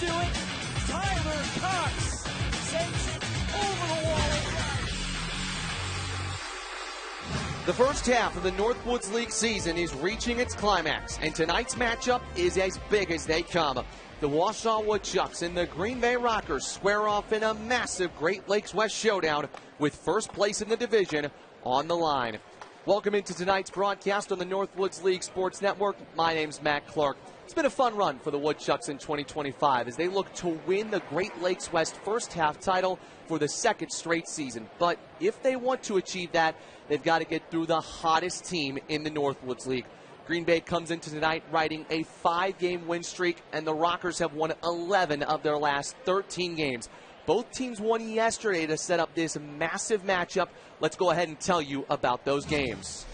do it. Tyler Cox sends it over the wall. The first half of the Northwoods League season is reaching its climax, and tonight's matchup is as big as they come. The Wausau Woodchucks and the Green Bay Rockers square off in a massive Great Lakes West showdown with first place in the division on the line. Welcome into tonight's broadcast on the Northwoods League Sports Network. My name's Matt Clark. It's been a fun run for the Woodchucks in 2025 as they look to win the Great Lakes West first half title for the second straight season. But if they want to achieve that, they've got to get through the hottest team in the Northwoods League. Green Bay comes into tonight riding a 5-game win streak, and the Rockers have won 11 of their last 13 games. Both teams won yesterday to set up this massive matchup. Let's go ahead and tell you about those games.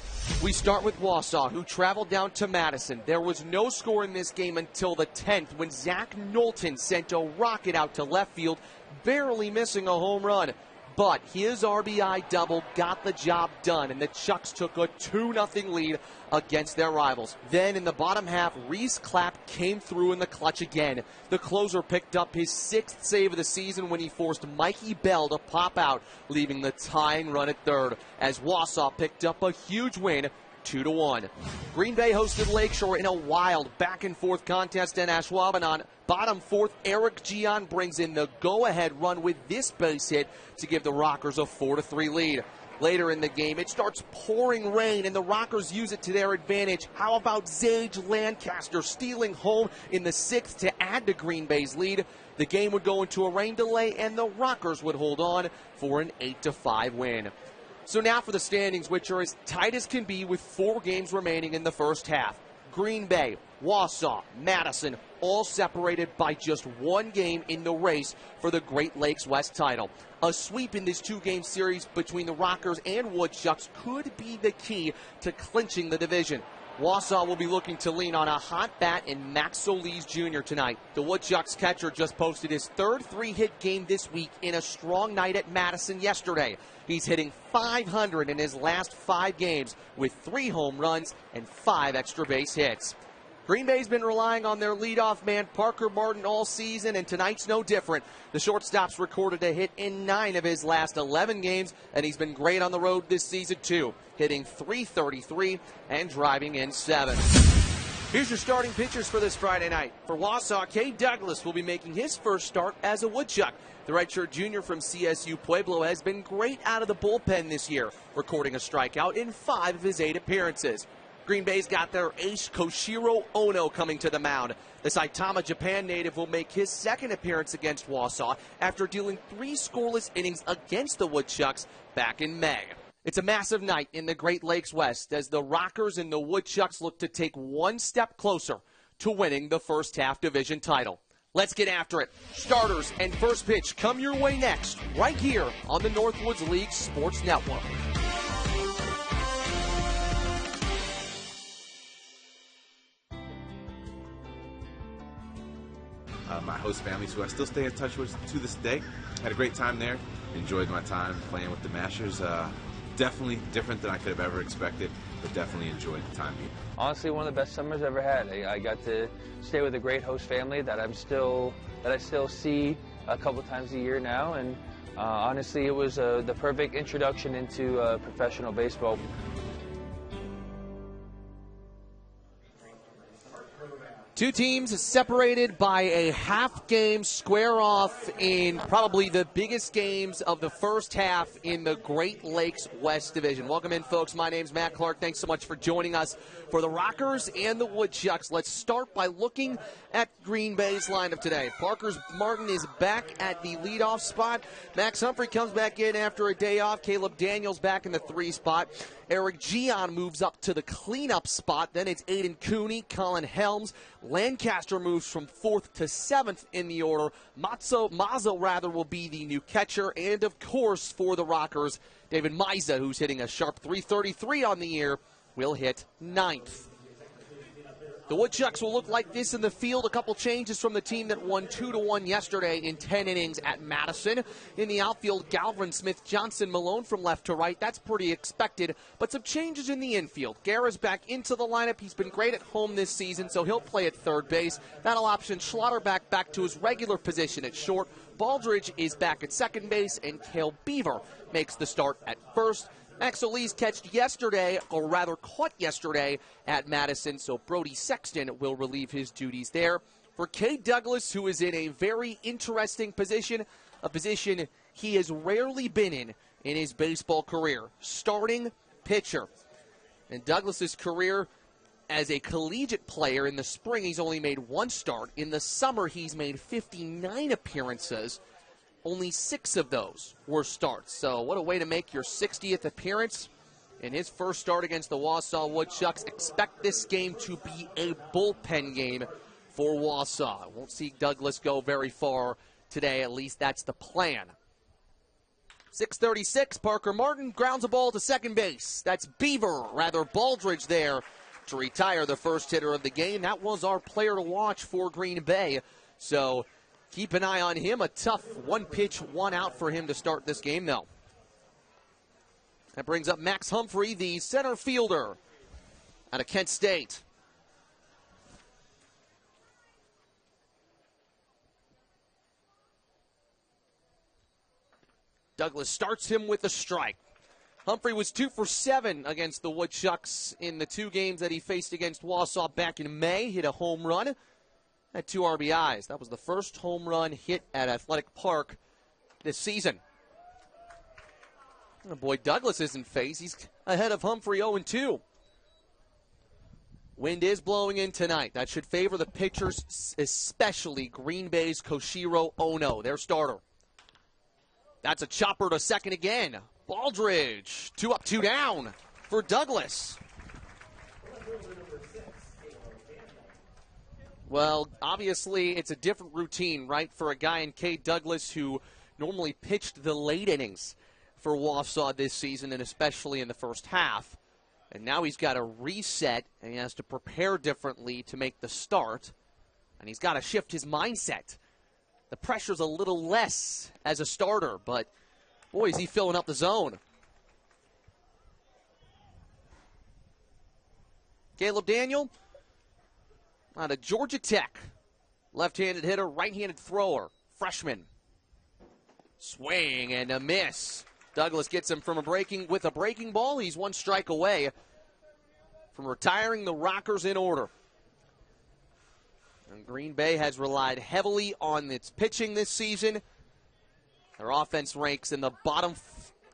We start with Wausau, who traveled down to Madison. There was no score in this game until the 10th when Zach Knowlton sent a rocket out to left field, barely missing a home run. But his RBI double got the job done, and the Chucks took a 2-0 lead against their rivals. Then in the bottom half, Reese Clapp came through in the clutch again. The closer picked up his 6th save of the season when he forced Mikey Bell to pop out, leaving the tying run at third, as Wausau picked up a huge win, 2-1. Green Bay hosted Lakeshore in a wild back-and-forth contest in Ashwaubenon. Bottom fourth, Eric Gian brings in the go-ahead run with this base hit to give the Rockers a 4-3 lead. Later in the game, it starts pouring rain, and the Rockers use it to their advantage. How about Zage Lancaster stealing home in the 6th to add to Green Bay's lead? The game would go into a rain delay, and the Rockers would hold on for an 8-5 win. So now for the standings, which are as tight as can be with 4 games remaining in the first half. Green Bay, Wausau, Madison, all separated by just 1 game in the race for the Great Lakes West title. A sweep in this 2-game series between the Rockers and Woodchucks could be the key to clinching the division. Wausau will be looking to lean on a hot bat in Max Solis Jr. tonight. The Woodchucks catcher just posted his 3rd 3-hit game this week in a strong night at Madison yesterday. He's hitting .500 in his last 5 games with 3 home runs and 5 extra base hits. Green Bay's been relying on their leadoff man Parker Martin all season, and tonight's no different. The shortstop's recorded a hit in 9 of his last 11 games, and he's been great on the road this season too, hitting .333 and driving in 7. Here's your starting pitchers for this Friday night. For Wausau, Kay Douglas will be making his first start as a Woodchuck. The redshirt junior from CSU Pueblo has been great out of the bullpen this year, recording a strikeout in 5 of his 8 appearances. Green Bay's got their ace Koshiro Ono coming to the mound. The Saitama, Japan native will make his 2nd appearance against Wausau after dealing 3 scoreless innings against the Woodchucks back in May. It's a massive night in the Great Lakes West as the Rockers and the Woodchucks look to take 1 step closer to winning the first half division title. Let's get after it. Starters and first pitch come your way next, right here on the Northwoods League Sports Network. My host families, who I still stay in touch with to this day. Had a great time there. Enjoyed my time playing with the Mashers. Definitely different than I could have ever expected, but definitely enjoyed the time here. Honestly, one of the best summers I ever had. I got to stay with a great host family that I still see a couple times a year now, and honestly, it was the perfect introduction into professional baseball. Two teams separated by a half game, square off in probably the biggest games of the first half in the Great Lakes West Division. Welcome in, folks. My name's Matt Clark. Thanks so much for joining us for the Rockers and the Woodchucks. Let's start by looking at Green Bay's lineup today. Parker Martin is back at the leadoff spot. Max Humphrey comes back in after a day off. Caleb Daniels back in the 3 spot. Eric Gian moves up to the cleanup spot. Then it's Aiden Cooney, Colin Helms. Lancaster moves from 4th to 7th in the order. Mazzo will be the new catcher. And, of course, for the Rockers, David Miza, who's hitting a sharp .333 on the year, will hit 9th. The Woodchucks will look like this in the field. A couple changes from the team that won 2-1 yesterday in 10 innings at Madison. In the outfield, Galvin, Smith, Johnson, Malone from left to right. That's pretty expected. But some changes in the infield. Guerra's back into the lineup. He's been great at home this season, so he'll play at third base. That'll option Schlotterbeck back to his regular position at short. Baldridge is back at second base, and Cale Beaver makes the start at first. Max O'Lee's caught yesterday at Madison, so Brody Sexton will relieve his duties there. For Cade Douglas, who is in a very interesting position, a position he has rarely been in his baseball career, starting pitcher. In Douglas's career as a collegiate player, in the spring he's only made one start. In the summer he's made 59 appearances. Only 6 of those were starts. So what a way to make your 60th appearance in his first start against the Wausau Woodchucks. Expect this game to be a bullpen game for Wausau. Won't see Douglas go very far today. At least that's the plan. 6:36, Parker Martin grounds a ball to second base. That's Baldridge there to retire the first hitter of the game. That was our player to watch for Green Bay. So keep an eye on him. A tough one pitch, one out for him to start this game, though. That brings up Max Humphrey, the center fielder out of Kent State. Douglas starts him with a strike. Humphrey was 2 for 7 against the Woodchucks in the 2 games that he faced against Wausau back in May. Hit a home run. Had 2 RBIs. That was the first home run hit at Athletic Park this season. Oh boy, Douglas isn't phased. He's ahead of Humphrey 0-2. Wind is blowing in tonight. That should favor the pitchers, especially Green Bay's Koshiro Ono, their starter. That's a chopper to second again. Baldridge, 2 up, 2 down for Douglas. Well, obviously, it's a different routine, right, for a guy in Cade Douglas who normally pitched the late innings for Wausau this season, and especially in the first half. And now he's got to reset, and he has to prepare differently to make the start. And he's got to shift his mindset. The pressure's a little less as a starter, but, boy, is he filling up the zone. Caleb Daniel out of Georgia Tech. Left-handed hitter, right-handed thrower, freshman. Swing and a miss. Douglas gets him from a breaking ball. He's 1 strike away from retiring the Rockers in order. And Green Bay has relied heavily on its pitching this season. Their offense ranks in the bottom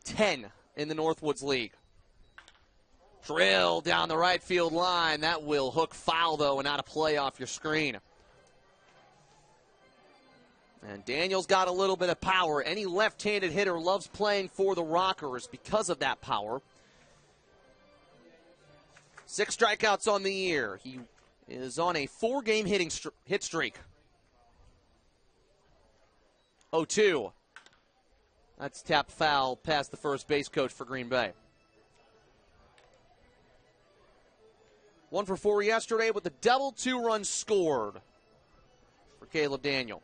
10 in the Northwoods League. Drill down the right field line. That will hook foul, though, and out of play off your screen. And Daniel's got a little bit of power. Any left-handed hitter loves playing for the Rockers because of that power. 6 strikeouts on the year. He is on a 4-game hit streak. 0-2. That's tap foul past the first base coach for Green Bay. 1 for 4 yesterday with a double, 2 runs scored for Caleb Daniel.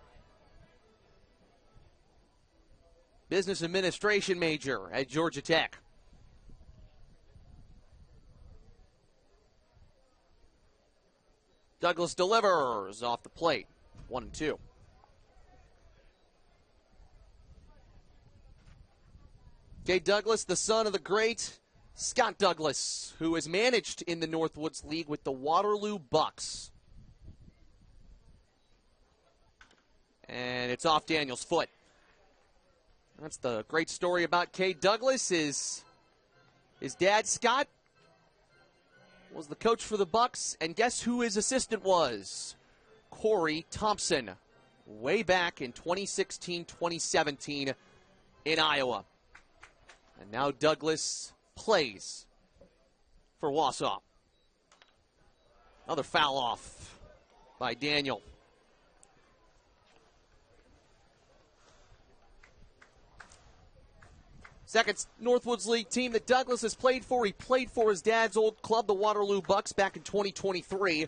Business administration major at Georgia Tech. Douglas delivers off the plate. 1-2. Cade Douglas, the son of the great Scott Douglas, who is managed in the Northwoods League with the Waterloo Bucks. And it's off Daniel's foot. That's the great story about Cade Douglas. His dad, Scott, was the coach for the Bucks, and guess who his assistant was? Corey Thompson, way back in 2016-2017 in Iowa. And now Douglas plays for Wausau. Another foul off by Daniel. Second Northwoods League team that Douglas has played for. He played for his dad's old club, the Waterloo Bucks, back in 2023.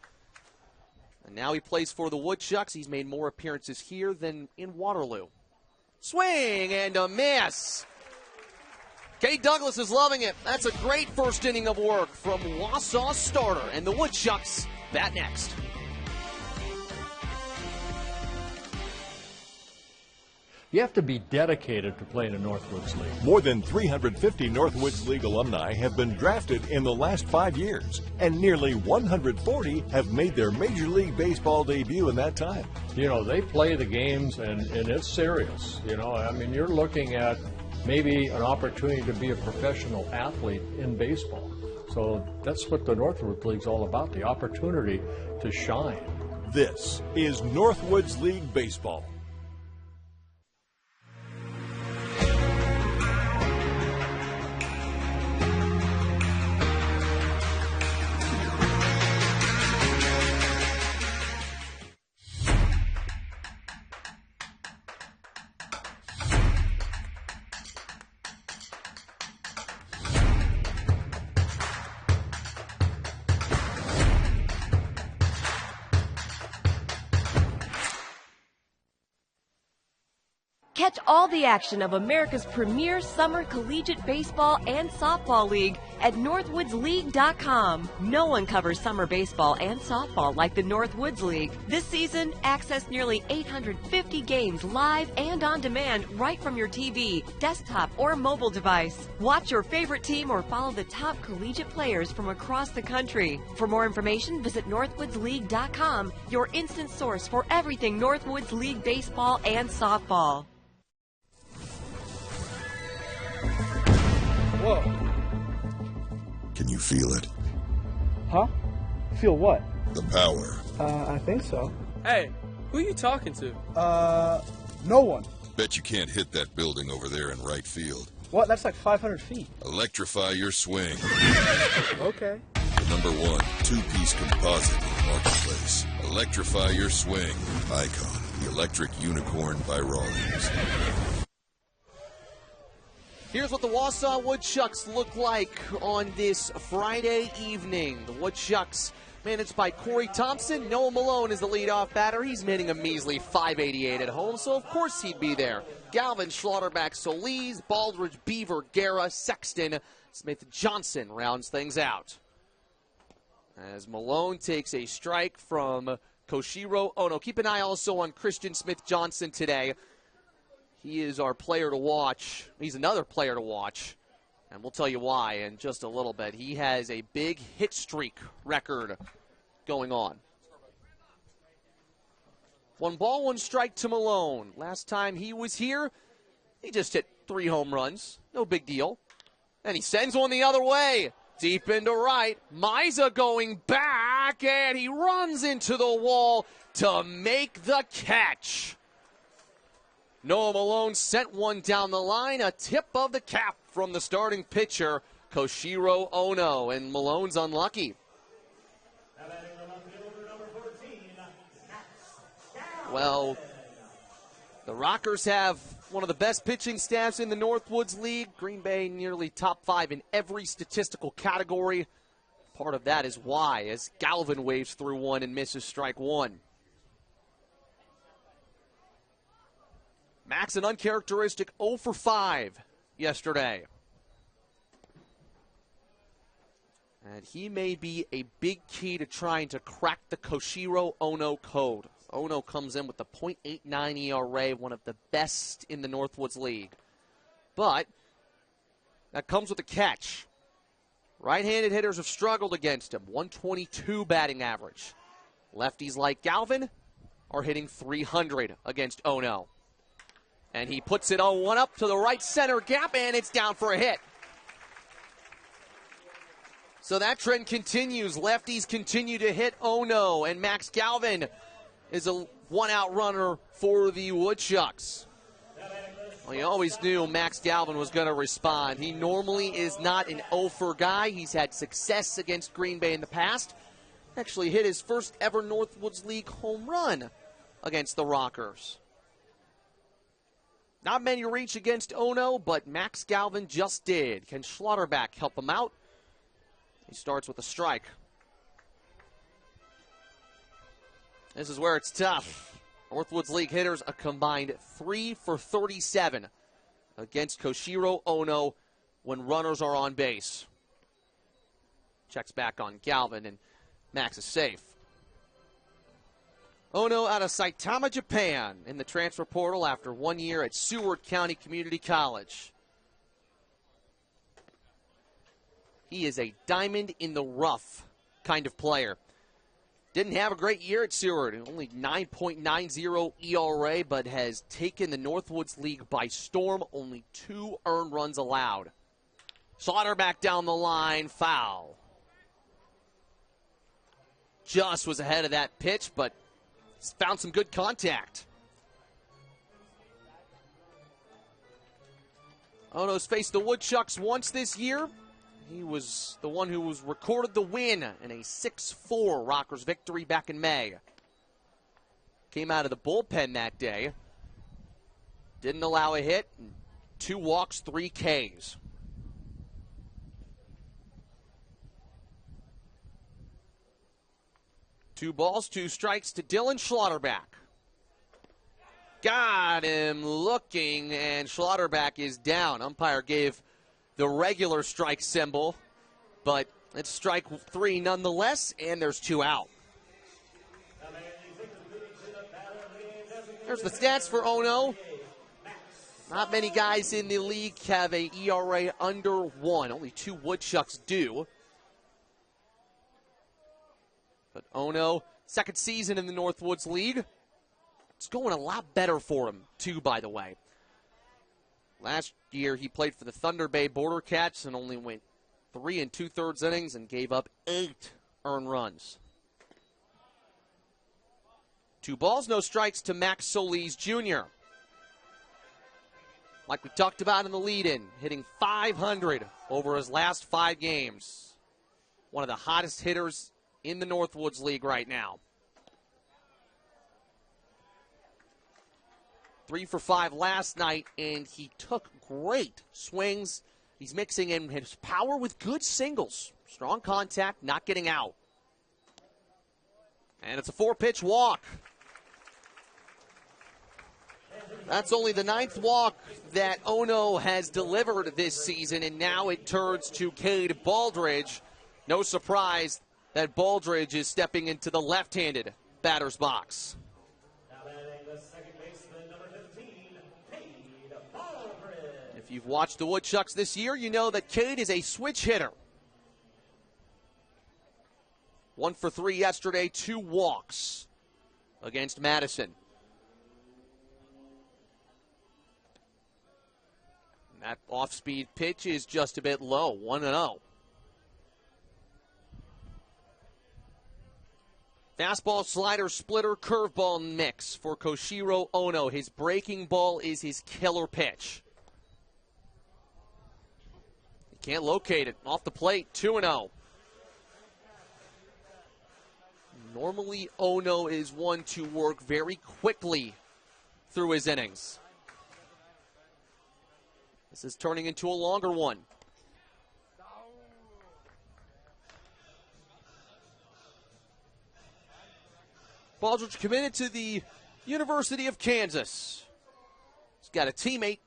And now he plays for the Woodchucks. He's made more appearances here than in Waterloo. Swing and a miss. Kate Douglas is loving it. That's a great first inning of work from Wausau starter. And the Woodchucks bat next. You have to be dedicated to playing in Northwoods League. More than 350 Northwoods League alumni have been drafted in the last 5 years, and nearly 140 have made their Major League Baseball debut in that time. You know, they play the games, and it's serious. You know, I mean, you're looking at maybe an opportunity to be a professional athlete in baseball. So that's what the Northwoods League's all about, the opportunity to shine. This is Northwoods League Baseball. Catch all the action of America's premier summer collegiate baseball and softball league at northwoodsleague.com. No one covers summer baseball and softball like the Northwoods League. This season, access nearly 850 games live and on demand right from your TV, desktop, or mobile device. Watch your favorite team or follow the top collegiate players from across the country. For more information, visit northwoodsleague.com, your instant source for everything Northwoods League baseball and softball. Whoa. Can you feel it? Huh? Feel what? The power. I think so. Hey, who are you talking to? No one. Bet you can't hit that building over there in right field. What? That's like 500 feet. Electrify your swing. Okay. The #1 two-piece composite in the marketplace. Electrify your swing. Icon, the electric unicorn by Rawlings. Here's what the Wausau Woodchucks look like on this Friday evening. The Woodchucks, managed by Corey Thompson. Noah Malone is the leadoff batter. He's hitting a measly .588 at home, so of course he'd be there. Galvin, Schlotterback, Solis, Baldridge, Beaver, Guerra, Sexton, Smith Johnson rounds things out. As Malone takes a strike from Koshiro Ono. Keep an eye also on Christian Smith Johnson today. He is our player to watch. He's another player to watch, and we'll tell you why in just a little bit. He has a big hit streak record going on. 1 ball, 1 strike to Malone. Last time he was here, he just hit 3 home runs. No big deal. And he sends one the other way. Deep into right. Miza going back, and he runs into the wall to make the catch. Noah Malone sent one down the line, a tip of the cap from the starting pitcher, Koshiro Ono, and Malone's unlucky. Well, the Rockers have one of the best pitching staffs in the Northwoods League. Green Bay nearly top 5 in every statistical category. Part of that is why, as Galvin waves through one and misses strike 1. Max, an uncharacteristic 0 for 5 yesterday. And he may be a big key to trying to crack the Koshiro Ono code. Ono comes in with the .89 ERA, one of the best in the Northwoods League. But that comes with a catch. Right-handed hitters have struggled against him. 122 batting average. Lefties like Galvin are hitting .300 against Ono. And he puts it 0-1 up to the right center gap, and it's down for a hit. So that trend continues. Lefties continue to hit Ono, and Max Galvin is a one-out runner for the Woodchucks. Well, you always knew Max Galvin was going to respond. He normally is not an 0-for guy. He's had success against Green Bay in the past. Actually hit his first ever Northwoods League home run against the Rockers. Not many reach against Ono, but Max Galvin just did. Can Schlotterback help him out? He starts with a strike. This is where it's tough. Northwoods League hitters a combined 3 for 37 against Koshiro Ono when runners are on base. Checks back on Galvin, and Max is safe. Ono out of Saitama, Japan, in the transfer portal after 1 year at Seward County Community College. He is a diamond in the rough kind of player. Didn't have a great year at Seward, only 9.90 ERA, but has taken the Northwoods League by storm, only 2 earned runs allowed. Slaughter back down the line, foul. Just was ahead of that pitch, but found some good contact. Ono's faced the Woodchucks once this year. He was the one who was recorded the win in a 6-4 Rockers victory back in May. Came out of the bullpen that day. Didn't allow a hit. 2 walks, 3 Ks. Two balls, 2 strikes to Dylan Schlotterback. Got him looking, and Schlotterback is down. Umpire gave the regular strike symbol, but it's strike 3 nonetheless, and there's 2 out. There's the stats for Ono. Not many guys in the league have a ERA under 1. Only 2 Woodchucks do. But Ono, second season in the Northwoods League. It's going a lot better for him, too, by the way. Last year, he played for the Thunder Bay Border Cats and only went 3 2/3 innings and gave up 8 earned runs. 2 balls, no strikes to Max Solis Jr. Like we talked about in the lead-in, hitting .500 over his last 5 games. One of the hottest hitters in the Northwoods League right now. 3 for 5 last night, and he took great swings. He's mixing in his power with good singles. Strong contact, not getting out. And it's a 4-pitch walk. That's only the 9th walk that Ono has delivered this season, and now it turns to Cade Baldridge. No surprise that Baldridge is stepping into the left-handed batter's box. If you've watched the Woodchucks this year, you know that Cade is a switch hitter. 1 for 3 yesterday, 2 walks against Madison. And that off-speed pitch is just a bit low, 1-0. Fastball, slider, splitter, curveball mix for Koshiro Ono. His breaking ball is his killer pitch. He can't locate it. Off the plate, 2-0. Normally, Ono is one to work very quickly through his innings. This is turning into a longer one. Baldridge committed to the University of Kansas. He's got a teammate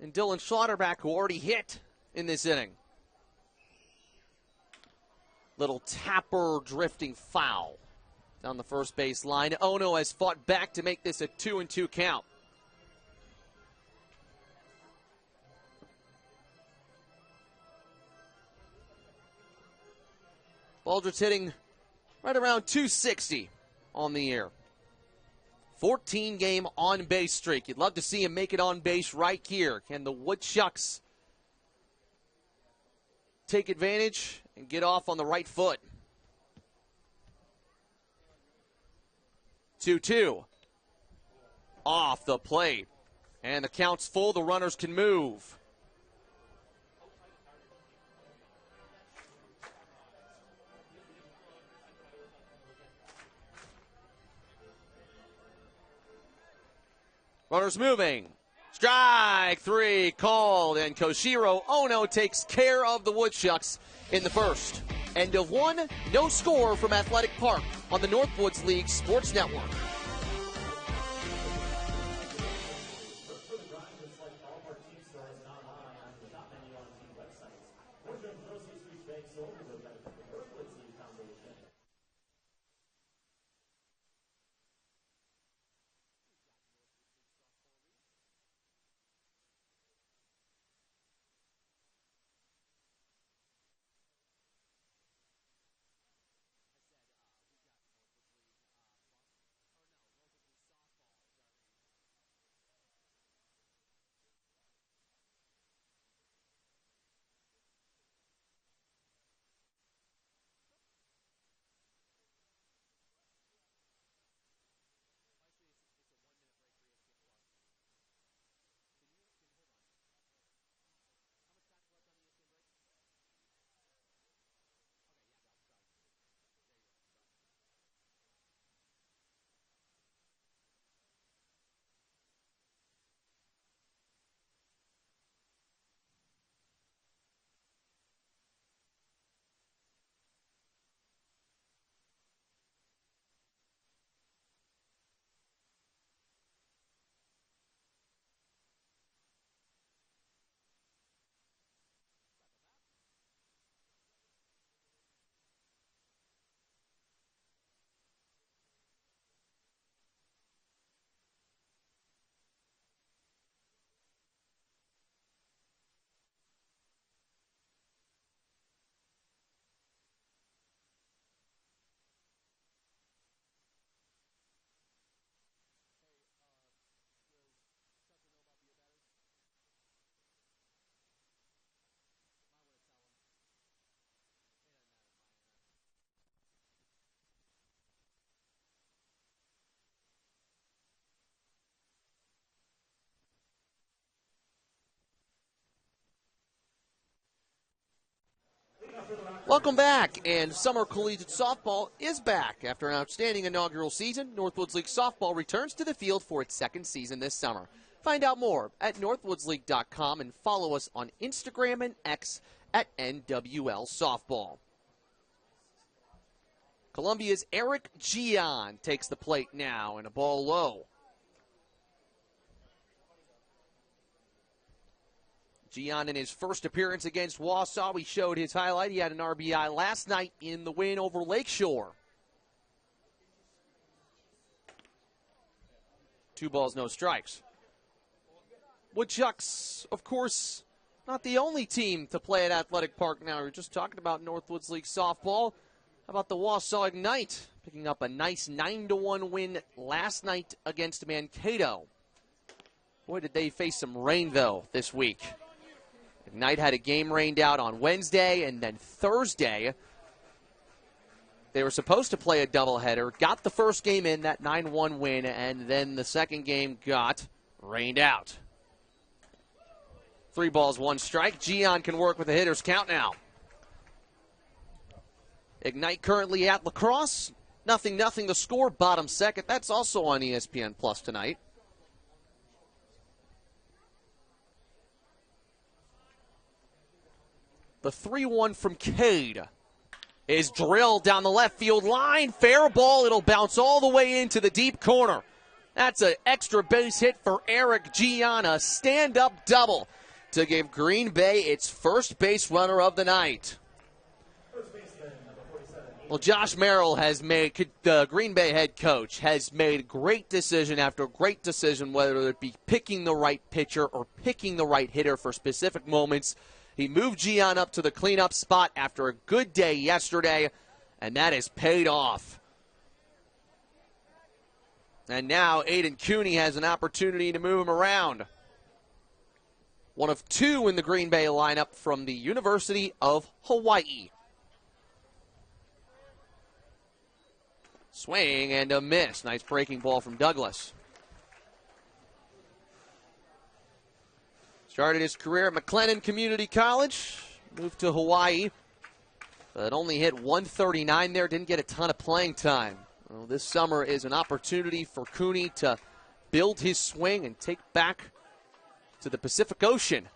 in Dylan Schlotterback who already hit in this inning. Little tapper drifting foul down the first base line. Ono has fought back to make this a 2-2 count. Baldridge hitting right around 260 on the year. 14-game on-base streak. You'd love to see him make it on base right here. Can the Woodchucks take advantage and get off on the right foot? 2-2. Off the plate. And the count's full. The runners can move. Runners moving. Strike 3 called, and Koshiro Ono takes care of the Woodchucks in the first. End of one, no score from Athletic Park on the Northwoods League Sports Network. Welcome back, and summer collegiate softball is back. After an outstanding inaugural season, Northwoods League softball returns to the field for its second season this summer. Find out more at northwoodsleague.com and follow us on Instagram and X at NWL Softball. Columbia's Eric Gian takes the plate now, and a ball low. Gian, in his first appearance against Wausau, we showed his highlight. He had an RBI last night in the win over Lakeshore. 2 balls, no strikes. Woodchucks, of course, not the only team to play at Athletic Park now. We were just talking about Northwoods League softball. How about the Wausau Ignite picking up a nice 9-1 win last night against Mankato? Boy, did they face some rain, though, this week. Ignite had a game rained out on Wednesday, and then Thursday they were supposed to play a doubleheader, got the first game in, that 9-1 win, and then the second game got rained out. 3 balls, 1 strike. Gian can work with the hitter's count now. Ignite currently at Lacrosse. 0-0 the score, bottom second. That's also on ESPN Plus tonight. The 3-1 from Cade is drilled down the left field line. Fair ball. It'll bounce all the way into the deep corner. That's an extra base hit for Eric Gian, a stand-up double to give Green Bay its first base runner of the night. Well, Josh Merrill has made, the Green Bay head coach, has made great decision after great decision, whether it be picking the right pitcher or picking the right hitter for specific moments. He moved Gian up to the cleanup spot after a good day yesterday, and that has paid off. And now Aiden Cooney has an opportunity to move him around. One of 2 in the Green Bay lineup from the University of Hawaii. Swing and a miss. Nice breaking ball from Douglas. Started his career at McLennan Community College, moved to Hawaii, but only hit 139 there, didn't get a ton of playing time. Well, this summer is an opportunity for Cooney to build his swing and take back to the Pacific Ocean.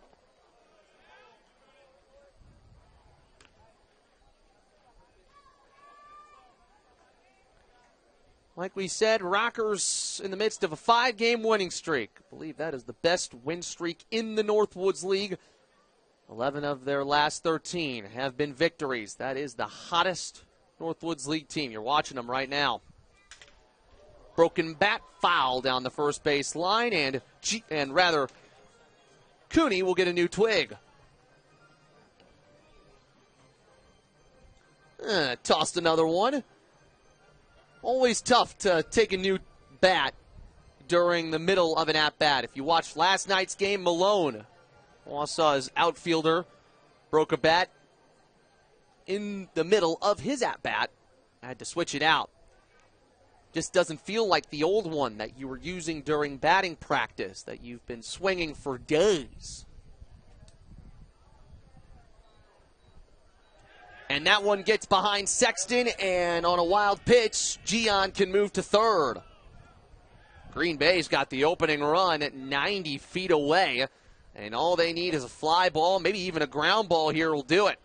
Like we said, Rockers in the midst of a 5-game winning streak. I believe that is the best win streak in the Northwoods League. 11 of their last 13 have been victories. That is the hottest Northwoods League team. You're watching them right now. Broken bat, foul down the first base line, and Cooney will get a new twig. Tossed another one. Always tough to take a new bat during the middle of an at-bat. If you watched last night's game, Malone, Wausau's outfielder, broke a bat in the middle of his at-bat. Had to switch it out. Just doesn't feel like the old one that you were using during batting practice, that you've been swinging for days. And that one gets behind Sexton, and on a wild pitch, Gian can move to third. Green Bay's got the opening run at 90 feet away, and all they need is a fly ball, maybe even a ground ball here will do it.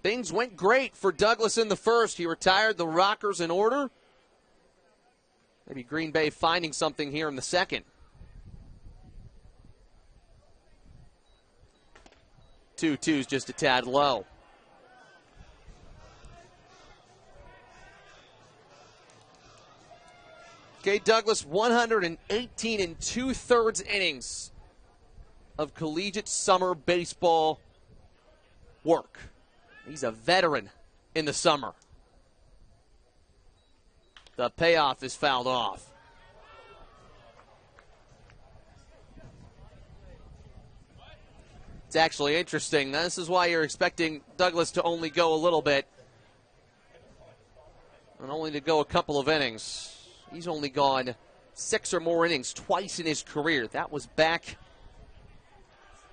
Things went great for Douglas in the first. He retired the Rockers in order. Maybe Green Bay finding something here in the second. 2-2's just a tad low. Okay, Douglas, 118 2/3 innings of collegiate summer baseball work. He's a veteran in the summer. The payoff is fouled off. It's actually interesting. This is why you're expecting Douglas to only go a little bit and only to go a couple of innings. He's only gone 6 or more innings twice in his career. That was back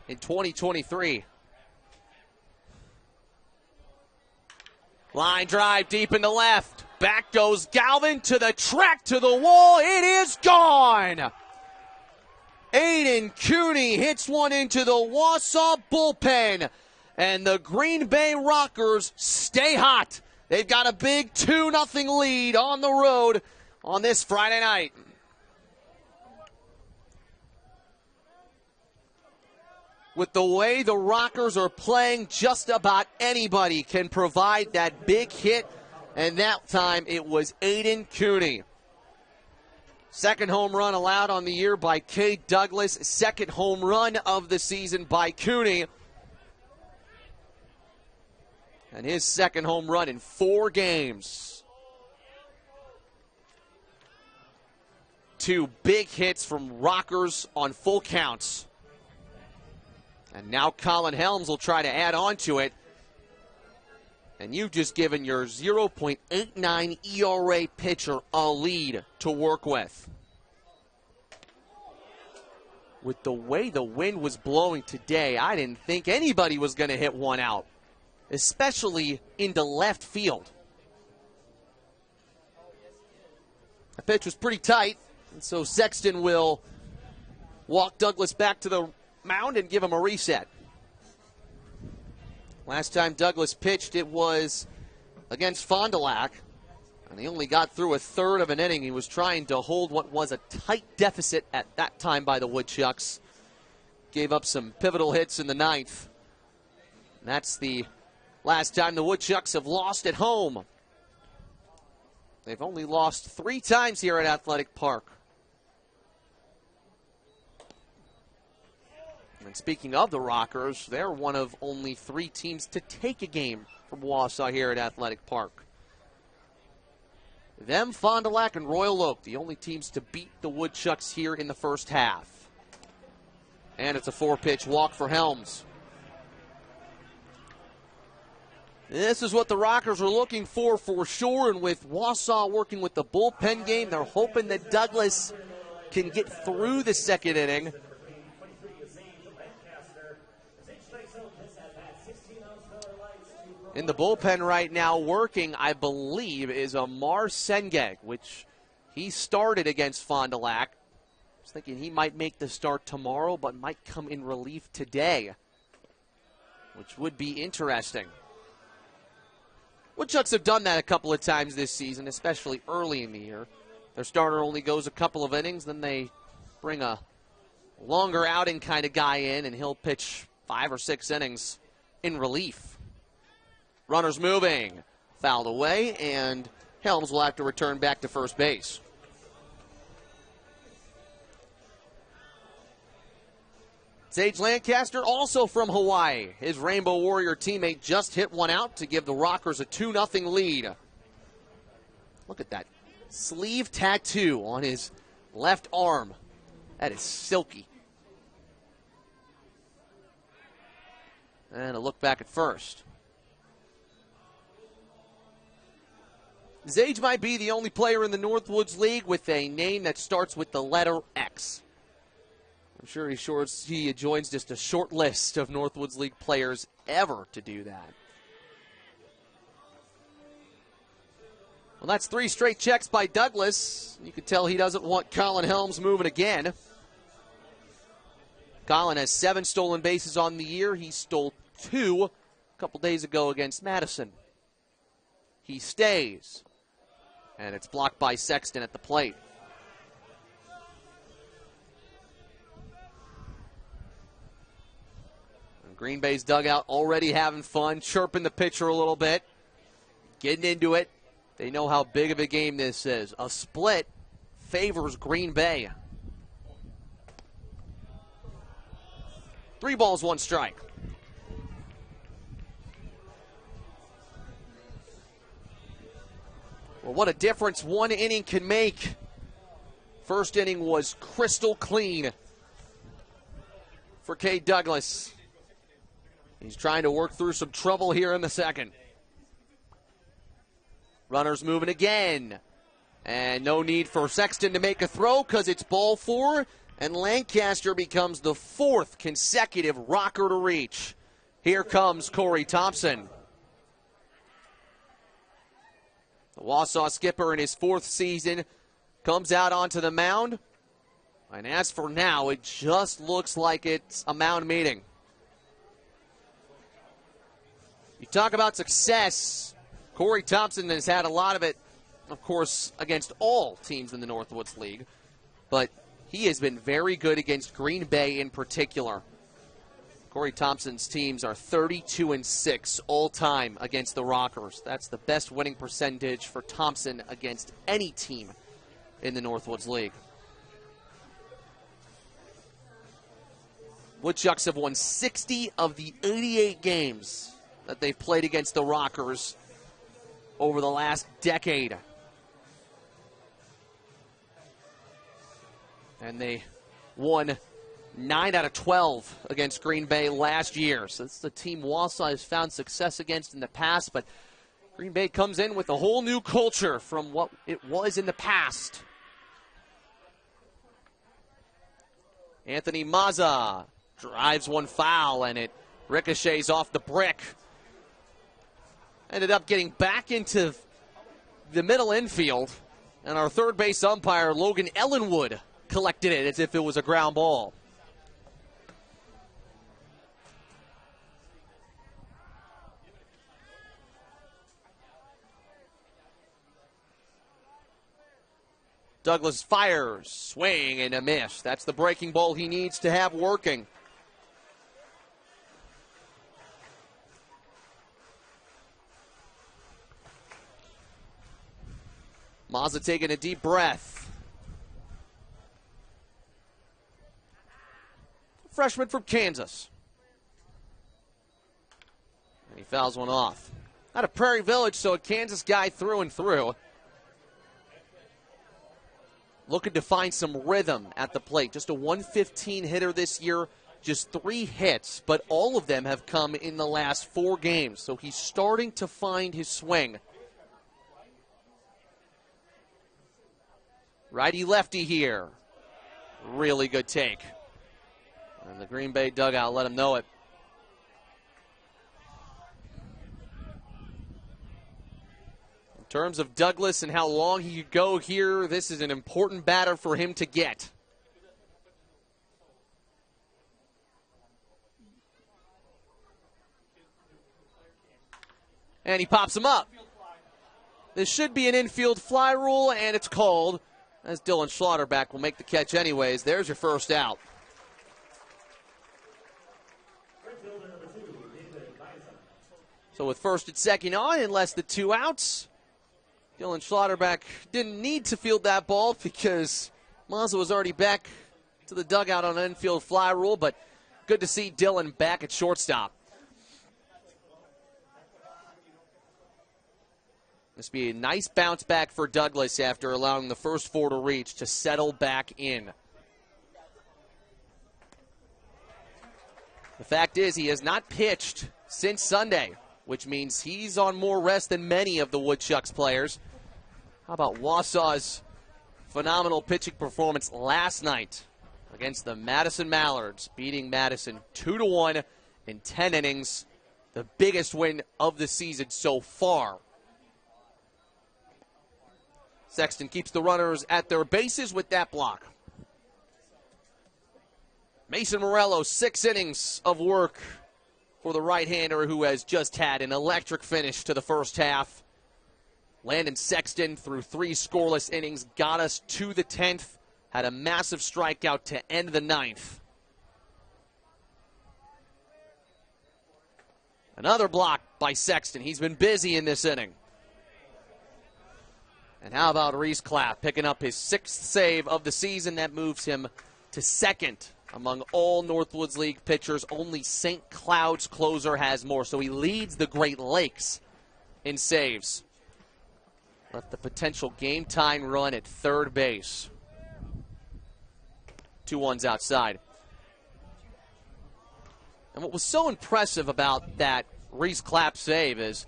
in 2023. Line drive deep in the left. Back goes Galvin to the track, to the wall. It is gone. Aiden Cooney hits one into the Wausau bullpen, and the Green Bay Rockers stay hot. They've got a big 2-0 lead on the road on this Friday night. With the way the Rockers are playing, just about anybody can provide that big hit, and that time it was Aiden Cooney. Second home run allowed on the year by Cade Douglas. Second home run of the season by Cooney. And his second home run in 4 games. 2 big hits from Rockers on full counts. And now Colin Helms will try to add on to it. And you've just given your 0.89 ERA pitcher a lead to work with. With the way the wind was blowing today, I didn't think anybody was going to hit one out, especially into left field. The pitch was pretty tight, and so Sexton will walk Douglas back to the mound and give him a reset. Last time Douglas pitched, it was against Fond du Lac, and he only got through a third of an inning. He was trying to hold what was a tight deficit at that time by the Woodchucks. Gave up some pivotal hits in the 9th. And that's the last time the Woodchucks have lost at home. They've only lost 3 times here at Athletic Park. And speaking of the Rockers, they're one of only 3 teams to take a game from Wausau here at Athletic Park. Them, Fond du Lac, and Royal Oak, the only teams to beat the Woodchucks here in the first half. And it's a 4-pitch walk for Helms. This is what the Rockers are looking for sure, and with Wausau working with the bullpen game, they're hoping that Douglas can get through the second inning. In the bullpen right now working, I believe, is Amar Sengeg, which he started against Fond du Lac. I was thinking he might make the start tomorrow, but might come in relief today, which would be interesting. Woodchucks have done that a couple of times this season, especially early in the year. Their starter only goes a couple of innings, then they bring a longer outing kind of guy in, and he'll pitch 5 or 6 innings in relief. Runners moving. Fouled away, and Helms will have to return back to first base. Sage Lancaster, also from Hawaii. His Rainbow Warrior teammate just hit one out to give the Rockers a 2-0 lead. Look at that sleeve tattoo on his left arm. That is silky. And a look back at first. Sage might be the only player in the Northwoods League with a name that starts with the letter X. I'm sure he joins just a short list of Northwoods League players ever to do that. Well, that's 3 straight checks by Douglas. You can tell he doesn't want Colin Helms moving again. Colin has 7 stolen bases on the year. He stole 2 a couple days ago against Madison. He stays. And it's blocked by Sexton at the plate. Green Bay's dugout already having fun, chirping the pitcher a little bit, getting into it. They know how big of a game this is. A split favors Green Bay. 3 balls, 1 strike. Well, what a difference 1 inning can make. First inning was crystal clean for Cade Douglas. He's trying to work through some trouble here in the second. Runners moving again. And no need for Sexton to make a throw because it's ball 4. And Lancaster becomes the 4th consecutive rocker to reach. Here comes Corey Thompson. The Wausau skipper in his 4th season comes out onto the mound. And as for now, it just looks like it's a mound meeting. You talk about success. Corey Thompson has had a lot of it, of course, against all teams in the Northwoods League. But he has been very good against Green Bay in particular. Corey Thompson's teams are 32-6 all-time against the Rockers. That's the best winning percentage for Thompson against any team in the Northwoods League. Woodchucks have won 60 of the 88 games that they've played against the Rockers over the last decade. And they won 9 out of 12 against Green Bay last year. So this is a team Wausau has found success against in the past, but Green Bay comes in with a whole new culture from what it was in the past. Anthony Mazza drives one foul, and it ricochets off the brick. Ended up getting back into the middle infield, and our third base umpire, Logan Ellenwood, collected it as if it was a ground ball. Douglas fires, swing and a miss. That's the breaking ball he needs to have working. Mazza taking a deep breath. Freshman from Kansas. And he fouls one off. Out of Prairie Village, so a Kansas guy through and through. Looking to find some rhythm at the plate. Just a 115 hitter this year, just 3 hits, but all of them have come in the last 4 games. So he's starting to find his swing. Righty-lefty here. Really good take. And the Green Bay dugout let him know it. In terms of Douglas and how long he could go here, this is an important batter for him to get. And he pops him up. This should be an infield fly rule, and it's called, as Dylan Schlotterbeck will make the catch anyways. There's your first out. So with first and second on and less than 2 outs, Dylan Schlotterbeck didn't need to field that ball because Mazza was already back to the dugout on an infield fly rule, but good to see Dylan back at shortstop. This will be a nice bounce back for Douglas after allowing the first 4 to reach to settle back in. The fact is he has not pitched since Sunday, which means he's on more rest than many of the Woodchucks players. How about Wausau's phenomenal pitching performance last night against the Madison Mallards, beating Madison 2-1 in 10 innings, the biggest win of the season so far. Sexton keeps the runners at their bases with that block. Mason Morello, 6 innings of work for the right-hander who has just had an electric finish to the first half. Landon Sexton, through 3 scoreless innings, got us to the 10th, had a massive strikeout to end the 9th. Another block by Sexton. He's been busy in this inning. And how about Reese Clapp picking up his 6th save of the season? That moves him to 2nd among all Northwoods League pitchers. Only St. Cloud's closer has more, so he leads the Great Lakes in saves. Left the potential game-time run at third base. 2-1s outside. And what was so impressive about that Reese Clapp save is,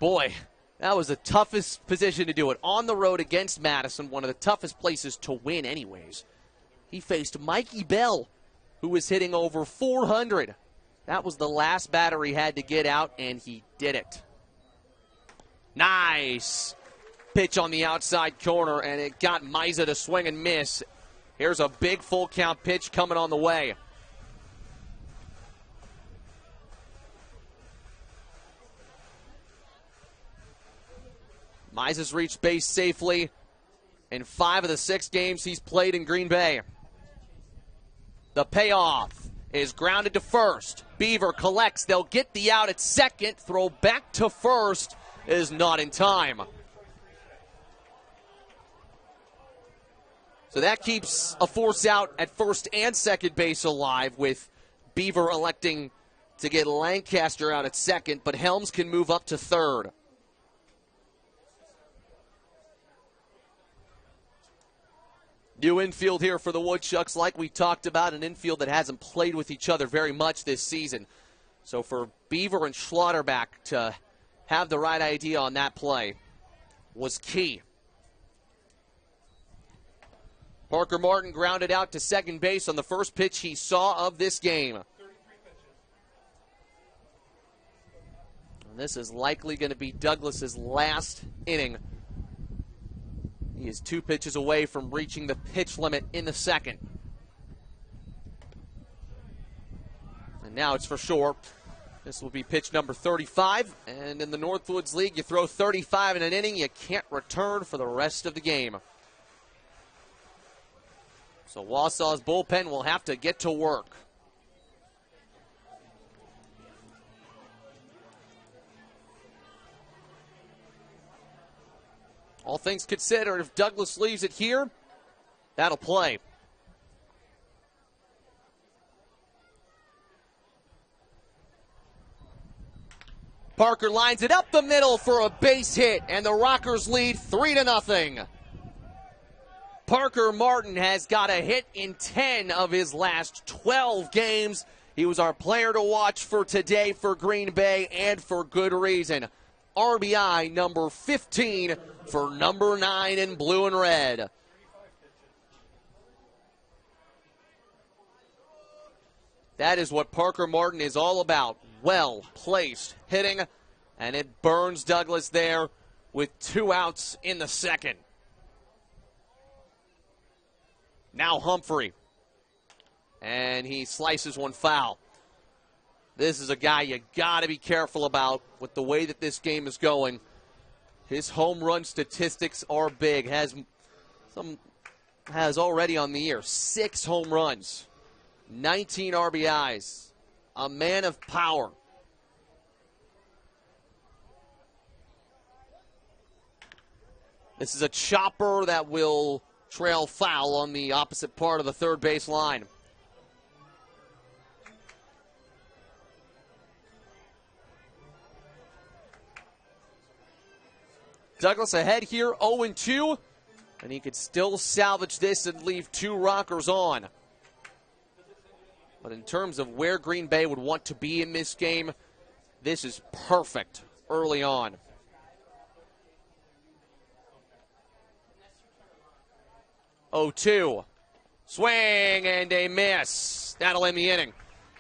boy, that was the toughest position to do it. On the road against Madison, one of the toughest places to win anyways. He faced Mikey Bell, who was hitting over 400. That was the last batter he had to get out, and he did it. Nice pitch on the outside corner, and it got Miza to swing and miss. Here's a big full count pitch coming on the way. Miza's reached base safely in 5 of the 6 games he's played in Green Bay. The payoff is grounded to first. Beaver collects. They'll get the out at second. Throw back to first is not in time. So that keeps a force out at first and second base alive, with Beaver electing to get Lancaster out at second, but Helms can move up to third. New infield here for the Woodchucks, like we talked about, an infield that hasn't played with each other very much this season. So for Beaver and Schlotterbeck to have the right idea on that play was key. Parker Martin grounded out to second base on the first pitch he saw of this game. And this is likely going to be Douglas's last inning. He is 2 pitches away from reaching the pitch limit in the second. And now it's for sure. This will be pitch number 35. And in the Northwoods League, you throw 35 in an inning, you can't return for the rest of the game. So Wausau's bullpen will have to get to work. All things considered, if Douglas leaves it here, that'll play. Parker lines it up the middle for a base hit, and the Rockers lead 3-0. Parker Martin has got a hit in 10 of his last 12 games. He was our player to watch for today for Green Bay, and for good reason. RBI number 15 for number 9 in blue and red. That is what Parker Martin is all about. Well-placed hitting, and it burns Douglas there with 2 outs in the second. Now Humphrey, and he slices one foul. This is a guy you got to be careful about with the way that this game is going. His home run statistics are big. Has already on the year 6 home runs, 19 RBIs. A man of power. This is a chopper that will trail foul on the opposite part of the third base line. Douglas ahead here, 0-2, and he could still salvage this and leave 2 rockers on. But in terms of where Green Bay would want to be in this game, this is perfect early on. Oh, 2. Swing and a miss. That'll end the inning.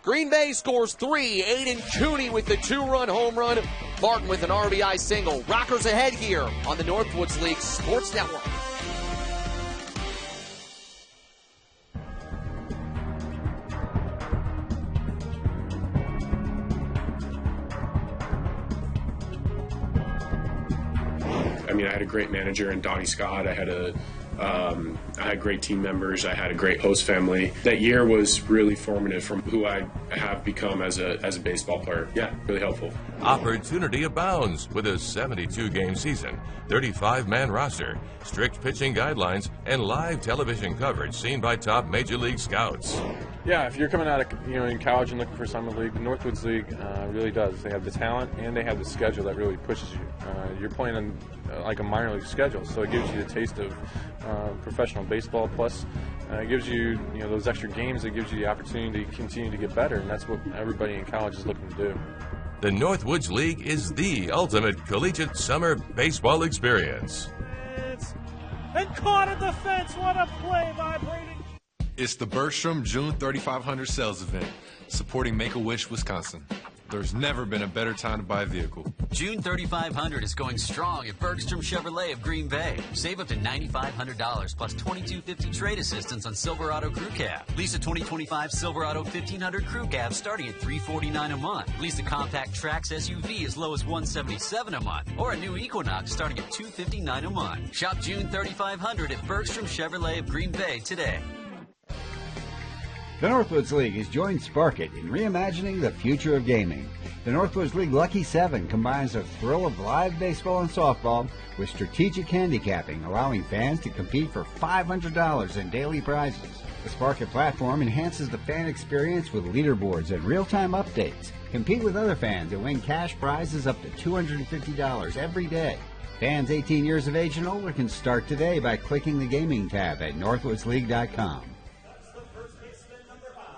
Green Bay scores 3. Aiden Cooney with the 2-run home run. Martin with an RBI single. Rockers ahead here on the Northwoods League Sports Network. I mean, I had a great manager in Donnie Scott. I had great team members. I had a great host family. That year was really formative from who I have become as a baseball player. Yeah, really helpful. Opportunity abounds with a 72-game season, 35-man roster, strict pitching guidelines, and live television coverage seen by top major league scouts. Yeah, if you're coming out of in college and looking for summer league, the Northwoods League really does. They have the talent and they have the schedule that really pushes you. You're playing on like a minor league schedule, so it gives you the taste of professional baseball. Plus, it gives you those extra games. It gives you the opportunity to continue to get better, and that's what everybody in college is looking to do. The Northwoods League is the ultimate collegiate summer baseball experience. And caught at the fence. What a play by Brady. It's the Bergstrom June 3500 sales event, supporting Make-A-Wish, Wisconsin. There's never been a better time to buy a vehicle. June 3500 is going strong at Bergstrom Chevrolet of Green Bay. Save up to $9,500 plus $2,250 trade assistance on Silverado Crew Cab. Lease a 2025 Silverado 1500 Crew Cab starting at $349 a month. Lease a compact Trax SUV as low as $177 a month. Or a new Equinox starting at $259 a month. Shop June 3500 at Bergstrom Chevrolet of Green Bay today. The Northwoods League has joined Sparkit in reimagining the future of gaming. The Northwoods League Lucky 7 combines the thrill of live baseball and softball with strategic handicapping, allowing fans to compete for $500 in daily prizes. The Sparkit platform enhances the fan experience with leaderboards and real-time updates. Compete with other fans and win cash prizes up to $250 every day. Fans 18 years of age and older can start today by clicking the gaming tab at northwoodsleague.com.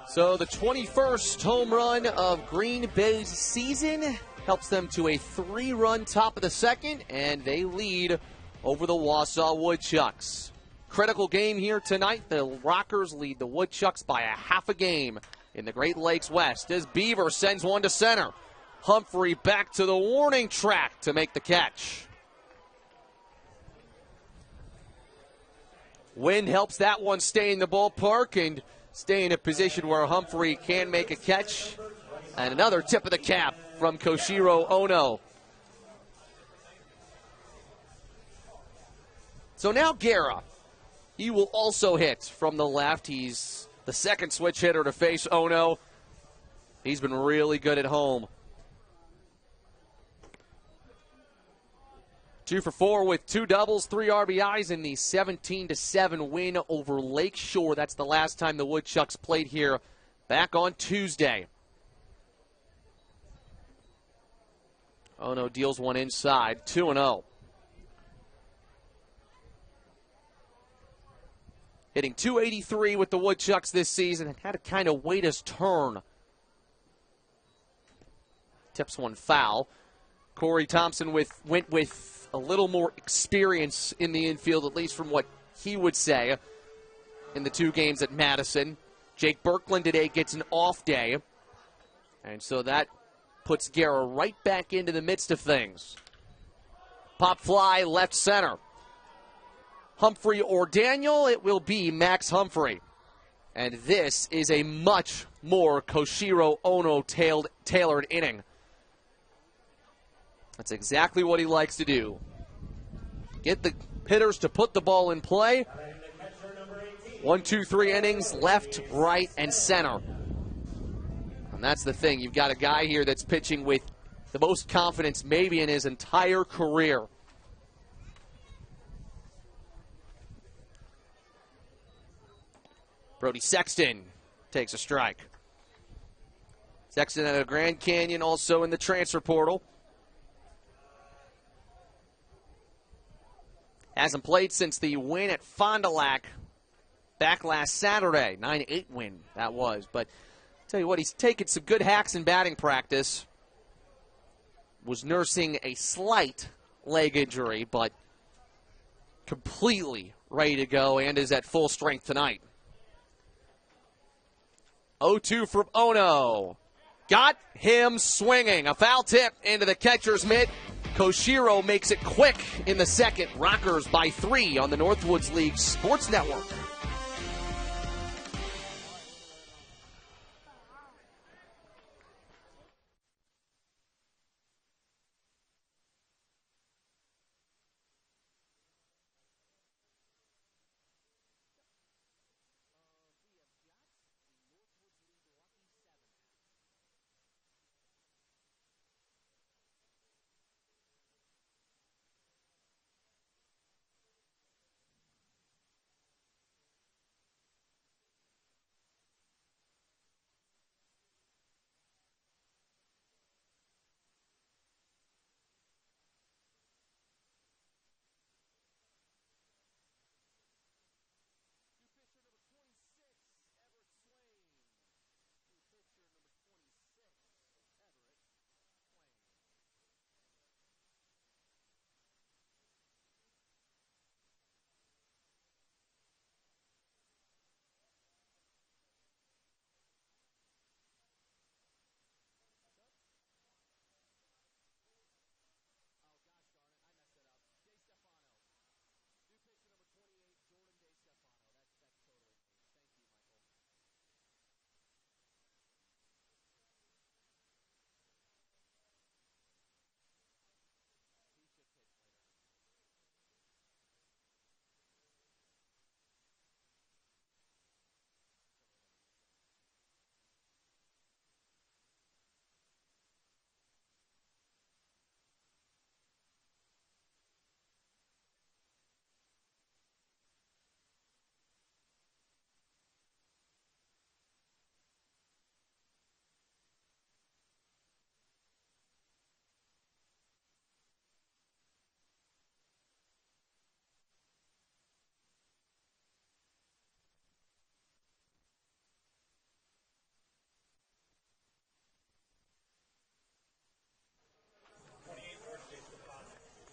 So the 21st home run of Green Bay's season helps them to a 3-run top of the second, and they lead over the Wausau Woodchucks. Critical game here tonight. The Rockers lead the Woodchucks by a half a game in the Great Lakes West as Beaver sends one to center. Humphrey back to the warning track to make the catch. Wind helps that one stay in the ballpark and stay in a position where Humphrey can make a catch. And another tip of the cap from Koshiro Ono. So now Guerra. He will also hit from the left. He's the second switch hitter to face Ono. He's been really good at home. 2 for 4 with 2 doubles, 3 RBIs in the 17-7 win over Lakeshore. That's the last time the Woodchucks played here back on Tuesday. Ono deals one inside, 2-0. Hitting .283 with the Woodchucks this season and had to kind of wait his turn. Tips one foul. Corey Thompson went with a little more experience in the infield, at least from what he would say in the 2 games at Madison. Jake Birkland today gets an off day, and so that puts Guerra right back into the midst of things. Pop fly left center. Humphrey or Daniel, it will be Max Humphrey. And this is a much more Koshiro Ono tailored inning. That's exactly what he likes to do. get the hitters to put the ball in play. 1, 2, 3 innings, left, right, and center. And that's the thing. You've got a guy here that's pitching with the most confidence maybe in his entire career. Brody Sexton takes a strike. Sexton out of Grand Canyon, also in the transfer portal. Hasn't played since the win at Fond du Lac back last Saturday. 9-8 win that was. But tell you what, he's taken some good hacks in batting practice. Was nursing a slight leg injury, but completely ready to go and is at full strength tonight. 0-2 from Ono. Got him swinging. A foul tip into the catcher's mitt. Koshiro makes it quick in the second. Rockers by 3 on the Northwoods League Sports Network.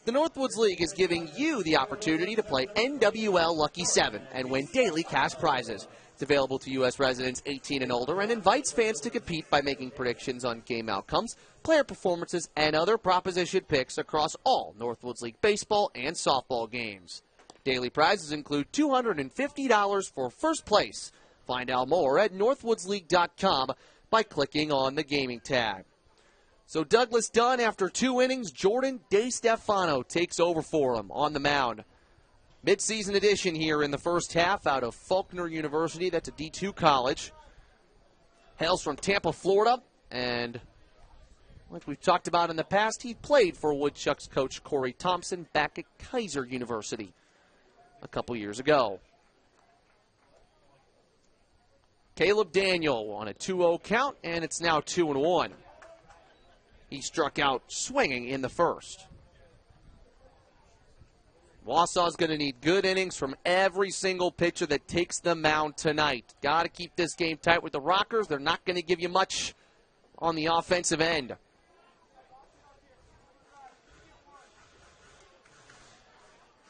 The Northwoods League is giving you the opportunity to play NWL Lucky 7 and win daily cash prizes. It's available to U.S. residents 18 and older and invites fans to compete by making predictions on game outcomes, player performances, and other proposition picks across all Northwoods League baseball and softball games. Daily prizes include $250 for first place. Find out more at northwoodsleague.com by clicking on the gaming tab. So Douglas done after 2 innings. Jordan DeStefano takes over for him on the mound. Midseason edition here in the first half out of Faulkner University. That's a D2 college. Hails from Tampa, Florida. And like we've talked about in the past, he played for Woodchucks coach Corey Thompson back at Kaiser University a couple years ago. Caleb Daniel on a 2-0 count, and it's now 2-1. He struck out swinging in the first. Wausau's going to need good innings from every single pitcher that takes the mound tonight. Got to keep this game tight with the Rockers. They're not going to give you much on the offensive end.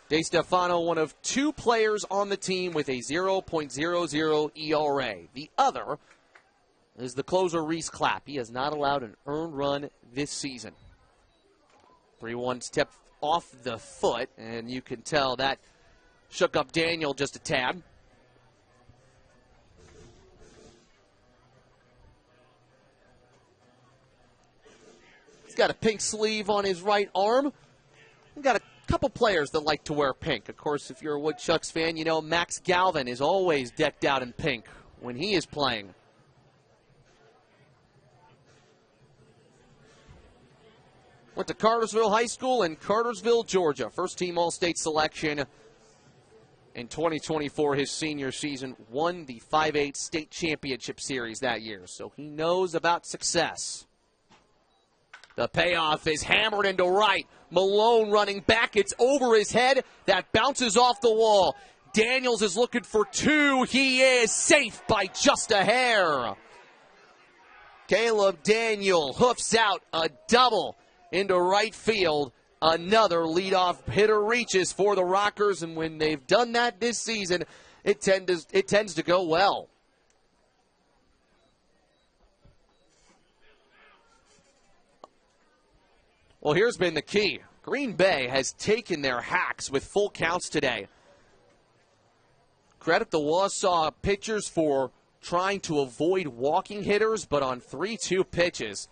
DeStefano, one of 2 players on the team with a 0.00 ERA. The other is the closer, Reese Clapp. He has not allowed an earned run this season. 3-1 step off the foot, and you can tell that shook up Daniel just a tad. He's got a pink sleeve on his right arm. He's got a couple players that like to wear pink. Of course, if you're a Woodchucks fan, you know Max Galvin is always decked out in pink when he is playing. Went to Cartersville High School in Cartersville, Georgia. First team All-State selection in 2024, his senior season. Won the 5A state championship series that year, so he knows about success. The payoff is hammered into right. Malone running back. It's over his head. That bounces off the wall. Daniels is looking for two. He is safe by just a hair. Caleb Daniel hoofs out a double into right field. Another leadoff hitter reaches for the Rockers, and when they've done that this season, it tends to go well. Well, here's been the key. Green Bay has taken their hacks with full counts today. Credit the Wausau pitchers for trying to avoid walking hitters, but on 3-2 pitches,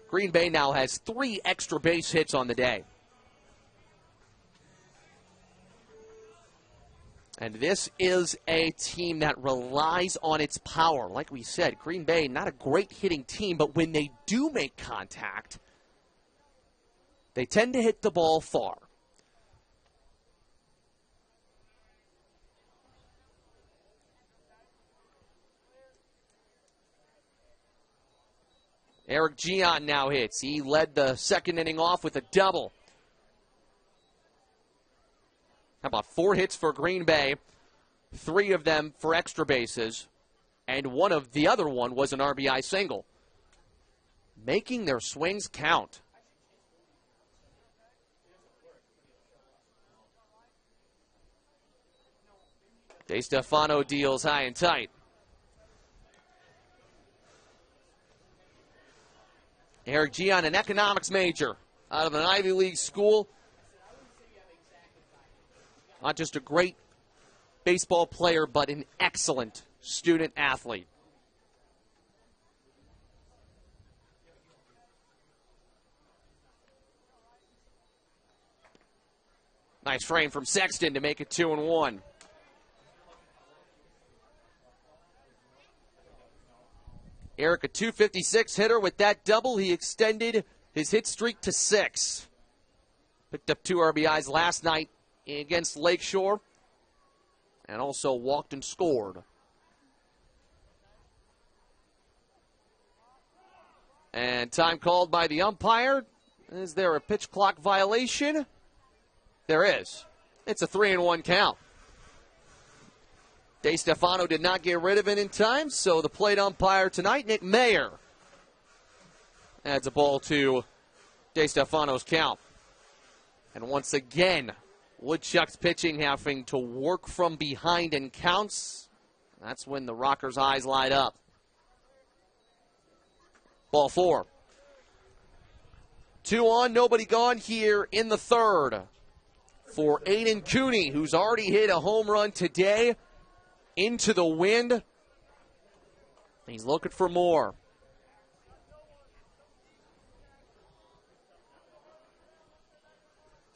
Green Bay now has 3 extra base hits on the day. And this is a team that relies on its power. Like we said, Green Bay, not a great hitting team, but when they do make contact, they tend to hit the ball far. Eric Gian now hits. He led the second inning off with a double. How about 4 hits for Green Bay, 3 of them for extra bases, and the other one was an RBI single. Making their swings count. DeStefano deals high and tight. Eric Gian, an economics major out of an Ivy League school. Not just a great baseball player, but an excellent student athlete. Nice frame from Sexton to make it 2-1. Eric, a .256 hitter. With that double, he extended his hit streak to 6. Picked up 2 RBIs last night against Lakeshore, and also walked and scored. And time called by the umpire. Is there a pitch clock violation? There is. It's a 3-1 count. DeStefano did not get rid of it in time, so the plate umpire tonight, Nick Mayer, adds a ball to DeStefano's count. And once again, Woodchucks pitching having to work from behind in counts. That's when the Rockers' eyes light up. Ball 4. 2 on, nobody gone here in the third for Aiden Cooney, who's already hit a home run today into the wind. He's looking for more.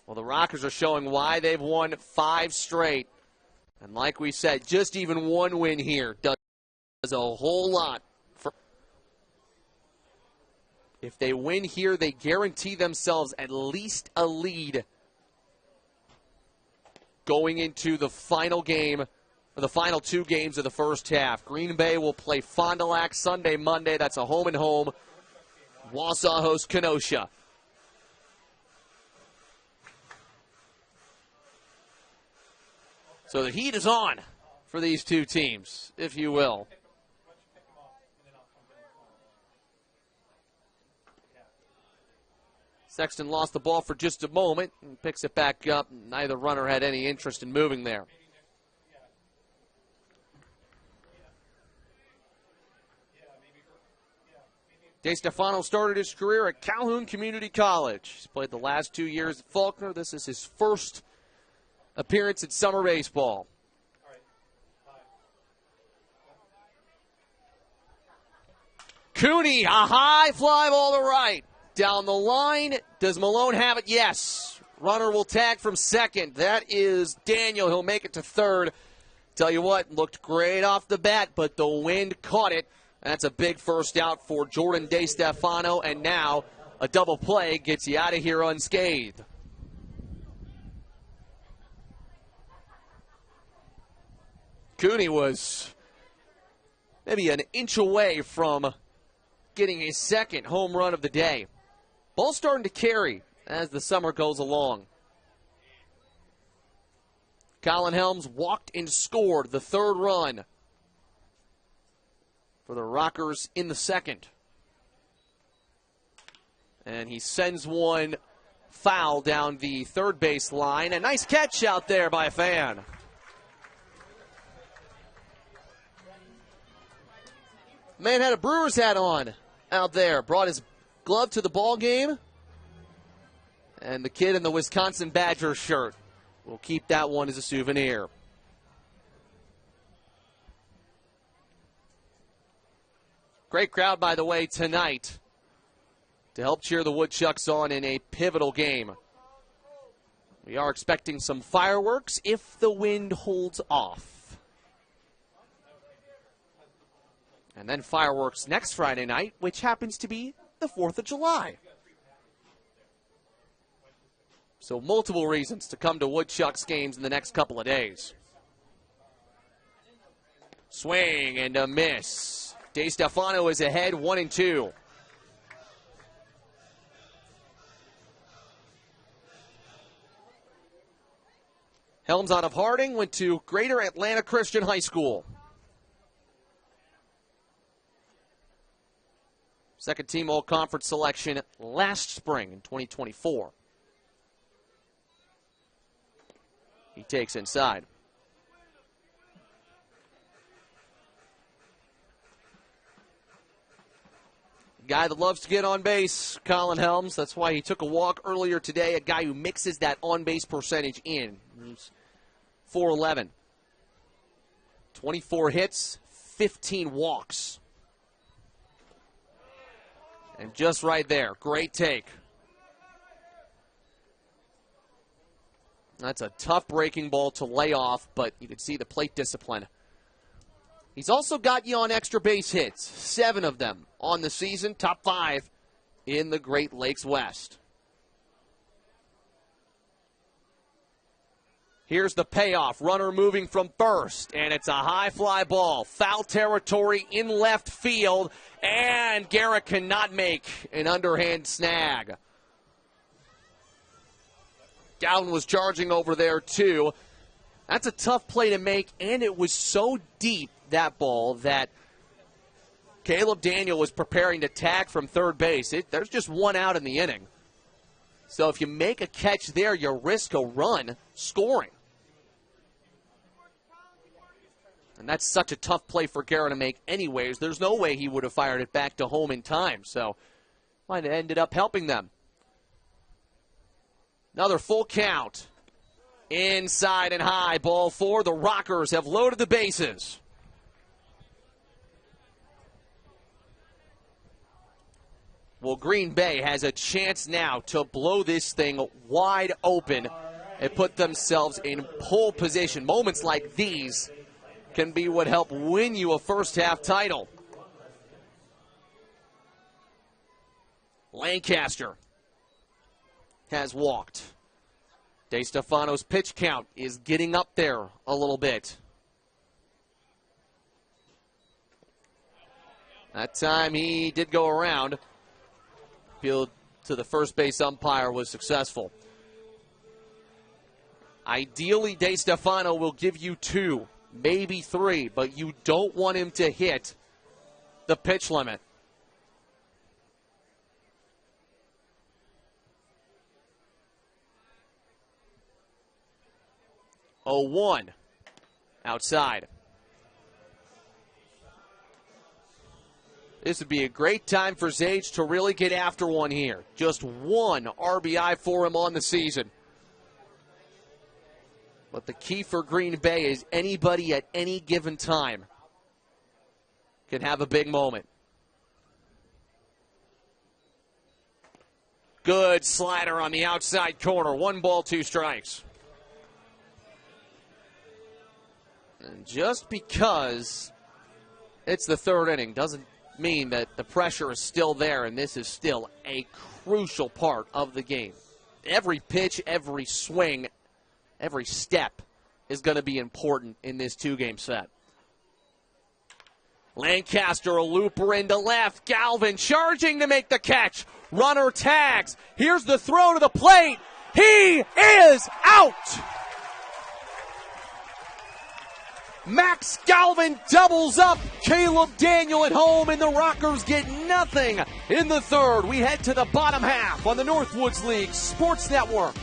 Well, the Rockers are showing why they've won 5 straight. And like we said, just even one win here does a whole lot. If they win here, they guarantee themselves at least a lead going into the final game, or the final 2 games of the first half. Green Bay will play Fond du Lac Sunday, Monday. That's a home-and-home. Wausau hosts Kenosha. So the heat is on for these 2 teams, if you will. Sexton lost the ball for just a moment and picks it back up. Neither runner had any interest in moving there. DeStefano started his career at Calhoun Community College. He's played the last 2 years at Faulkner. This is his first appearance at summer baseball. Cooney, a high fly ball to right. Down the line, does Malone have it? Yes. Runner will tag from second. That is Daniel. He'll make it to third. Tell you what, looked great off the bat, but the wind caught it. That's a big first out for Jordan DeStefano, and now a double play gets you out of here unscathed. Cooney was maybe an inch away from getting his second home run of the day. Ball starting to carry as the summer goes along. Colin Helms walked and scored the third run for the Rockers in the second. And he sends one foul down the third base line. A nice catch out there by a fan. Man had a Brewers hat on out there. Brought his glove to the ball game. And the kid in the Wisconsin Badgers shirt will keep that one as a souvenir. Great crowd, by the way, tonight to help cheer the Woodchucks on in a pivotal game. We are expecting some fireworks if the wind holds off. And then fireworks next Friday night, which happens to be the 4th of July. So multiple reasons to come to Woodchucks games in the next couple of days. Swing and a miss. DeStefano is ahead 1-2. Helms out of Harding went to Greater Atlanta Christian High School. Second team All-Conference selection last spring in 2024. He takes inside. Guy that loves to get on base, Colin Helms. That's why he took a walk earlier today. A guy who mixes that on-base percentage in. He's 411. 24 hits, 15 walks. And just right there, great take. That's a tough breaking ball to lay off, but you can see the plate discipline. He's also got you on extra base hits, 7 of them on the season, top 5 in the Great Lakes West. Here's the payoff. Runner moving from first, and it's a high fly ball. Foul territory in left field, and Garrett cannot make an underhand snag. Dowden was charging over there, too. That's a tough play to make, and it was so deep, that ball, that Caleb Daniel was preparing to tag from third base. There's just one out in the inning. So if you make a catch there, you risk a run scoring. And that's such a tough play for Garrett to make anyways. There's no way he would have fired it back to home in time. So might have ended up helping them. Another full count. Inside and high, ball 4. The Rockers have loaded the bases. Well, Green Bay has a chance now to blow this thing wide open and put themselves in pole position. Moments like these can be what help win you a first-half title. Lancaster has walked. DeStefano's pitch count is getting up there a little bit. That time he did go around. Appeal to the first base umpire was successful. Ideally, DeStefano will give you 2, maybe 3, but you don't want him to hit the pitch limit. Oh, 1 outside. This would be a great time for Zage to really get after one here. Just 1 RBI for him on the season. But the key for Green Bay is anybody at any given time can have a big moment. Good slider on the outside corner. 1 ball, 2 strikes. And just because it's the 3rd inning doesn't mean that the pressure is still there, and this is still a crucial part of the game. Every pitch, every swing, every step is going to be important in this 2-game set. Lancaster, a looper into left. Galvin charging to make the catch. Runner tags. Here's the throw to the plate. He is out! Max Galvin doubles up. Caleb Daniel at home, and the Rockers get nothing in the 3rd. We head to the bottom half on the Northwoods League Sports Network.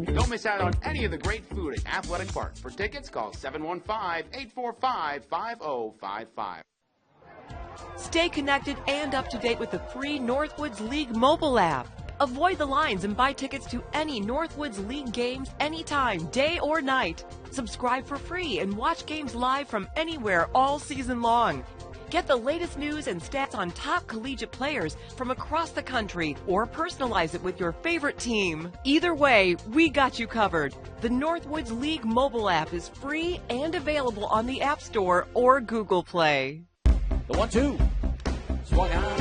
Don't miss out on any of the great food at Athletic Park. For tickets, call 715-845-5055. Stay connected and up to date with the free Northwoods League mobile app. Avoid the lines and buy tickets to any Northwoods League games anytime, day or night. Subscribe for free and watch games live from anywhere all season long. Get the latest news and stats on top collegiate players from across the country, or personalize it with your favorite team. Either way, we got you covered. The Northwoods League mobile app is free and available on the App Store or Google Play. The 1-2. Swung on.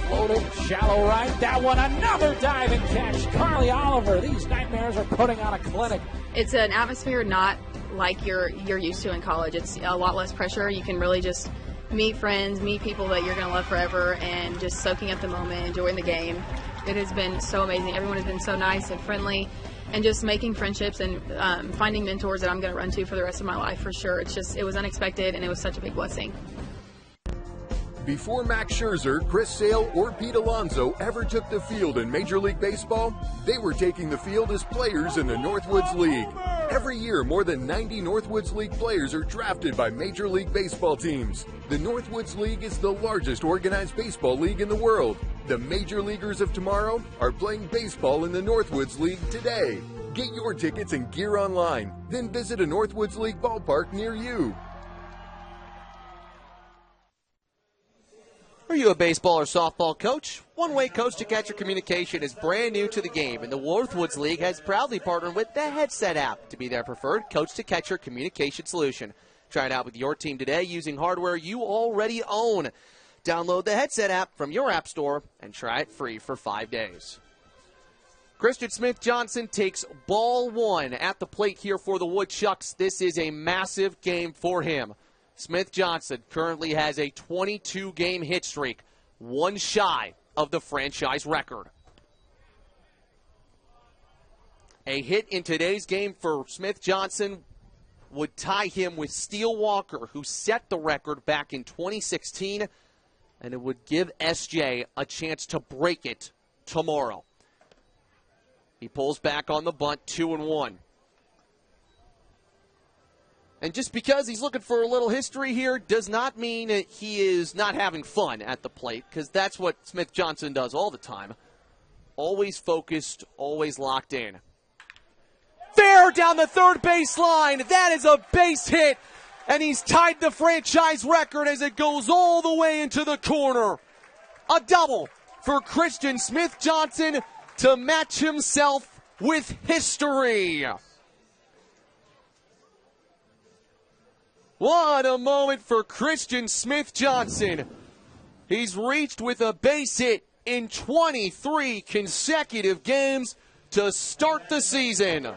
Floated. Shallow right. That one. Another diving catch. Carly Oliver. These Nightmares are putting on a clinic. It's an atmosphere not like you're used to in college. It's a lot less pressure. You can really just meet friends, meet people that you're going to love forever, and just soaking up the moment, enjoying the game. It has been so amazing. Everyone has been so nice and friendly, and just making friendships and finding mentors that I'm going to run to for the rest of my life for sure. It was unexpected, and it was such a big blessing. Before Max Scherzer, Chris Sale, or Pete Alonso ever took the field in Major League Baseball, they were taking the field as players in the Northwoods League. Every year, more than 90 Northwoods League players are drafted by Major League Baseball teams. The Northwoods League is the largest organized baseball league in the world. The Major Leaguers of tomorrow are playing baseball in the Northwoods League today. Get your tickets and gear online, then visit a Northwoods League ballpark near you. Are you a baseball or softball coach? One-way coach-to-catcher communication is brand new to the game, and the Northwoods League has proudly partnered with the Headset app to be their preferred coach-to-catcher communication solution. Try it out with your team today using hardware you already own. Download the Headset app from your app store and try it free for 5 days. Christian Smith-Johnson takes ball 1 at the plate here for the Woodchucks. This is a massive game for him. Smith-Johnson currently has a 22-game hit streak, one shy of the franchise record. A hit in today's game for Smith-Johnson would tie him with Steele Walker, who set the record back in 2016, and it would give SJ a chance to break it tomorrow. He pulls back on the bunt, 2-1. And just because he's looking for a little history here does not mean that he is not having fun at the plate, because that's what Smith-Johnson does all the time. Always focused, always locked in. Fair down the third base line. That is a base hit, and he's tied the franchise record as it goes all the way into the corner. A double for Christian Smith-Johnson to match himself with history. What a moment for Christian Smith-Johnson. He's reached with a base hit in 23 consecutive games to start the season.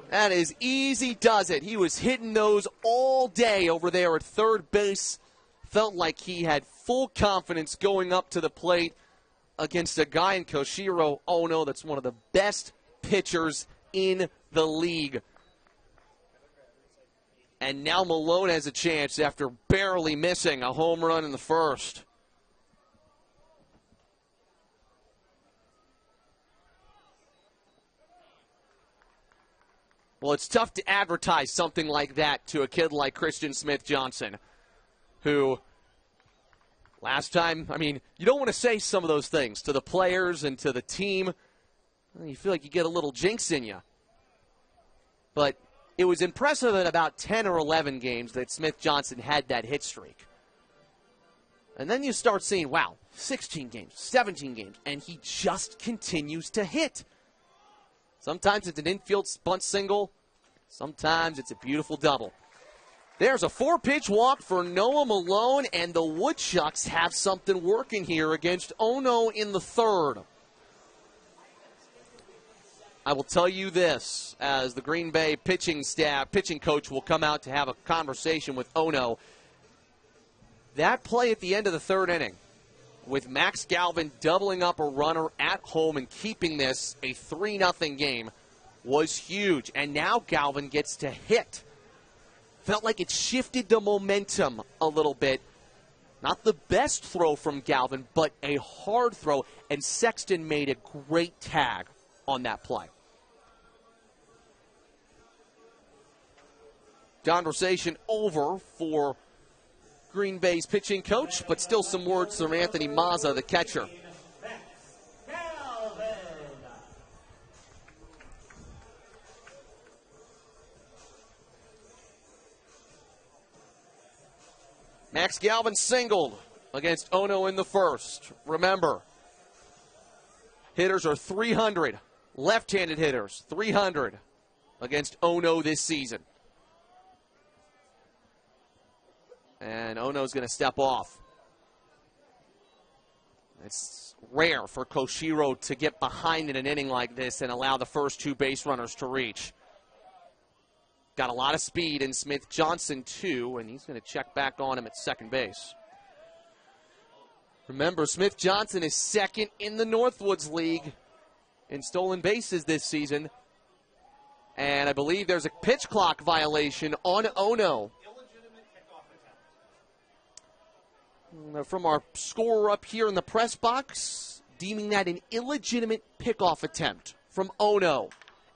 That is easy does it. He was hitting those all day over there at third base. Felt like he had full confidence going up to the plate against a guy in Koshiro Ono that's one of the best pitchers in the league. And now Malone has a chance after barely missing a home run in the first. Well, it's tough to advertise something like that to a kid like Christian Smith-Johnson, who last time, you don't want to say some of those things to the players and to the team. You feel like you get a little jinx in you. But it was impressive at about 10 or 11 games that Smith-Johnson had that hit streak. And then you start seeing, wow, 16 games, 17 games, and he just continues to hit. Sometimes it's an infield bunt single. Sometimes it's a beautiful double. There's a 4-pitch walk for Noah Malone, and the Woodchucks have something working here against Ono in the third. I will tell you this, as the Green Bay pitching coach will come out to have a conversation with Ono. That play at the end of the third inning, with Max Galvin doubling up a runner at home and keeping this a 3-0 game, was huge. And now Galvin gets to hit. Felt like it shifted the momentum a little bit. Not the best throw from Galvin, but a hard throw. And Sexton made a great tag on that play. Conversation over for Green Bay's pitching coach, but still some words from Anthony Mazza, the catcher. Max Galvin singled against Ono in the first. Remember, hitters are 300. Left-handed hitters, 300 against Ono this season. And Ono's going to step off. It's rare for Koshiro to get behind in an inning like this and allow the first two base runners to reach. Got a lot of speed in Smith-Johnson, too, and he's going to check back on him at second base. Remember, Smith-Johnson is second in the Northwoods League in stolen bases this season. And I believe there's a pitch clock violation on Ono. From our scorer up here in the press box, deeming that an illegitimate pickoff attempt from Ono.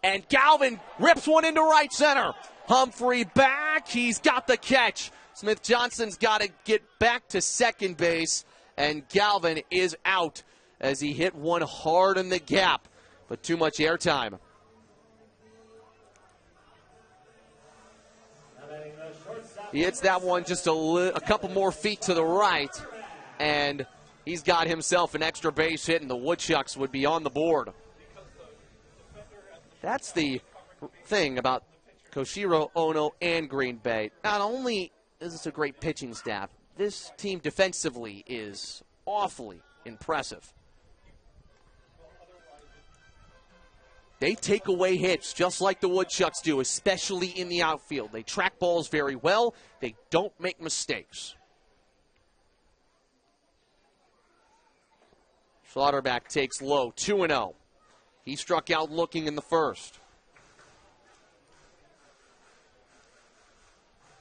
And Galvin rips one into right center. Humphrey back. He's got the catch. Smith-Johnson's got to get back to second base. And Galvin is out as he hit one hard in the gap. But too much airtime. He hits that one just a couple more feet to the right, and he's got himself an extra base hit, and the Woodchucks would be on the board. That's the thing about Koshiro, Ono, and Green Bay. Not only is this a great pitching staff, this team defensively is awfully impressive. They take away hits just like the Woodchucks do, especially in the outfield. They track balls very well. They don't make mistakes. Schlotterbeck takes low, 2-0. He struck out looking in the first.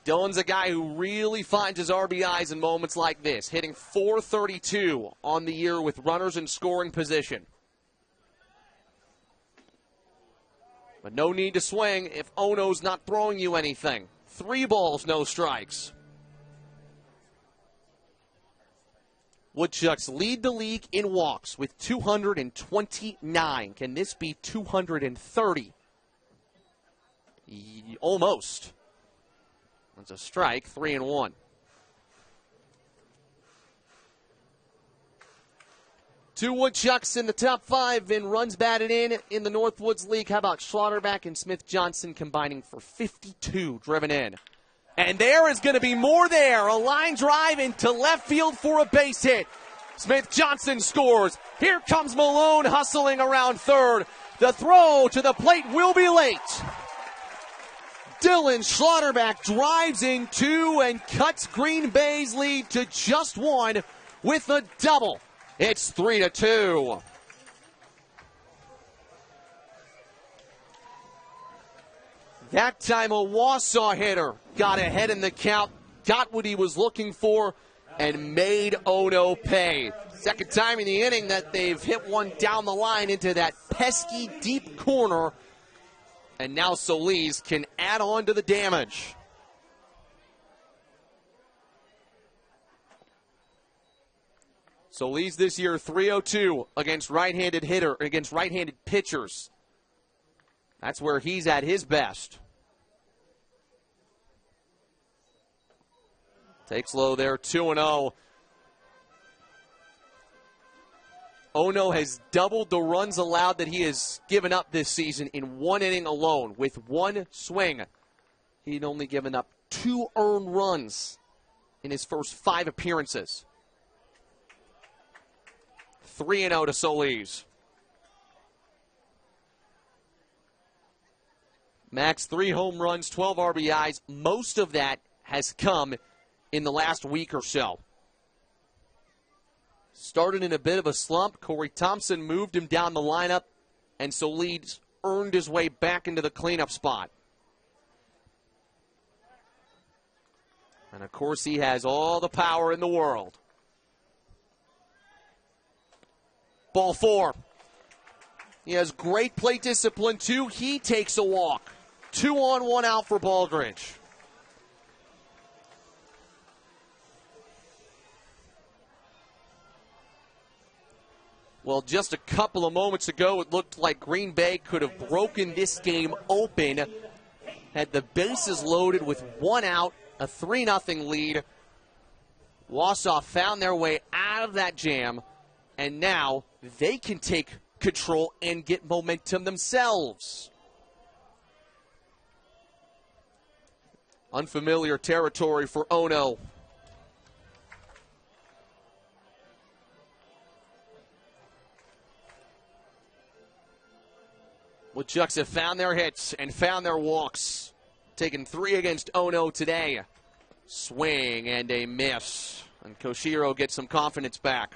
Dylan's a guy who really finds his RBIs in moments like this, hitting .432 on the year with runners in scoring position. But no need to swing if Ono's not throwing you anything. 3 balls, no strikes. Woodchucks lead the league in walks with 229. Can this be 230? Almost. That's a strike, 3-1. Two Woodchucks in the top 5 in runs batted in the Northwoods League. How about Schlotterbeck and Smith-Johnson combining for 52 driven in? And there is going to be more there. A line drive into left field for a base hit. Smith-Johnson scores. Here comes Malone hustling around third. The throw to the plate will be late. Dylan Schlotterbeck drives in 2 and cuts Green Bay's lead to just 1 with a double. It's 3-2. That time a Wausau hitter got ahead in the count, got what he was looking for, and made Ono pay. Second time in the inning that they've hit one down the line into that pesky deep corner. And now Solis can add on to the damage. Solis this year 302 against right-handed pitchers. That's where he's at his best. Takes low there, 2-0. Ono has doubled the runs allowed that he has given up this season in one inning alone. With one swing, he'd only given up 2 earned runs in his first 5 appearances. 3-0 to Solis. Max 3 home runs, 12 RBIs. Most of that has come in the last week or so. Started in a bit of a slump. Corey Thompson moved him down the lineup, and Solis earned his way back into the cleanup spot. And, of course, he has all the power in the world. Ball 4. He has great plate discipline, too. He takes a walk. 2 on, 1 out for Baldridge. Well, just a couple of moments ago, it looked like Green Bay could have broken this game open. Had the bases loaded with 1 out, a 3-0 lead. Wausau found their way out of that jam, and now they can take control and get momentum themselves. Unfamiliar territory for Ono. Woodchucks have found their hits and found their walks. Taking 3 against Ono today. Swing and a miss. And Koshiro gets some confidence back.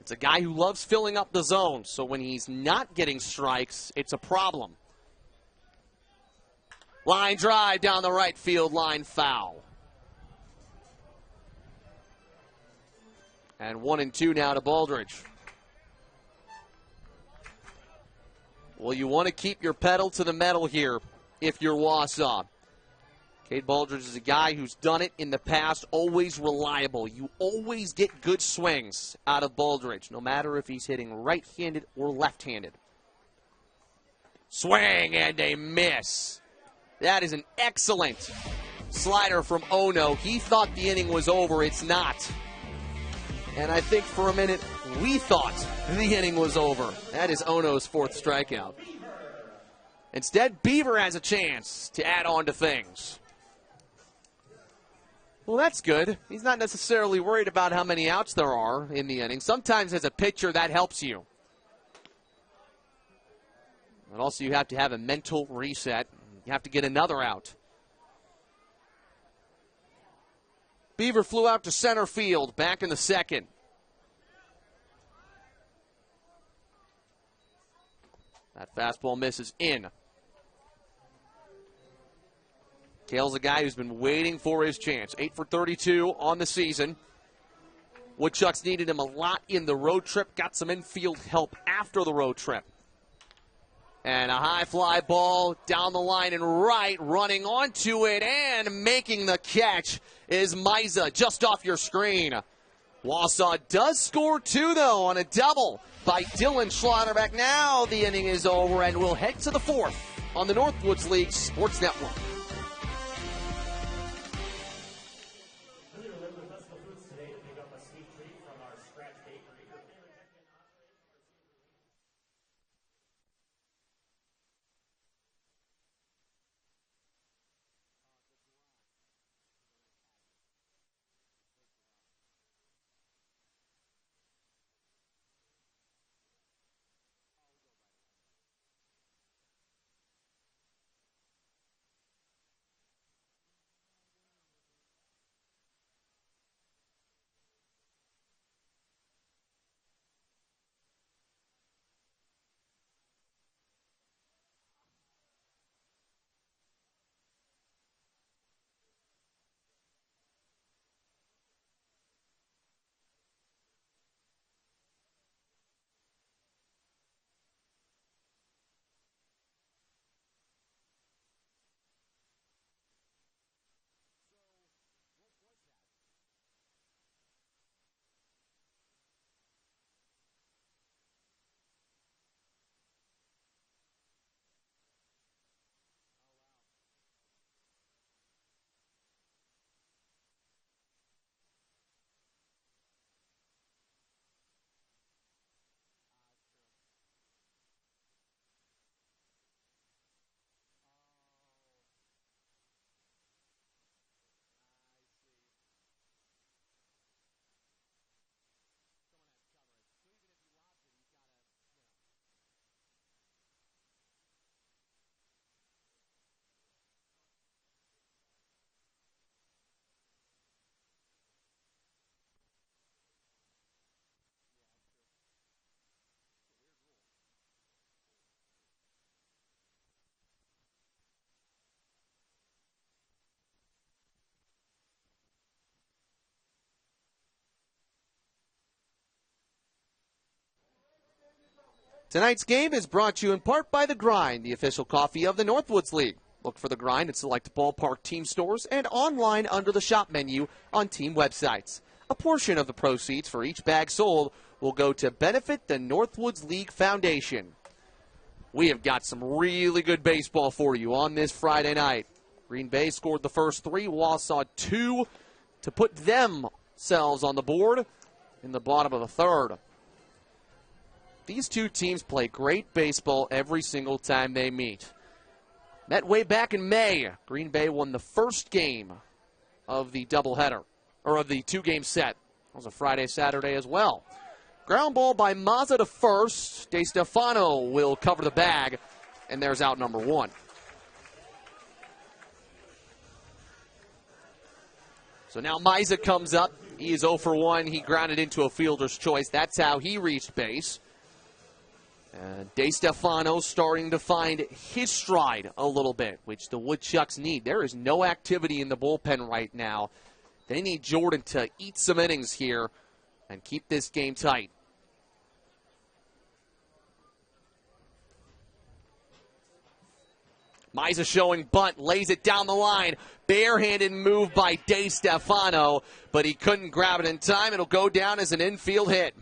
It's a guy who loves filling up the zone, so when he's not getting strikes, it's a problem. Line drive down the right field line, foul. And 1-2 now to Baldridge. Well, you want to keep your pedal to the metal here if you're Wausau. Cade Baldridge is a guy who's done it in the past, always reliable. You always get good swings out of Baldridge, no matter if he's hitting right-handed or left-handed. Swing and a miss. That is an excellent slider from Ono. He thought the inning was over. It's not. And I think for a minute we thought the inning was over. That is Ono's 4th strikeout. Instead, Beaver has a chance to add on to things. Well, that's good. He's not necessarily worried about how many outs there are in the inning. Sometimes as a pitcher, that helps you. And also you have to have a mental reset. You have to get another out. Beaver flew out to center field, back in the 2nd. That fastball misses in. Cale's a guy who's been waiting for his chance. 8 for 32 on the season. Woodchucks needed him a lot in the road trip. Got some infield help after the road trip. And a high fly ball down the line and right, running onto it and making the catch is Miza, just off your screen. Wausau does score 2, though, on a double by Dylan Schlotterbeck. Now the inning is over, and we'll head to the 4th on the Northwoods League Sports Network. Tonight's game is brought to you in part by The Grind, the official coffee of the Northwoods League. Look for The Grind at select ballpark team stores and online under the shop menu on team websites. A portion of the proceeds for each bag sold will go to benefit the Northwoods League Foundation. We have got some really good baseball for you on this Friday night. Green Bay scored the first three, Wausau 2 to put themselves on the board in the bottom of the third. These two teams play great baseball every single time they meet. Met way back in May. Green Bay won the first game of the doubleheader, or of the two-game set. It was a Friday, Saturday as well. Ground ball by Mazza to first. De Stefano will cover the bag, and there's out number one. So now Mazza comes up. He is 0 for 1. He grounded into a fielder's choice. That's how he reached base. De Stefano starting to find his stride a little bit, which the Woodchucks need. There is no activity in the bullpen right now. They need Jordan to eat some innings here and keep this game tight. Mazza showing bunt, lays it down the line. Barehanded move by De Stefano, but he couldn't grab it in time. It'll go down as an infield hit.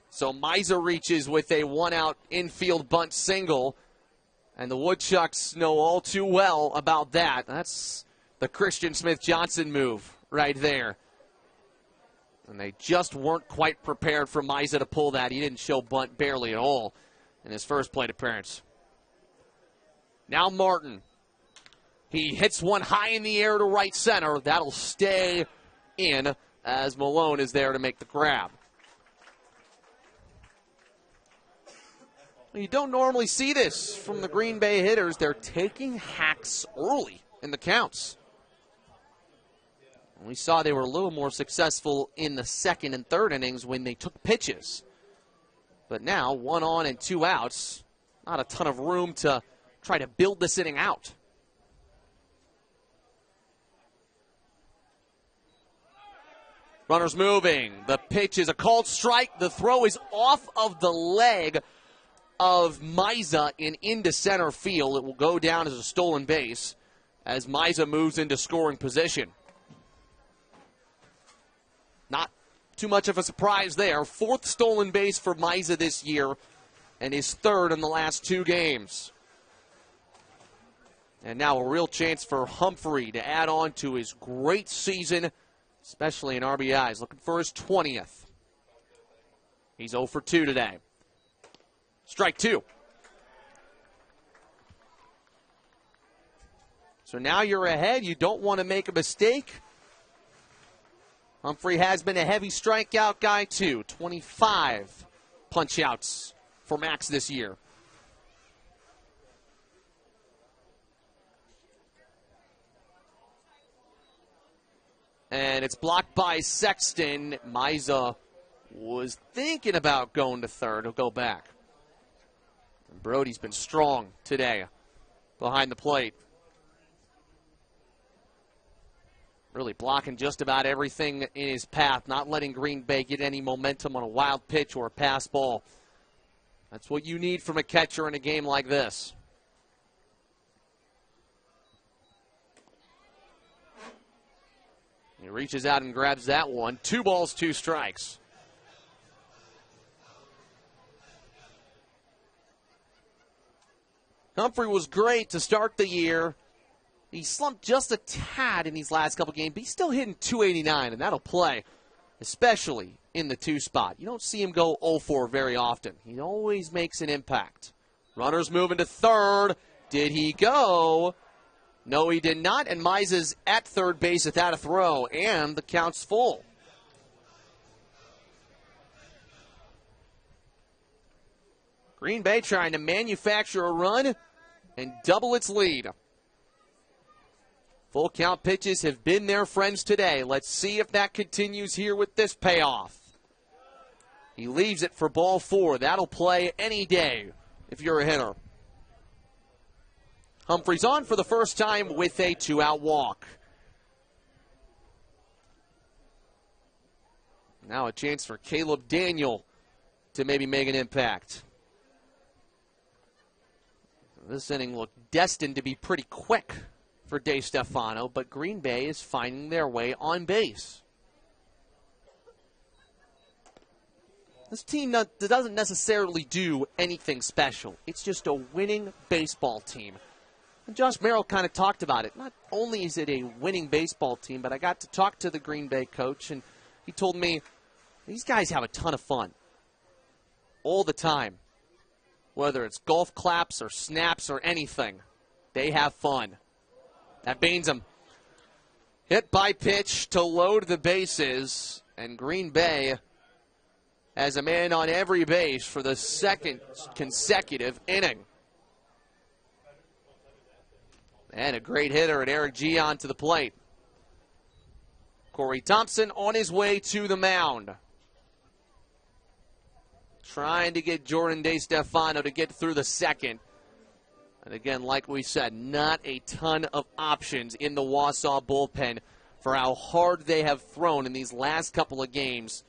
So Mazza reaches with a one-out infield bunt single, and the Woodchucks know all too well about that. That's the Christian Smith-Johnson move right there. And they just weren't quite prepared for Mazza to pull that. He didn't show bunt barely at all in his first plate appearance. Now Martin. He hits one high in the air to right center. That'll stay in as Malone is there to make the grab. You don't normally see this from the Green Bay hitters. They're taking hacks early in the counts. We saw they were a little more successful in the second and third innings when they took pitches. But now, 1 on and 2 outs, not a ton of room to try to build this inning out. Runners moving. The pitch is a called strike. The throw is off of the leg of Mazza and into center field. It will go down as a stolen base as Mazza moves into scoring position. Not too much of a surprise there. 4th stolen base for Mazza this year and his 3rd in the last 2 games. And now a real chance for Humphrey to add on to his great season, especially in RBIs. Looking for his 20th. He's 0 for 2 today. Strike 2. So now you're ahead. You don't want to make a mistake. Humphrey has been a heavy strikeout guy, too. 25 punch-outs for Max this year. And it's blocked by Sexton. Mazza was thinking about going to third. He'll go back. And Brody's been strong today behind the plate. Really blocking just about everything in his path, not letting Green Bay get any momentum on a wild pitch or a pass ball. That's what you need from a catcher in a game like this. He reaches out and grabs that one. 2 balls, 2 strikes. Humphrey was great to start the year. He slumped just a tad in these last couple games, but he's still hitting .289, and that'll play, especially in the 2 spot. You don't see him go 0-4 very often. He always makes an impact. Runners moving to third. Did he go? No, he did not, and Mazza's at third base without a throw, and the count's full. Green Bay trying to manufacture a run and double its lead. Full count pitches have been their friends today. Let's see if that continues here with this payoff. He leaves it for ball 4. That'll play any day if you're a hitter. Humphrey's on for the first time with a 2-out walk. Now a chance for Caleb Daniel to maybe make an impact. This inning looked destined to be pretty quick for DeStefano, but Green Bay is finding their way on base. This team doesn't necessarily do anything special. It's just a winning baseball team. And Josh Merrill kind of talked about it. Not only is it a winning baseball team, but I got to talk to the Green Bay coach, and he told me these guys have a ton of fun all the time. Whether it's golf claps or snaps or anything, they have fun. That means them. Hit by pitch to load the bases, and Green Bay has a man on every base for the second consecutive inning. And a great hitter at Eric Gian to the plate. Corey Thompson on his way to the mound. Trying to get Jordan DeStefano to get through the second. And again, like we said, not a ton of options in the Wausau bullpen for how hard they have thrown in these last couple of games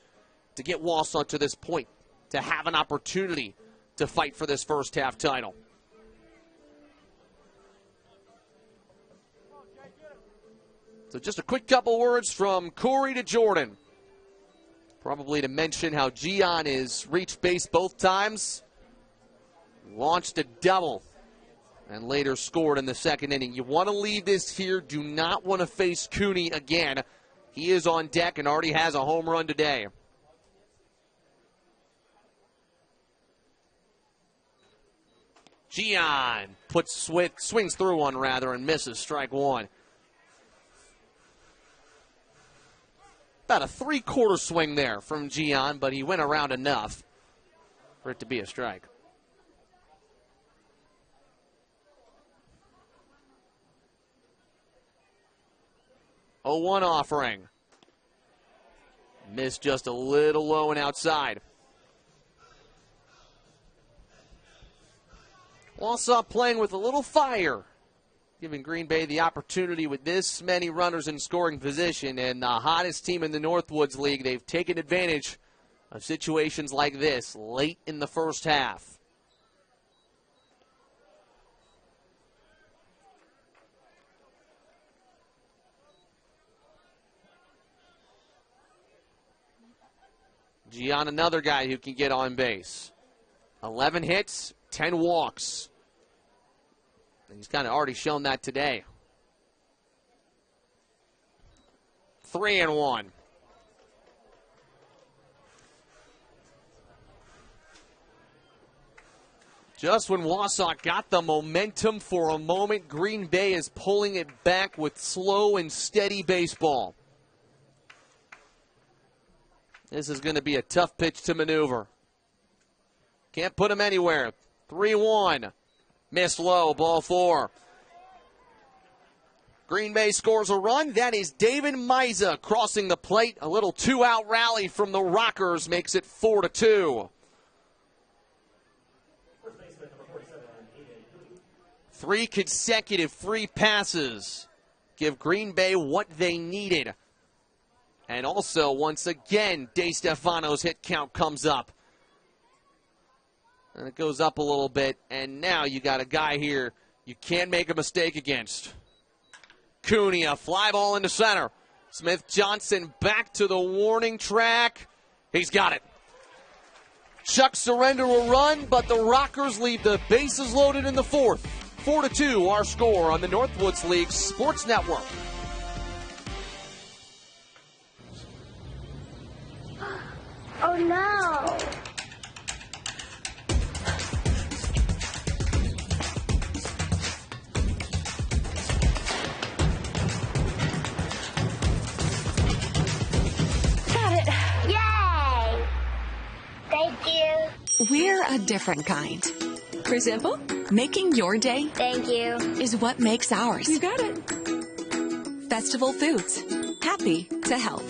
to get Wausau to this point, to have an opportunity to fight for this first half title. So just a quick couple words from Corey to Jordan. Probably to mention how Gian has reached base both times, launched a double, and later scored in the second inning. You want to leave this here. Do not want to face Cooney again. He is on deck and already has a home run today. Gian swings through one rather and misses strike one. About a three-quarter swing there from Gian, but he went around enough for it to be a strike. Oh, 1 offering. Missed just a little low and outside. Wausau playing with a little fire, giving Green Bay the opportunity with this many runners in scoring position, and the hottest team in the Northwoods League. They've taken advantage of situations like this late in the first half. Gian, another guy who can get on base. 11 hits, 10 walks. And he's kind of already shown that today. 3-1. Just when Wausau got the momentum for a moment, Green Bay is pulling it back with slow and steady baseball. This is going to be a tough pitch to maneuver. Can't put him anywhere. 3-1. Missed low, ball 4. Green Bay scores a run. That is David Miza crossing the plate. A little 2-out rally from the Rockers makes it 4-2. 3 consecutive free passes give Green Bay what they needed. And also, once again, DeStefano's hit count comes up. And it goes up a little bit, and now you got a guy here you can't make a mistake against. Cooney, a fly ball into center. Smith Johnson back to the warning track. He's got it. Chuck surrender a run, but the Rockers leave the bases loaded in the 4th. 4-2, our score on the Northwoods League Sports Network. Oh no! Got it! Yay! Thank you. We're a different kind. For example, making your day. Thank you. Is what makes ours. You got it. Festival Foods. Happy to help.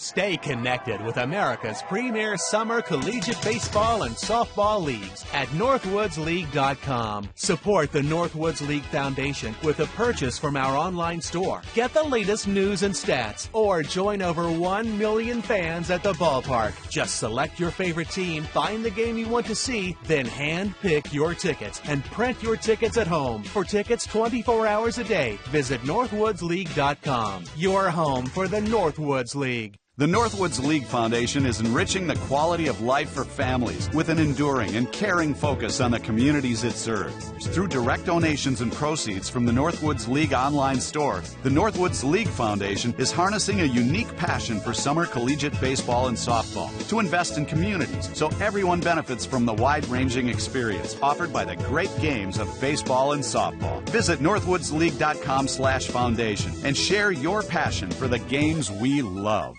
Stay connected with America's premier summer collegiate baseball and softball leagues at northwoodsleague.com. Support the Northwoods League Foundation with a purchase from our online store. Get the latest news and stats, or join over 1 million fans at the ballpark. Just select your favorite team, find the game you want to see, then hand pick your tickets and print your tickets at home. For tickets 24 hours a day, visit northwoodsleague.com. Your home for the Northwoods League. The Northwoods League Foundation is enriching the quality of life for families with an enduring and caring focus on the communities it serves. Through direct donations and proceeds from the Northwoods League online store, the Northwoods League Foundation is harnessing a unique passion for summer collegiate baseball and softball to invest in communities so everyone benefits from the wide-ranging experience offered by the great games of baseball and softball. Visit northwoodsleague.com/foundation and share your passion for the games we love.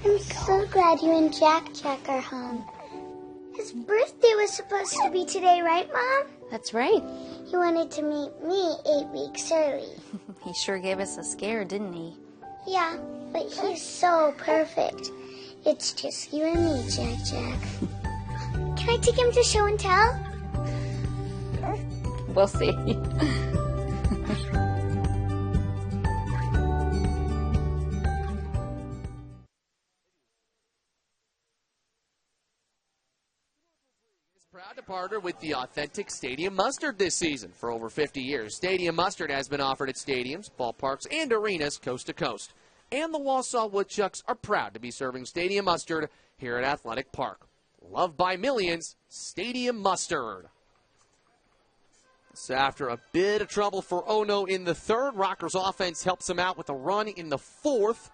I'm so glad you and Jack are home. His birthday was supposed to be today, right, Mom? That's right. He wanted to meet me 8 weeks early. He sure gave us a scare, didn't he? Yeah, but he's so perfect. It's just you and me, Jack. Can I take him to show and tell? We'll see. Proud to partner with the authentic Stadium Mustard this season. For over 50 years, Stadium Mustard has been offered at stadiums, ballparks, and arenas coast to coast. And the Wausau Woodchucks are proud to be serving Stadium Mustard here at Athletic Park. Loved by millions, Stadium Mustard. So after a bit of trouble for Ono in the third, Rockers offense helps him out with a run in the fourth.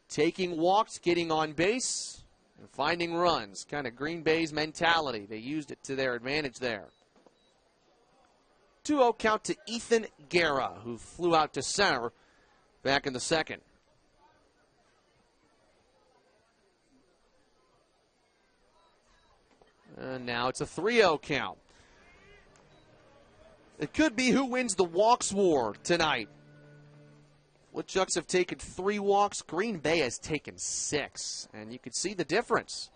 Taking walks, getting on base, and finding runs. Kind of Green Bay's mentality. They used it to their advantage there. 2-0 count to Ethan Guerra, who flew out to center back in the second. And now it's a 3-0 count. It could be who wins the walks war tonight. Woodchucks have taken 3 walks. Green Bay has taken 6. And you can see the difference.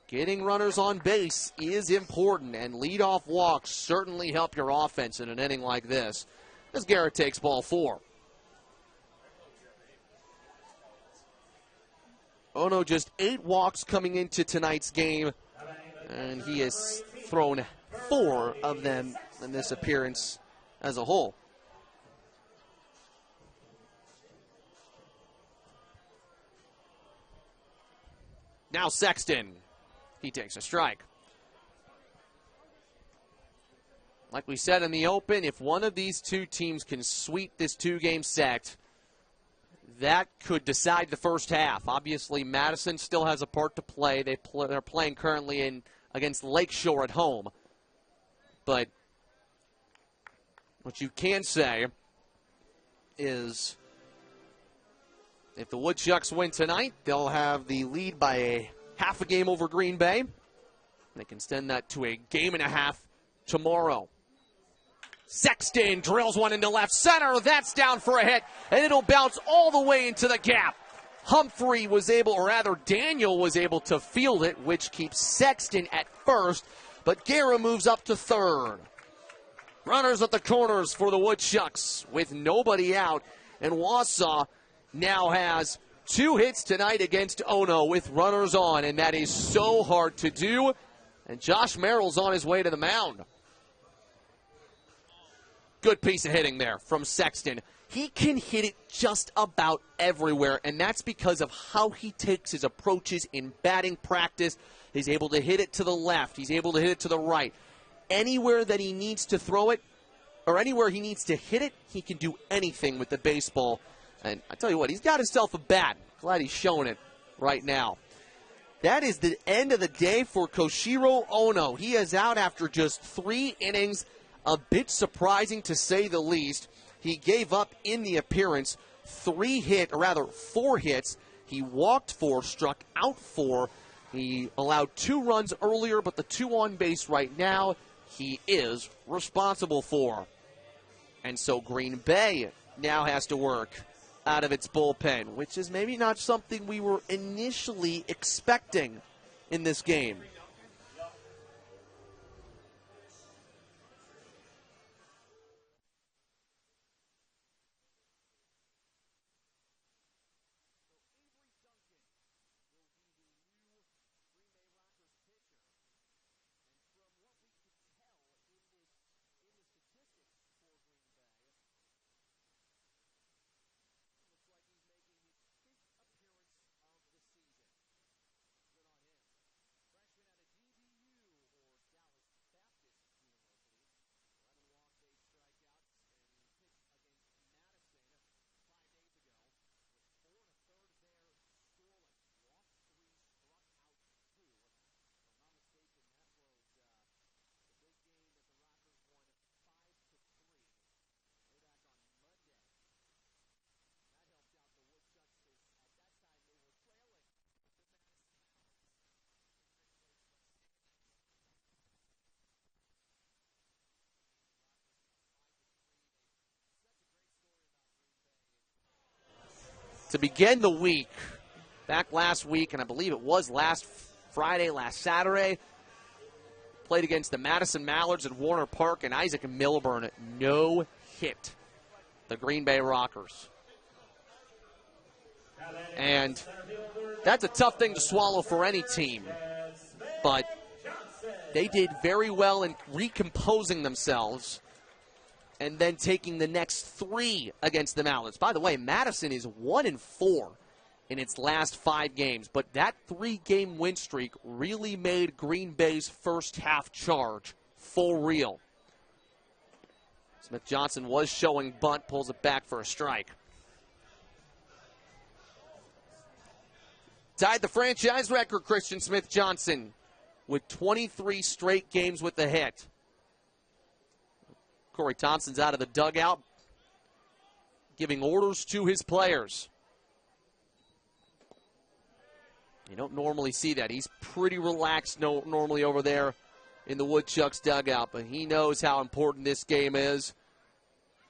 Getting runners on base is important, and leadoff walks certainly help your offense in an inning like this, as Garrett takes ball 4. Ono just 8 walks coming into tonight's game, and he has thrown 4 of them in this appearance as a whole. Now Sexton. He takes a strike. Like we said in the open, if one of these two teams can sweep this 2-game set, that could decide the first half. Obviously, Madison still has a part to play. They're playing currently against Lakeshore at home. But what you can say is, if the Woodchucks win tonight, they'll have the lead by a half a game over Green Bay. They can extend that to a game and a half tomorrow. Sexton drills one into left center. That's down for a hit, and it'll bounce all the way into the gap. Humphrey was able, or rather Daniel was able to field it, which keeps Sexton at first, but Guerra moves up to third. Runners at the corners for the Woodchucks with nobody out, and Wausau now has 2 hits tonight against Ono with runners on, and that is so hard to do. And Josh Merrill's on his way to the mound. Good piece of hitting there from Sexton. He can hit it just about everywhere, and that's because of how he takes his approaches in batting practice. He's able to hit it to the left. He's able to hit it to the right. Anywhere that he needs to throw it, or anywhere he needs to hit it, he can do anything with the baseball. And I tell you what, he's got himself a bat. Glad he's showing it right now. That is the end of the day for Koshiro Ono. He is out after just 3 innings. A bit surprising to say the least. He gave up in the appearance 4 hits. He walked 4, struck out 4. He allowed 2 runs earlier, but the 2 on base right now, he is responsible for. And so Green Bay now has to work out of its bullpen, which is maybe not something we were initially expecting in this game. To begin the week, back last week, and I believe it was last Friday, last Saturday, played against the Madison Mallards at Warner Park, and Isaac Milburn no-hit the Green Bay Rockers. And that's a tough thing to swallow for any team, but they did very well in recomposing themselves and then taking the next 3 against the Mallards. By the way, Madison is 1-4 in its last 5 games, but that 3-game win streak really made Green Bay's first half charge full real. Smith Johnson was showing bunt, pulls it back for a strike. Tied the franchise record, Christian Smith Johnson, with 23 straight games with the hit. Corey Thompson's out of the dugout, giving orders to his players. You don't normally see that. He's pretty relaxed normally over there in the Woodchucks dugout, but he knows how important this game is.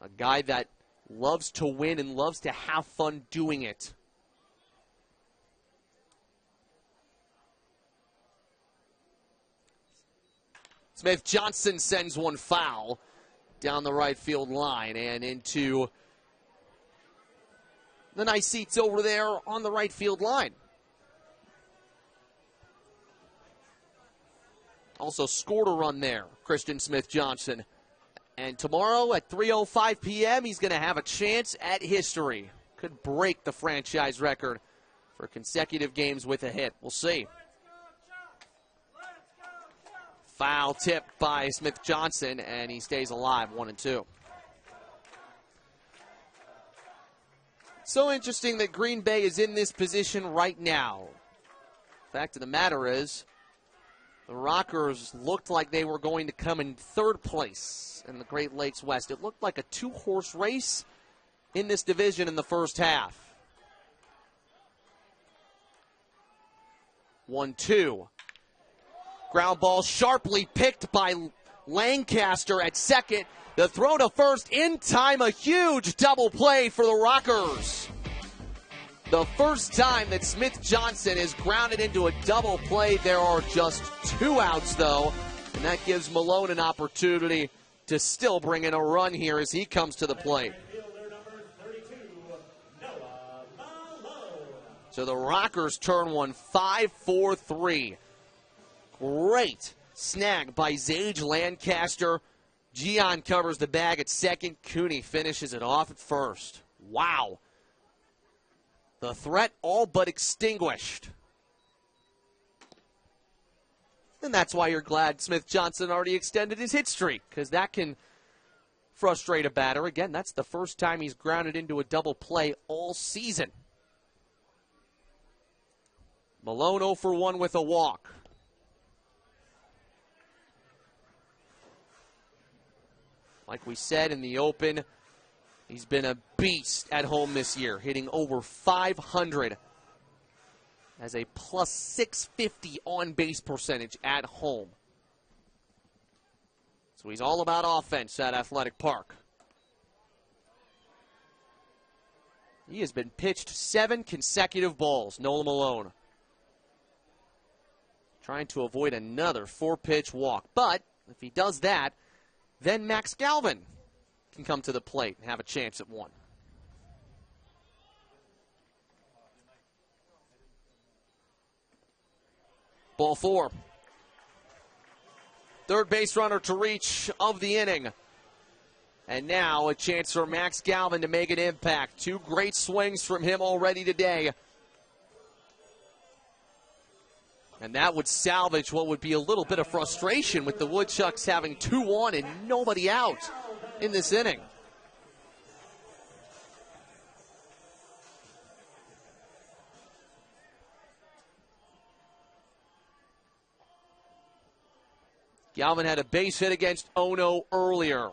A guy that loves to win and loves to have fun doing it. Smith Johnson sends one foul down the right field line and into the nice seats over there on the right field line. Also scored a run there, Christian Smith Johnson. And tomorrow at 3:05 p.m., he's going to have a chance at history. Could break the franchise record for consecutive games with a hit. We'll see. Foul tip by Smith Johnson, and he stays alive, 1-2. So interesting that Green Bay is in this position right now. Fact of the matter is, the Rockers looked like they were going to come in 3rd place in the Great Lakes West. It looked like a 2-horse race in this division in the first half. 1-2. Ground ball sharply picked by Lancaster at second. The throw to first in time, a huge double play for the Rockers. The first time that Smith Johnson is grounded into a double play. There are just 2 outs, though, and that gives Malone an opportunity to still bring in a run here as he comes to the plate. So the Rockers turn one 5-4-3. Great snag by Zage Lancaster. Gian covers the bag at second. Cooney finishes it off at first. Wow. The threat all but extinguished. And that's why you're glad Smith Johnson already extended his hit streak, because that can frustrate a batter. Again, that's the first time he's grounded into a double play all season. Malone 0 for 1 with a walk. Like we said in the open, he's been a beast at home this year, hitting over 500 as a plus 650 on-base percentage at home. So he's all about offense at Athletic Park. He has been pitched 7 consecutive balls, Nolan Malone. Trying to avoid another 4-pitch walk. But if he does that, then Max Galvin can come to the plate and have a chance at one. Ball 4. Third base runner to reach of the inning. And now a chance for Max Galvin to make an impact. 2 great swings from him already today. And that would salvage what would be a little bit of frustration with the Woodchucks having 2 on and nobody out in this inning. Galvin had a base hit against Ono earlier.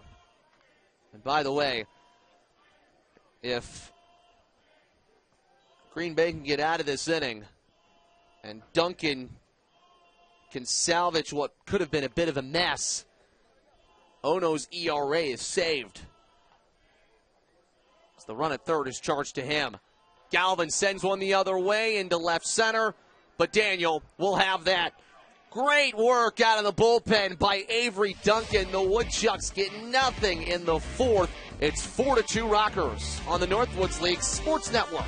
And by the way, if Green Bay can get out of this inning and Duncan can salvage what could have been a bit of a mess, Ono's ERA is saved. As the run at third is charged to him. Galvin sends one the other way into left center, but Daniel will have that. Great work out of the bullpen by Avery Duncan. The Woodchucks get nothing in the 4th. It's 4-2 Rockers on the Northwoods League Sports Network.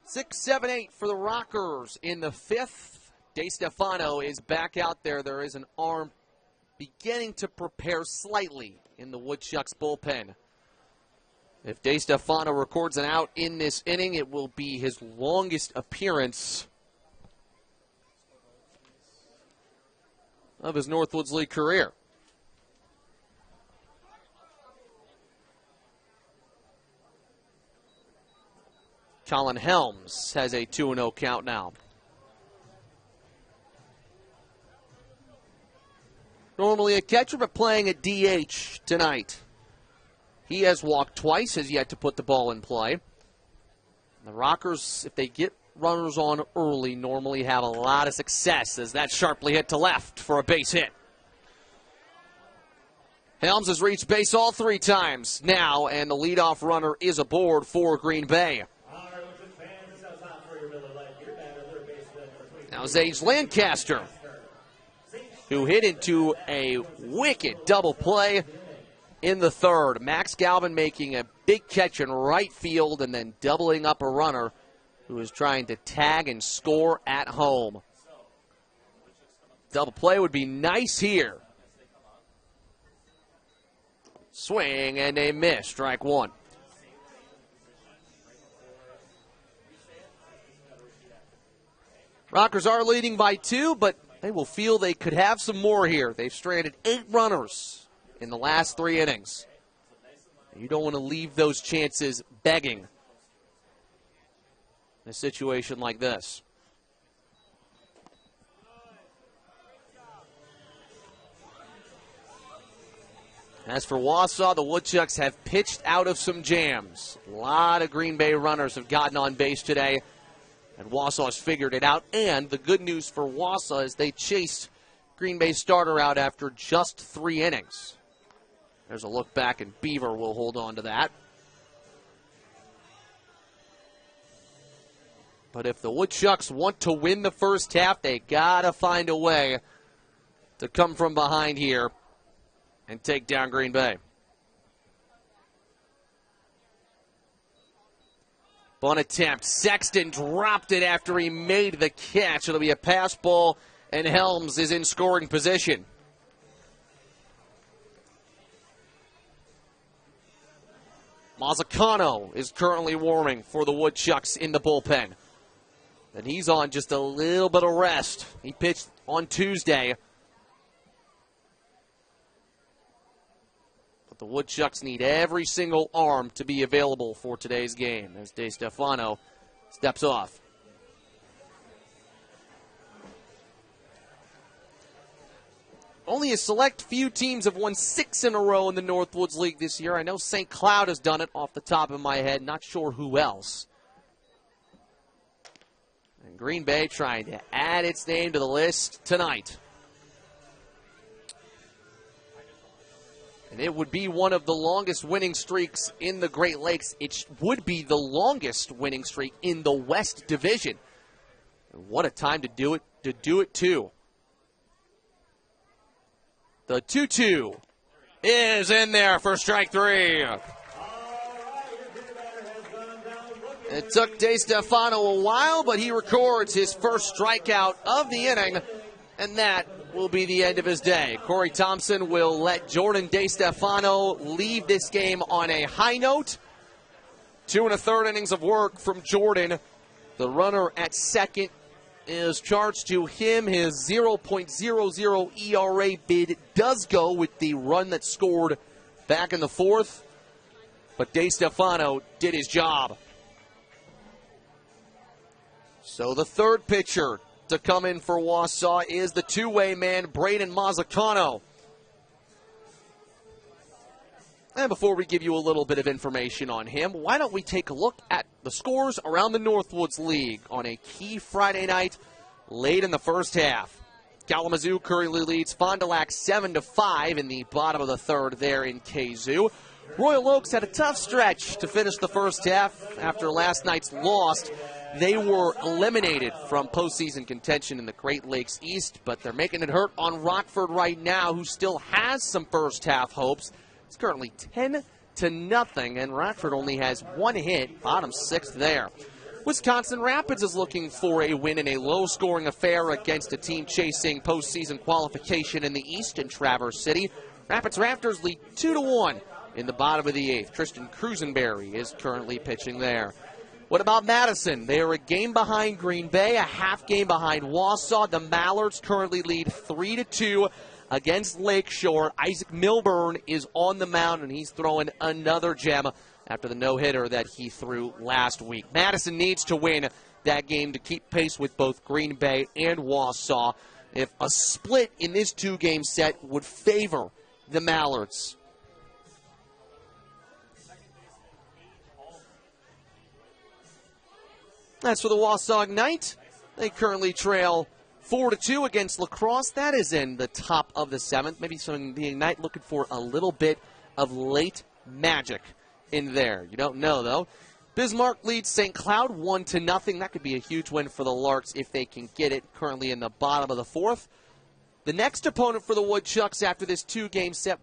Six, 7, 8 for the Rockers in the 5th. DeStefano is back out there. There is an arm beginning to prepare slightly in the Woodchucks bullpen. If DeStefano records an out in this inning, it will be his longest appearance of his Northwoods League career. Colin Helms has a 2-0 count now. Normally a catcher, but playing at DH tonight. He has walked twice, has yet to put the ball in play. The Rockers, if they get runners on early, normally have a lot of success as that sharply hit to left for a base hit. Helms has reached base all 3 times now, and the leadoff runner is aboard for Green Bay. Now Zage Lancaster, who hit into a wicked double play in the 3rd. Max Galvin making a big catch in right field and then doubling up a runner who is trying to tag and score at home. Double play would be nice here. Swing and a miss. Strike one. Rockers are leading by 2, but they will feel they could have some more here. They've stranded 8 runners in the last 3 innings. You don't want to leave those chances begging in a situation like this. As for Wausau, the Woodchucks have pitched out of some jams. A lot of Green Bay runners have gotten on base today, and Wausau has figured it out. And the good news for Wausau is they chased Green Bay's starter out after just 3 innings. There's a look back, and Beaver will hold on to that. But if the Woodchucks want to win the first half, they got to find a way to come from behind here and take down Green Bay. Bunt attempt. Sexton dropped it after he made the catch. It'll be a pass ball, and Helms is in scoring position. Mazzacano is currently warming for the Woodchucks in the bullpen. And he's on just a little bit of rest. He pitched on Tuesday. But the Woodchucks need every single arm to be available for today's game as DeStefano steps off. Only a select few teams have won 6 in a row in the Northwoods League this year. I know St. Cloud has done it off the top of my head. Not sure who else. And Green Bay trying to add its name to the list tonight. And it would be one of the longest winning streaks in the Great Lakes. It would be the longest winning streak in the West Division. And what a time to do it too. The 2-2 is in there for strike 3. It took DeStefano a while, but he records his first strikeout of the inning, and that will be the end of his day. Corey Thompson will let Jordan DeStefano leave this game on a high note. 2 1/3 innings of work from Jordan. The runner at second is charged to him. His 0.00 ERA bid does go with the run that scored back in the 4th, but DeStefano did his job. So the third pitcher to come in for Wausau is the two-way man, Braden Mazzacano. And before we give you a little bit of information on him, why don't we take a look at the scores around the Northwoods League on a key Friday night late in the first half. Kalamazoo currently leads Fond du Lac 7-5 in the bottom of the 3rd there in Kazoo. Royal Oaks had a tough stretch to finish the first half after last night's loss. They were eliminated from postseason contention in the Great Lakes East, but they're making it hurt on Rockford right now, who still has some first half hopes. It's currently 10-0, and Rockford only has 1 hit, bottom 6th there. Wisconsin Rapids is looking for a win in a low-scoring affair against a team chasing postseason qualification in the East in Traverse City. Rapids Raptors lead 2-1 in the bottom of the 8th. Tristan Crusenberry is currently pitching there. What about Madison? They are a game behind Green Bay, a half game behind Wausau. The Mallards currently lead 3-2 against Lakeshore. Isaac Milburn is on the mound, and he's throwing another gem after the no-hitter that he threw last week. Madison needs to win that game to keep pace with both Green Bay and Wausau. If a split in this 2-game set would favor the Mallards. As for the Wausau Ignite, they currently trail 4-2 against La Crosse. That is in the top of the 7th. Maybe the Ignite looking for a little bit of late magic in there. You don't know, though. Bismarck leads St. Cloud 1-0. That could be a huge win for the Larks if they can get it. Currently in the bottom of the 4th. The next opponent for the Woodchucks after this 2-game set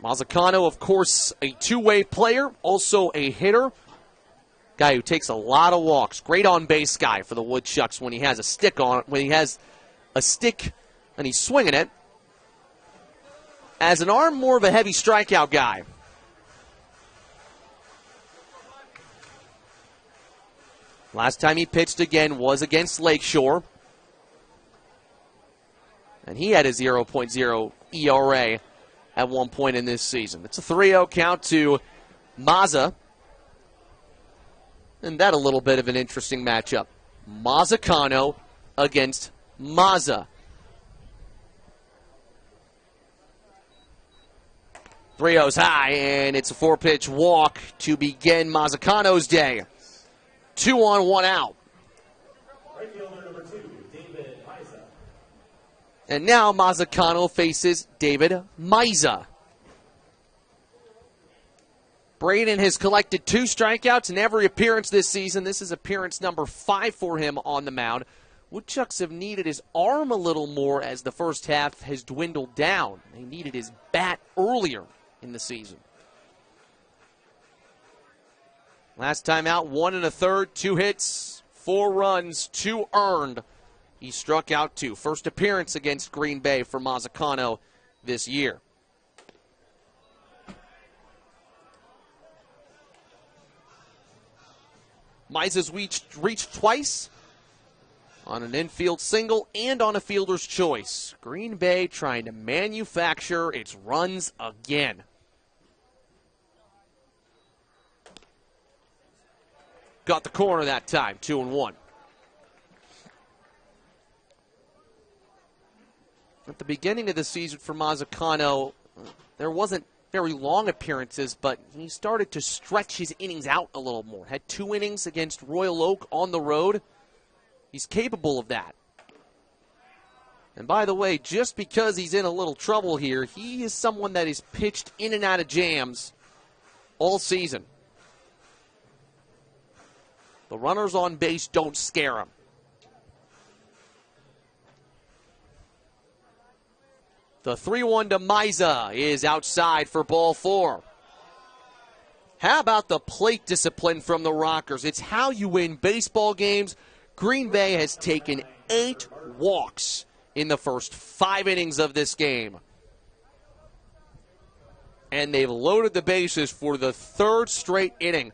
Mazzacano, of course, a two-way player, also a hitter. Guy who takes a lot of walks. Great on-base guy for the Woodchucks when he has a stick on it. When he has a stick and he's swinging it. As an arm, more of a heavy strikeout guy. Last time he pitched again was against Lakeshore. And he had a 0.0 ERA at one point in this season. It's a 3-0 count to Mazza. And that a little bit of an interesting matchup. Mazzacano against Mazza. 3-0's high, and it's a 4-pitch walk to begin Mazzacano's day. 2 on, 1 out. Right fielder number 2, David Miza. And now Mazzacano faces David Miza. Braden has collected 2 strikeouts in every appearance this season. This is appearance number 5 for him on the mound. Woodchucks have needed his arm a little more as the first half has dwindled down. They needed his bat earlier in the season. Last time out, 1 1/3, 2 hits, 4 runs, 2 earned. He struck out 2. First appearance against Green Bay for Mazzacano this year. Miza's reached twice on an infield single and on a fielder's choice. Green Bay trying to manufacture its runs again. Got the corner that time, 2-1. At the beginning of the season for Mazzacano, there wasn't very long appearances, but he started to stretch his innings out a little more. Had 2 innings against Royal Oak on the road. He's capable of that. And by the way, just because he's in a little trouble here, he is someone that is pitched in and out of jams all season. The runners on base don't scare him. The 3-1 to Miza is outside for ball 4. How about the plate discipline from the Rockers? It's how you win baseball games. Green Bay has taken 8 walks in the first 5 innings of this game. And they've loaded the bases for the 3rd straight inning.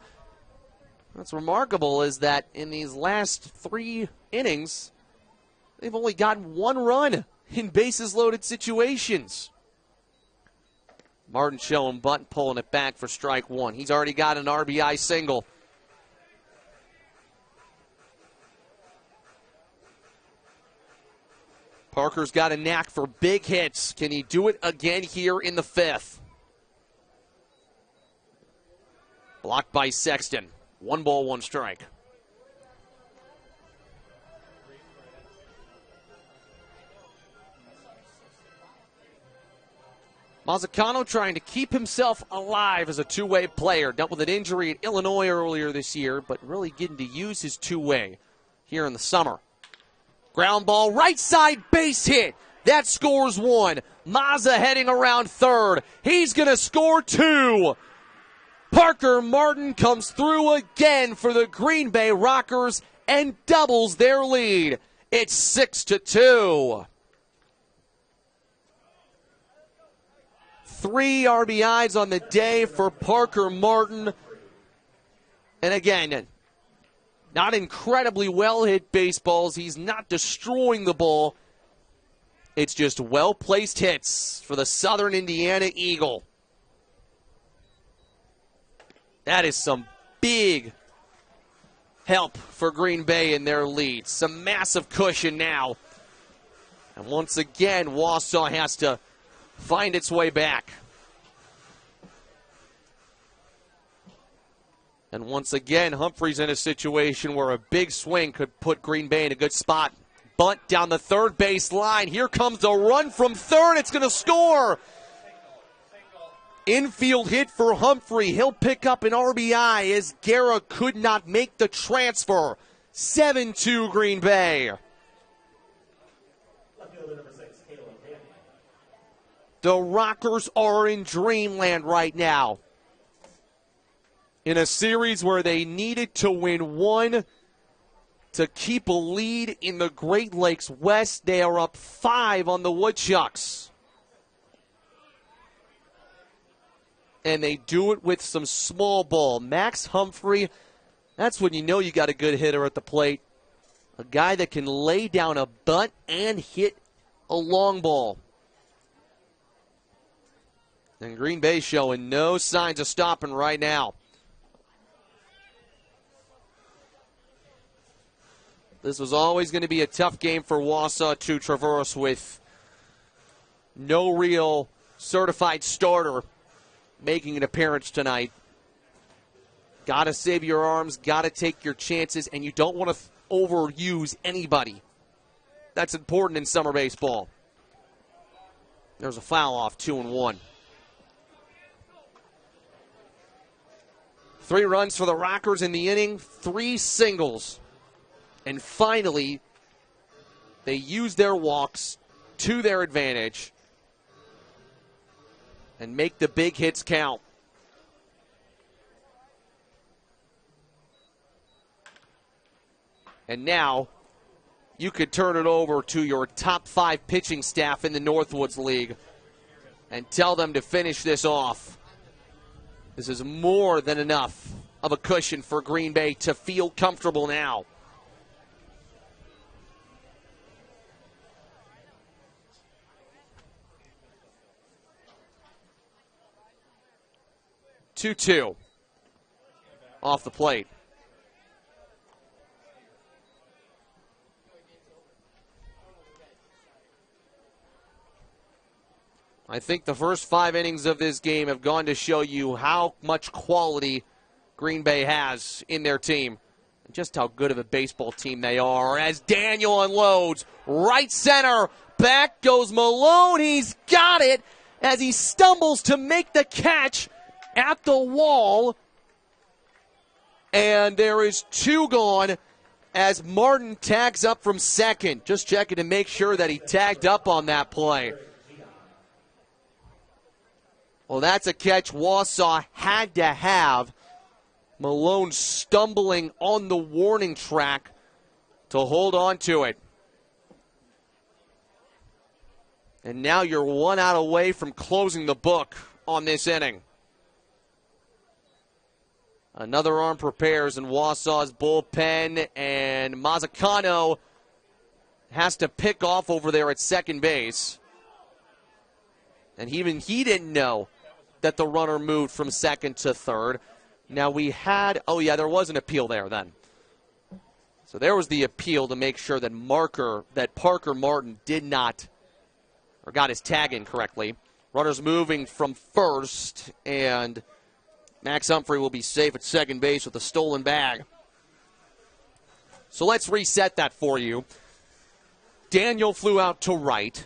What's remarkable is that in these last 3 innings, they've only gotten 1 run in bases loaded situations. Martin showing bunt, pulling it back for strike 1. He's already got an RBI single. Parker's got a knack for big hits. Can he do it again here in the 5th? Blocked by Sexton. 1 ball, 1 strike. Mazzacano trying to keep himself alive as a two-way player. Dealt with an injury at Illinois earlier this year, but really getting to use his two-way here in the summer. Ground ball, right side base hit. That scores 1. Mazza heading around 3rd. He's going to score 2. Parker Martin comes through again for the Green Bay Rockers and doubles their lead. It's 6-2. 3 RBIs on the day for Parker Martin. And again, not incredibly well-hit baseballs. He's not destroying the ball. It's just well-placed hits for the Southern Indiana Eagle. That is some big help for Green Bay in their lead. Some massive cushion now. And once again, Wausau has to find its way back. And once again, Humphrey's in a situation where a big swing could put Green Bay in a good spot. Bunt down the 3rd base line. Here comes the run from 3rd. It's going to score. Infield hit for Humphrey. He'll pick up an RBI as Guerra could not make the transfer. 7-2 Green Bay. The Rockers are in dreamland right now. In a series where they needed to win one to keep a lead in the Great Lakes West, they are up 5 on the Woodchucks. And they do it with some small ball. Max Humphrey, that's when you know you got a good hitter at the plate. A guy that can lay down a bunt and hit a long ball. And Green Bay showing no signs of stopping right now. This was always going to be a tough game for Wausau to traverse with no real certified starter making an appearance tonight. Got to save your arms, got to take your chances, and you don't want to overuse anybody. That's important in summer baseball. There's a foul off, 2-1. 3 runs for the Rockers in the inning, 3 singles. And finally, they use their walks to their advantage and make the big hits count. And now you could turn it over to your top 5 pitching staff in the Northwoods League and tell them to finish this off. This is more than enough of a cushion for Green Bay to feel comfortable now. Two off the plate. I think the first 5 innings of this game have gone to show you how much quality Green Bay has in their team. And just how good of a baseball team they are. As Daniel unloads, right center, back goes Malone. He's got it as he stumbles to make the catch at the wall. And there is 2 gone as Martin tags up from second. Just checking to make sure that he tagged up on that play. Well, that's a catch Wausau had to have. Malone stumbling on the warning track to hold on to it. And now you're 1 out away from closing the book on this inning. Another arm prepares in Wausau's bullpen, and Mazzacano has to pick off over there at second base. And even he didn't know that the runner moved from second to third. Now we had, there was an appeal there then. So there was the appeal to make sure that Parker Martin did not, or got his tag in correctly. Runners moving from first, and Max Humphrey will be safe at second base with a stolen bag. So let's reset that for you. Daniel flew out to right,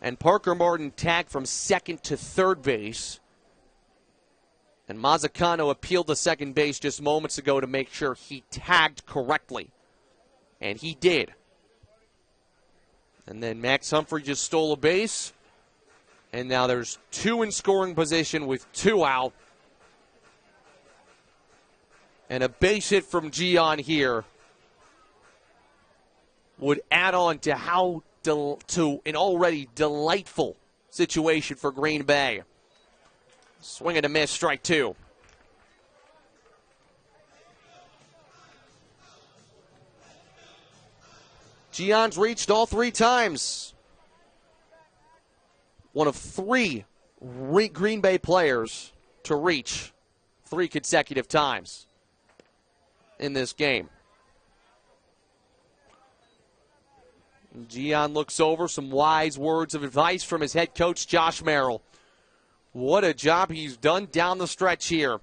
and Parker Martin tagged from second to third base. And Mazzacano appealed to second base just moments ago to make sure he tagged correctly. And he did. And then Max Humphrey just stole a base. And now there's 2 in scoring position with 2 out. And a base hit from Gian here would add on to to an already delightful situation for Green Bay. Swing and a miss, strike 2. Gian's reached all 3 times. One of 3 Green Bay players to reach 3 consecutive times in this game. Gian looks over, some wise words of advice from his head coach, Josh Merrill. What a job he's done down the stretch here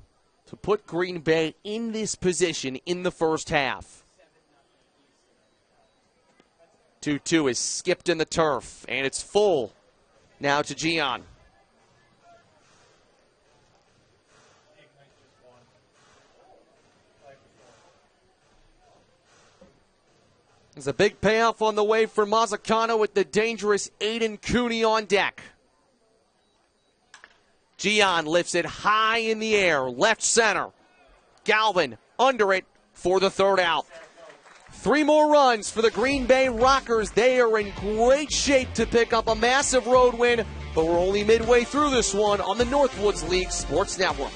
to put Green Bay in this position in the first half. 2-2 is skipped in the turf, and it's full now to Gian. There's a big payoff on the way for Mazzacano with the dangerous Aiden Cooney on deck. Gian lifts it high in the air, left center. Galvin under it for the third out. 3 more runs for the Green Bay Rockers. They are in great shape to pick up a massive road win, but we're only midway through this one on the Northwoods League Sports Network.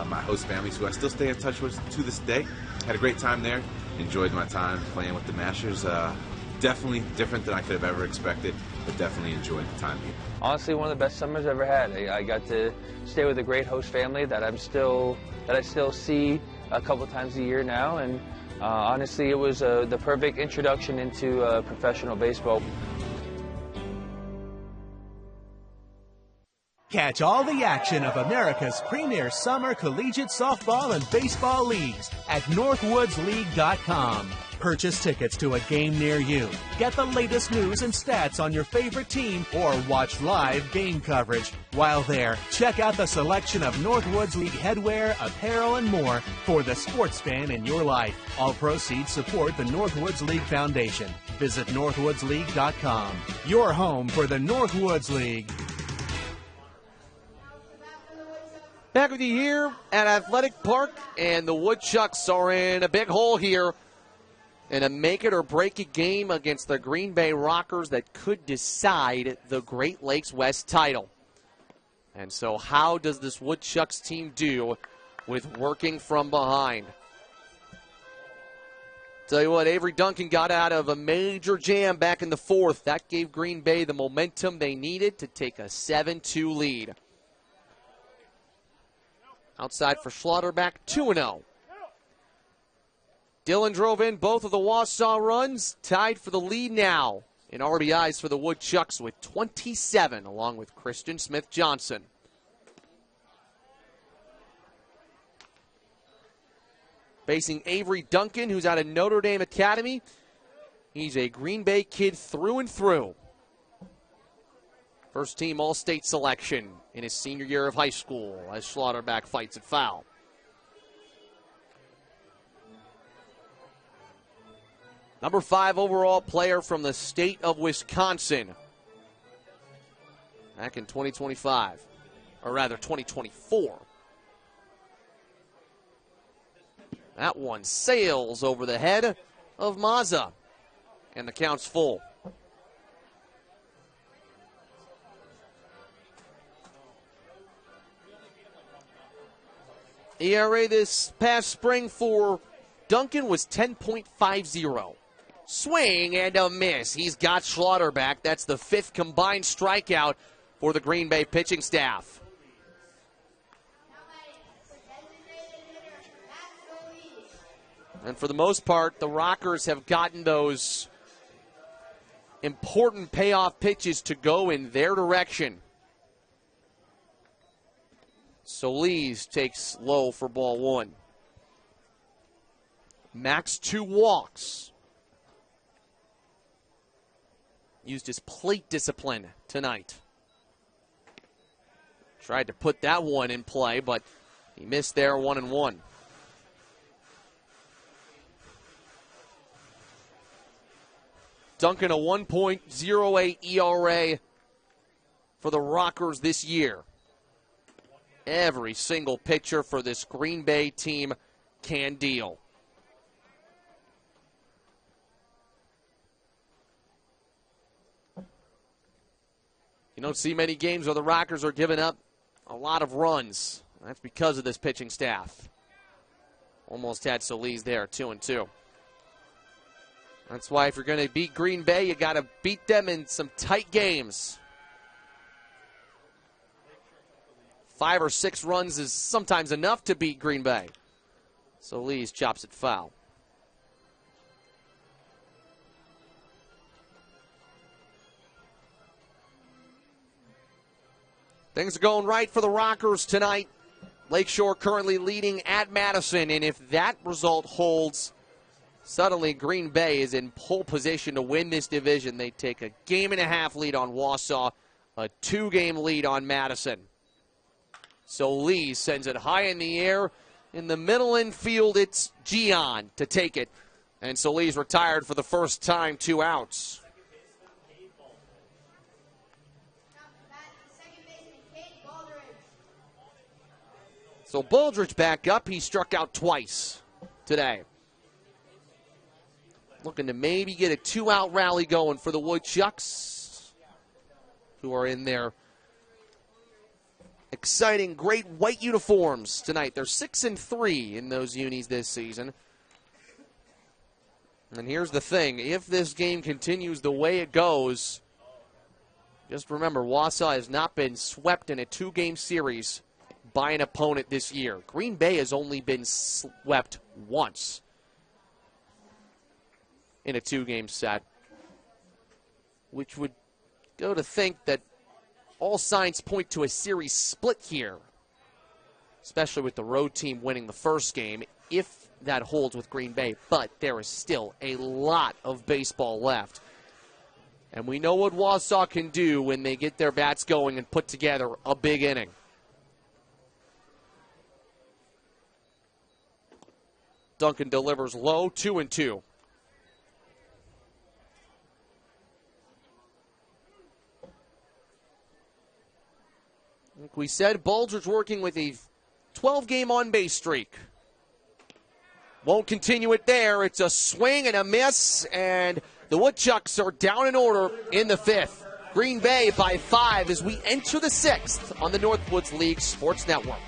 My host families, who I still stay in touch with to this day. Had a great time there. Enjoyed my time playing with the Mashers. Definitely different than I could have ever expected, but definitely enjoyed the time here. Honestly, one of the best summers I've ever had. I got to stay with a great host family that I still see a couple times a year now, and honestly, it was the perfect introduction into professional baseball. Catch all the action of America's premier summer collegiate softball and baseball leagues at northwoodsleague.com. Purchase tickets to a game near you. Get the latest news and stats on your favorite team or watch live game coverage. While there, check out the selection of Northwoods League headwear, apparel, and more for the sports fan in your life. All proceeds support the Northwoods League Foundation. Visit northwoodsleague.com. Your home for the Northwoods League. Back with you here at Athletic Park, and the Woodchucks are in a big hole here in a make-it-or-break-it game against the Green Bay Rockers that could decide the Great Lakes West title. And so how does this Woodchucks team do with working from behind? Tell you what, Avery Duncan got out of a major jam back in the fourth. That gave Green Bay the momentum they needed to take a 7-2 lead. Outside for Schlotterback, 2-0. Dillon drove in both of the Wausau runs, tied for the lead now in RBIs for the Woodchucks with 27, along with Christian Smith-Johnson. Facing Avery Duncan, who's out of Notre Dame Academy. He's a Green Bay kid through and through. First team All-State selection in his senior year of high school as Schlotterback fights at foul. Number 5 overall player from the state of Wisconsin. Back in 2025, or rather 2024. That one sails over the head of Mazza, and the count's full. ERA this past spring for Duncan was 10.50. Swing and a miss. He's got Schlotterback. That's the 5th combined strikeout for the Green Bay pitching staff. And for the most part, the Rockers have gotten those important payoff pitches to go in their direction. Solis takes low for ball 1. Max 2 walks. Used his plate discipline tonight. Tried to put that one in play, but he missed there, 1-1. Duncan, a 1.08 ERA for the Rockers this year. Every single pitcher for this Green Bay team can deal. You don't see many games where the Rockers are giving up a lot of runs. That's because of this pitching staff. Almost had Solis there, 2-2. That's why if you're going to beat Green Bay, you got to beat them in some tight games. 5 or 6 runs is sometimes enough to beat Green Bay. Solis chops it foul. Things are going right for the Rockers tonight. Lakeshore currently leading at Madison, and if that result holds, suddenly Green Bay is in pole position to win this division. They take a 1.5-game lead on Wausau, a 2-game lead on Madison. So Lee sends it high in the air. In the middle infield, it's Gian to take it. And Solis retired for the first time, 2 outs. So Baldridge back up. He struck out twice today. Looking to maybe get a 2-out rally going for the Woodchucks, who are in their exciting, great white uniforms tonight. They're 6-3 in those unis this season. And here's the thing. If this game continues the way it goes, just remember, Wausau has not been swept in a 2-game series by an opponent this year. Green Bay has only been swept once in a 2-game set, which would go to think that all signs point to a series split here, especially with the road team winning the first game, if that holds with Green Bay. But there is still a lot of baseball left. And we know what Wausau can do when they get their bats going and put together a big inning. Duncan delivers low, 2-2. Like we said, Baldridge working with a 12-game on-base streak. Won't continue it there. It's a swing and a miss, and the Woodchucks are down in order in the 5th. Green Bay by 5 as we enter the 6th on the Northwoods League Sports Network.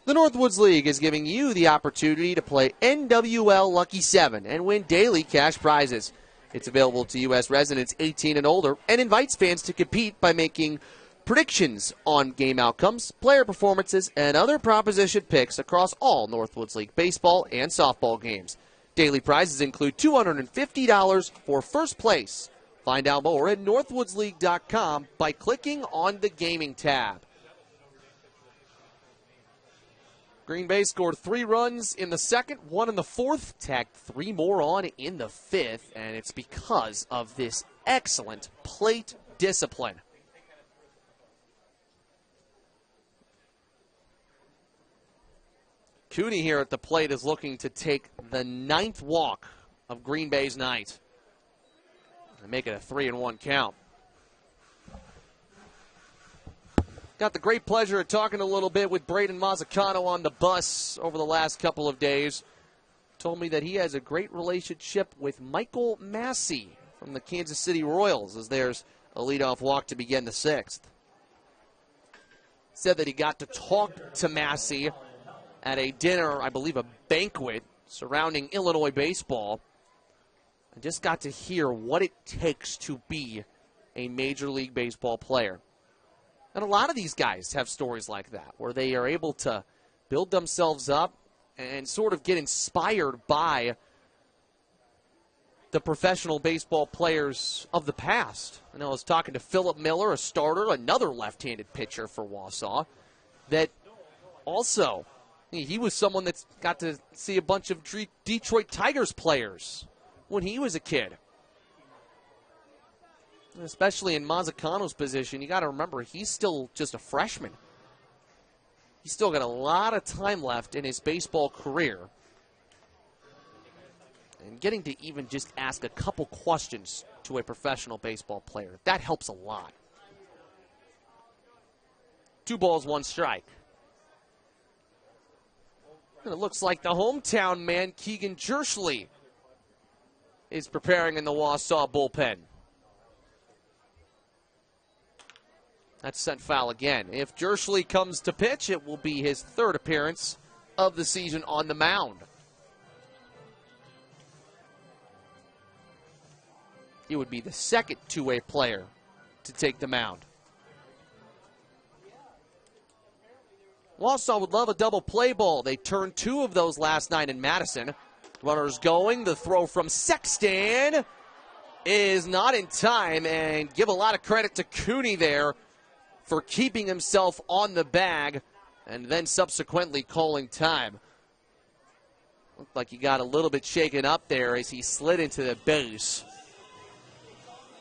The Northwoods League is giving you the opportunity to play NWL Lucky 7 and win daily cash prizes. It's available to U.S. residents 18 and older and invites fans to compete by making predictions on game outcomes, player performances, and other proposition picks across all Northwoods League baseball and softball games. Daily prizes include $250 for first place. Find out more at northwoodsleague.com by clicking on the gaming tab. Green Bay scored 3 runs in the second, 1 in the fourth, tagged 3 more on in the fifth, and it's because of this excellent plate discipline. Cooney here at the plate is looking to take the 9th walk of Green Bay's night and make it a 3-1 count. Got the great pleasure of talking a little bit with Braden Mazzacano on the bus over the last couple of days. Told me that he has a great relationship with Michael Massey from the Kansas City Royals as there's a leadoff walk to begin the 6th. Said that he got to talk to Massey at a dinner, I believe a banquet, surrounding Illinois baseball. I just got to hear what it takes to be a Major League Baseball player. And a lot of these guys have stories like that, where they are able to build themselves up and sort of get inspired by the professional baseball players of the past. I know I was talking to Philip Miller, a starter, another left-handed pitcher for Wausau, that also, he was someone that's got to see a bunch of Detroit Tigers players when he was a kid. Especially in Mazzacano's position, you got to remember he's still just a freshman. He's still got a lot of time left in his baseball career. And getting to even just ask a couple questions to a professional baseball player, that helps a lot. 2 balls, 1 strike. And it looks like the hometown man, Keegan Jerschley, is preparing in the Wausau bullpen. That's sent foul again. If Jerschley comes to pitch, it will be his 3rd appearance of the season on the mound. He would be the 2nd two-way player to take the mound. Wausau would love a double play ball. They turned 2 of those last night in Madison. Runners going. The throw from Sexton is not in time, and give a lot of credit to Cooney there for keeping himself on the bag and then subsequently calling time. Looked like he got a little bit shaken up there as he slid into the base.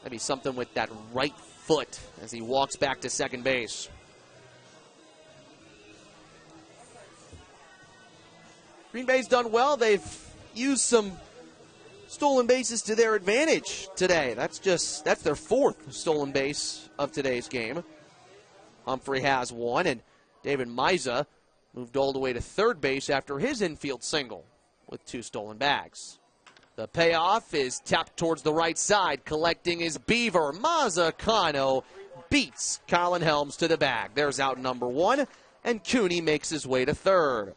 Maybe something with that right foot as he walks back to second base. Green Bay's done well. They've used some stolen bases to their advantage today. That's their 4th stolen base of today's game. Humphrey has 1, and David Miza moved all the way to third base after his infield single with 2 stolen bags. The payoff is tapped towards the right side. Collecting his Beaver. Mazzacano beats Colin Helms to the bag. There's out number 1, and Cooney makes his way to third.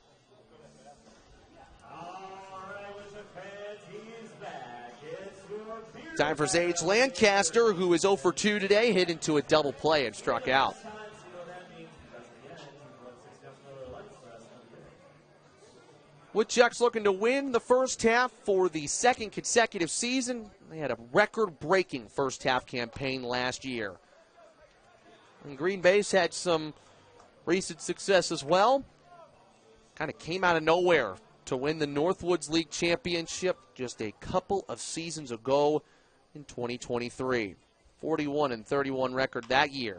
Time for Sage Lancaster, who is 0 for 2 today, hit into a double play and struck out. Woodchucks looking to win the first half for the 2nd consecutive season. They had a record-breaking first-half campaign last year. And Green Bay's had some recent success as well. Kind of came out of nowhere to win the Northwoods League Championship just a couple of seasons ago in 2023. 41-31 record that year.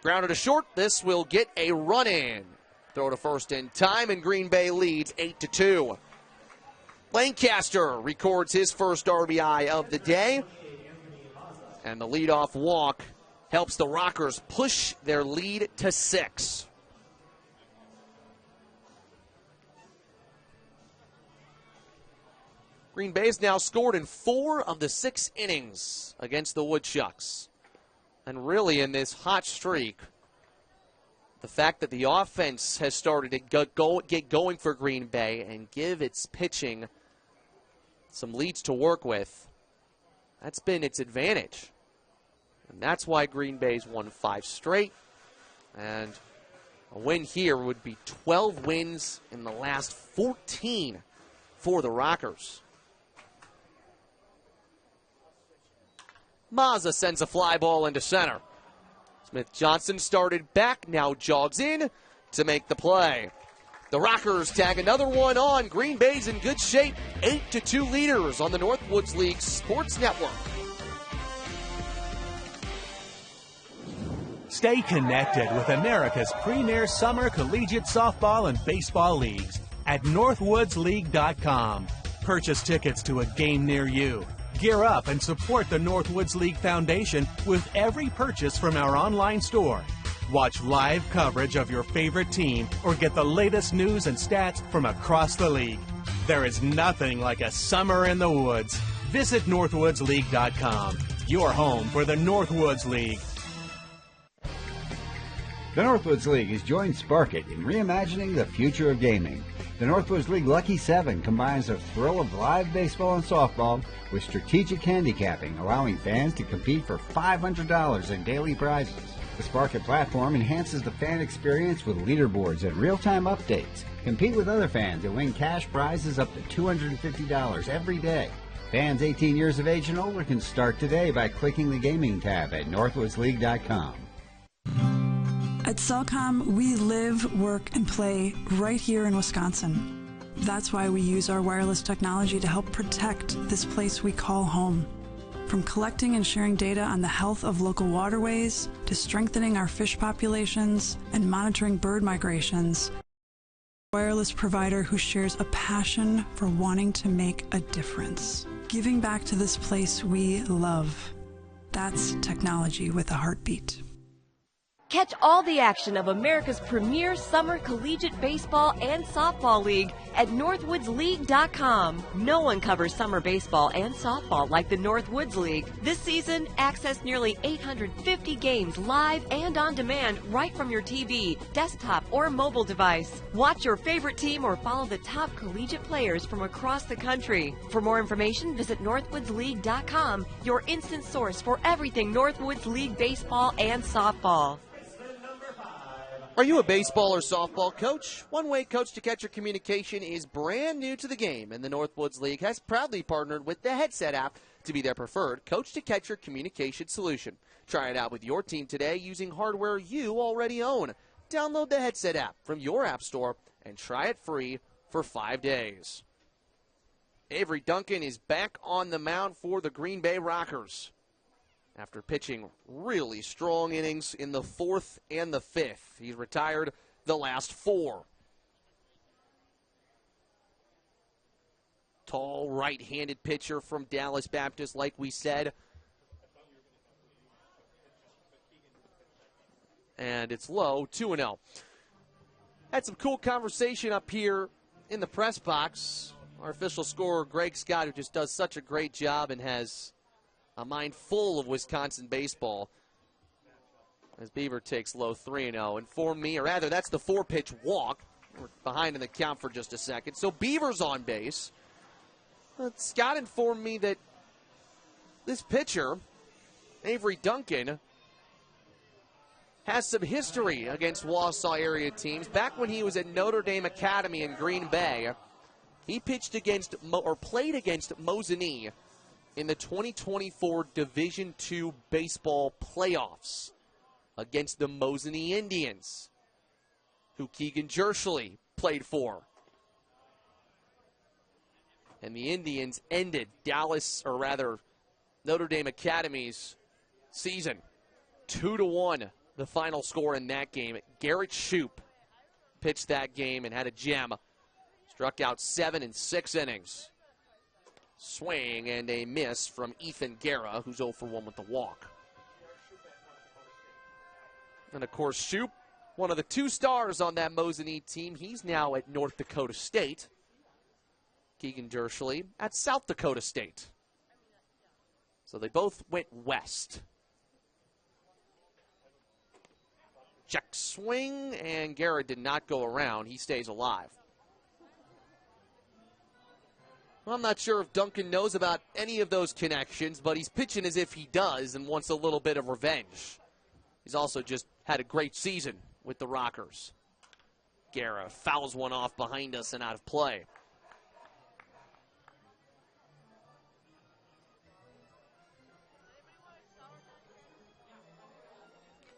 Grounded to short. This will get a run in. Throw to first in time, and Green Bay leads 8-2. Lancaster records his first RBI of the day. And the leadoff walk helps the Rockers push their lead to 6. Green Bay's now scored in 4 of the 6 innings against the Woodchucks. And really in this hot streak, the fact that the offense has started to get going for Green Bay and give its pitching some leads to work with, that's been its advantage. And that's why Green Bay's won 5 straight And a win here would be 12 wins in the last 14 for the Rockers. Mazza sends a fly ball into center. Smith-Johnson started back, now jogs in to make the play. The Rockers tag another one on. Green Bay's in good shape. 8-2 leaders on the Northwoods League Sports Network. Stay connected with America's premier summer collegiate softball and baseball leagues at northwoodsleague.com. Purchase tickets to a game near you. Gear up and support the Northwoods League Foundation with every purchase from our online store. Watch live coverage of your favorite team or get the latest news and stats from across the league. There is nothing like a summer in the woods. Visit northwoodsleague.com, your home for the Northwoods League. The Northwoods League has joined Sparkit in reimagining the future of gaming. The Northwoods League Lucky 7 combines the thrill of live baseball and softball with strategic handicapping, allowing fans to compete for $500 in daily prizes. The Sparkit platform enhances the fan experience with leaderboards and real-time updates. Compete with other fans and win cash prizes up to $250 every day. Fans 18 years of age and older can start today by clicking the gaming tab at northwoodsleague.com. At Cellcom, we live, work, and play right here in Wisconsin. That's why we use our wireless technology to help protect this place we call home. From collecting and sharing data on the health of local waterways, to strengthening our fish populations and monitoring bird migrations, a wireless provider who shares a passion for wanting to make a difference. Giving back to this place we love. That's technology with a heartbeat. Catch all the action of America's premier summer collegiate baseball and softball league at northwoodsleague.com. No one covers summer baseball and softball like the Northwoods League. This season, access nearly 850 games live and on demand right from your TV, desktop, or mobile device. Watch your favorite team or follow the top collegiate players from across the country. For more information, visit northwoodsleague.com, your instant source for everything Northwoods League baseball and softball. Are you a baseball or softball coach? One way Coach to Catcher communication is brand new to the game, and the Northwoods League has proudly partnered with the Headset app to be their preferred Coach to Catcher communication solution. Try it out with your team today using hardware you already own. Download the Headset app from your app store and try it free for 5 days. Avery Duncan is back on the mound for the Green Bay Rockers after pitching really strong innings in the 4th and the 5th. He's retired the last 4. Tall right-handed pitcher from Dallas Baptist, like we said. And it's low, 2-0. Had some cool conversation up here in the press box. Our official scorer, Greg Scott, who just does such a great job and has a mind full of Wisconsin baseball, as Beaver takes low 3-0. Informed me, or rather, that's the 4-pitch walk. We're behind in the count for just a second. So Beaver's on base. Scott informed me that this pitcher, Avery Duncan, has some history against Wausau area teams. Back when he was at Notre Dame Academy in Green Bay, he pitched against, or played against Mosinee in the 2024 Division II baseball playoffs against the Mosinee Indians, who Keegan Jerschley played for. And the Indians ended Notre Dame Academy's season 2-1, the final score in that game. Garrett Shoup pitched that game and had a gem. Struck out 7 in 6 innings. Swing and a miss from Ethan Guerra, who's 0 for 1 with the walk. And, of course, Shoup, one of the 2 stars on that Mosinee team. He's now at North Dakota State. Keegan Jerschley at South Dakota State. So they both went west. Check swing, and Guerra did not go around. He stays alive. Well, I'm not sure if Duncan knows about any of those connections, but he's pitching as if he does and wants a little bit of revenge. He's also just had a great season with the Rockers. Guerra fouls one off behind us and out of play.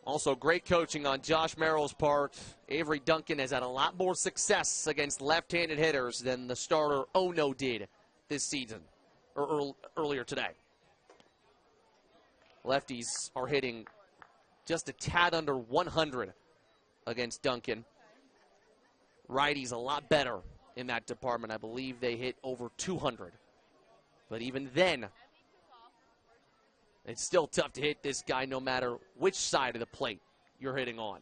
Also, great coaching on Josh Merrill's part. Avery Duncan has had a lot more success against left-handed hitters than the starter Ono did this season, or earlier today. Lefties are hitting just a tad under 100 against Duncan. Righties a lot better in that department. I believe they hit over 200. But even then, it's still tough to hit this guy no matter which side of the plate you're hitting on.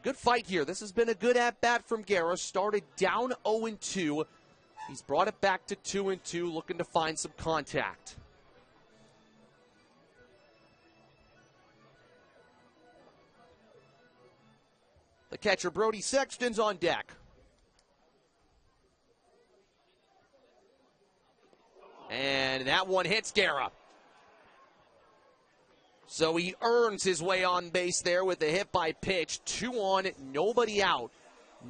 Good fight here. This has been a good at-bat from Guerra. Started down 0-2. He's brought it back to 2-2, looking to find some contact. The catcher, Brody Sexton's on deck. And that one hits Guerra. So he earns his way on base there with a hit by pitch. 2 on, nobody out.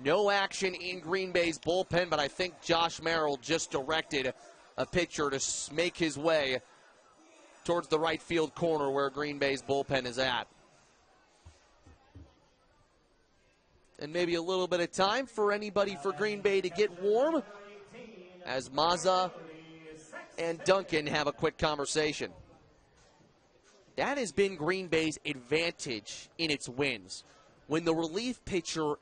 No action in Green Bay's bullpen, but I think Josh Merrill just directed a pitcher to make his way towards the right field corner where Green Bay's bullpen is at. And maybe a little bit of time for anybody for Green Bay to get warm as Mazza and Duncan have a quick conversation. That has been Green Bay's advantage in its wins, when the relief pitcher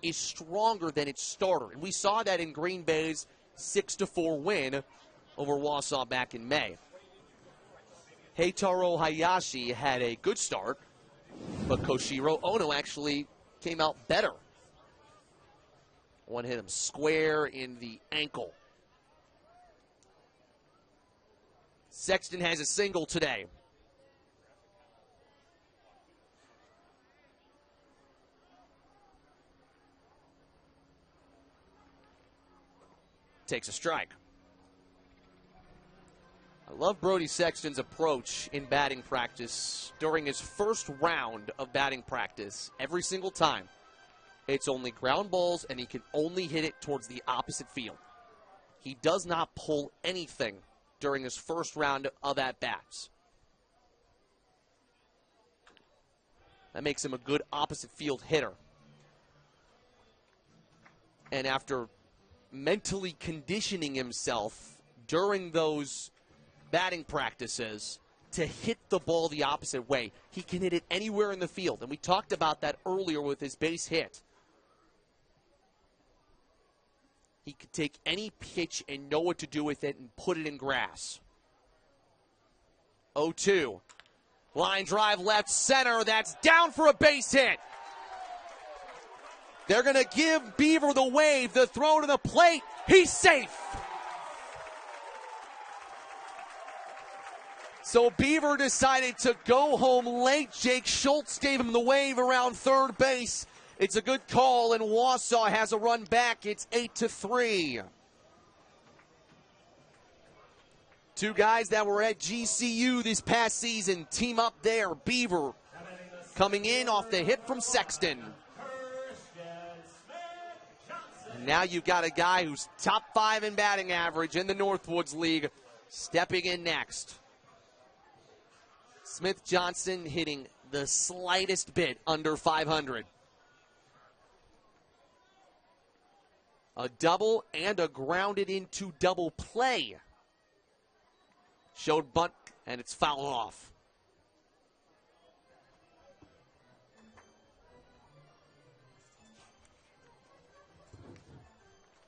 is stronger than its starter. And we saw that in Green Bay's 6-4 win over Wausau back in May. Heitaro Hayashi had a good start, but Koshiro Ono actually came out better. One hit him square in the ankle. Sexton has a single today. Takes a strike. I love Brody Sexton's approach in batting practice. During his first round of batting practice, every single time, it's only ground balls, and he can only hit it towards the opposite field. He does not pull anything during his first round of at-bats. That makes him a good opposite field hitter. And after mentally conditioning himself during those batting practices to hit the ball the opposite way, he can hit it anywhere in the field. And we talked about that earlier with his base hit. He could take any pitch and know what to do with it and put it in grass. 0-2. Line drive left center. That's down for a base hit. They're going to give Beaver the wave. The throw to the plate. He's safe. So Beaver decided to go home late. Jake Schultz gave him the wave around third base. It's a good call, and Wausau has a run back. It's 8-3. Two guys that were at GCU this past season team up there. Beaver coming in off the hit from Sexton. And now you've got a guy who's top 5 in batting average in the Northwoods League stepping in next. Smith Johnson hitting the slightest bit under 500. A double and a grounded into double play. Showed bunt, and it's fouled off.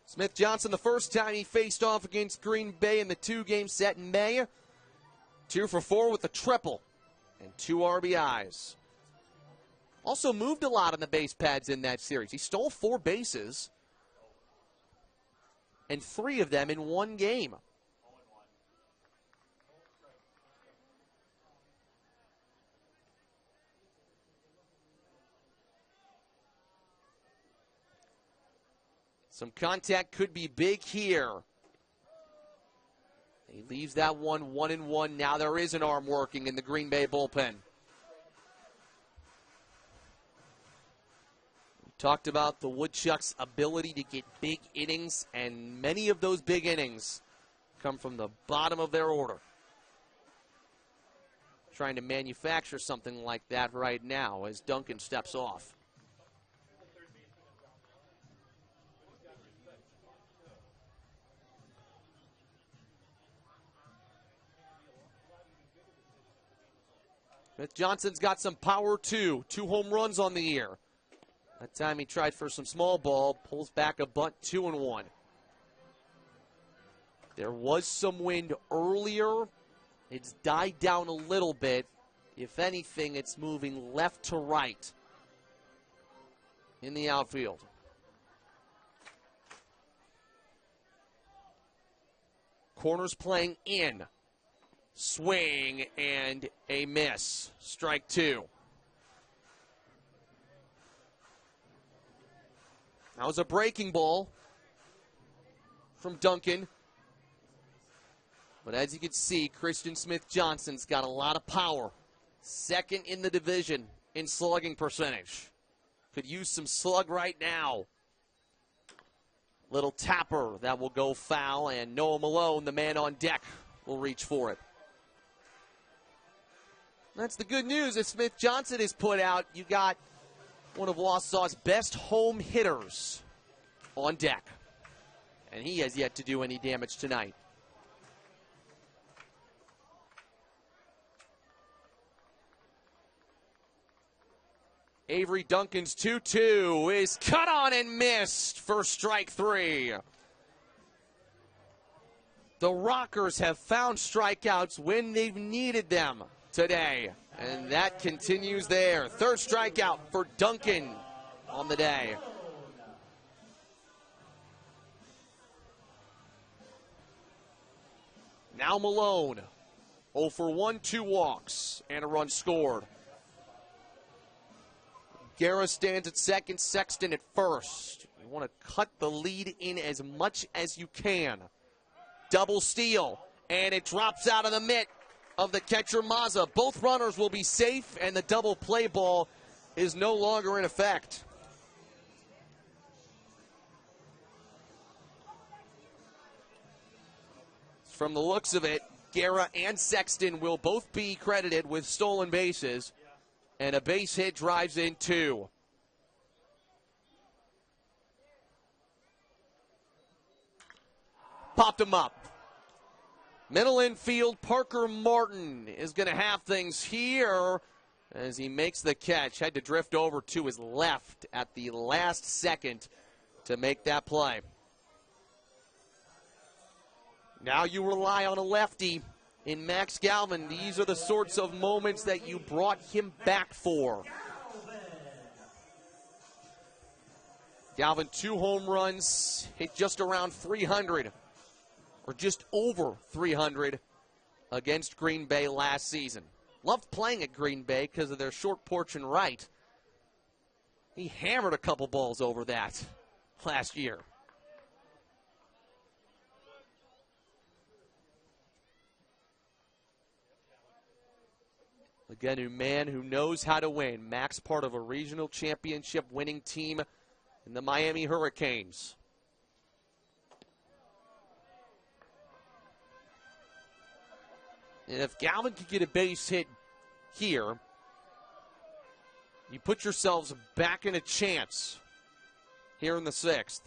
Smith Johnson, the first time he faced off against Green Bay in the 2-game set in May. 2 for 4 with a triple and 2 RBIs. Also moved a lot on the base pads in that series. He stole 4 bases, and 3 of them in 1 game. Some contact could be big here. He leaves that one 1-1. Now there is an arm working in the Green Bay bullpen. Talked about the Woodchucks' ability to get big innings, and many of those big innings come from the bottom of their order. Trying to manufacture something like that right now as Duncan steps off. Smith Johnson's got some power too. 2 home runs on the year. That time he tried for some small ball, pulls back a bunt, 2-1. There was some wind earlier. It's died down a little bit. If anything, it's moving left to right in the outfield. Corners playing in. Swing and a miss. Strike 2. That was a breaking ball from Duncan. But as you can see, Christian Smith Johnson's got a lot of power. Second in the division in slugging percentage. Could use some slug right now. Little tapper that will go foul, and Noah Malone, the man on deck, will reach for it. That's the good news. If Smith Johnson is put out, you got one of Wausau's best home hitters on deck. And he has yet to do any damage tonight. Avery Duncan's 2-2 is cut on and missed for strike 3. The Rockers have found strikeouts when they've needed them today, and that continues there. Third strikeout for Duncan on the day. Now Malone, 0 for 1, 2 walks, and a run scored. Guerra stands at second, Sexton at first. You want to cut the lead in as much as you can. Double steal, and it drops out of the mitt of the catcher Mazza. Both runners will be safe, and the double play ball is no longer in effect. From the looks of it, Guerra and Sexton will both be credited with stolen bases, and a base hit drives in 2. Popped him up. Middle infield, Parker Martin is going to have things here as he makes the catch. Had to drift over to his left at the last second to make that play. Now you rely on a lefty in Max Galvin. These are the sorts of moments that you brought him back for. Galvin, 2 home runs, hit just around 300, or just over 300 against Green Bay last season. Loved playing at Green Bay because of their short porch and right. He hammered a couple balls over that last year. Again, a man who knows how to win. Max, part of a regional championship winning team in the Miami Hurricanes. And if Galvin could get a base hit here, you put yourselves back in a chance here in the 6th.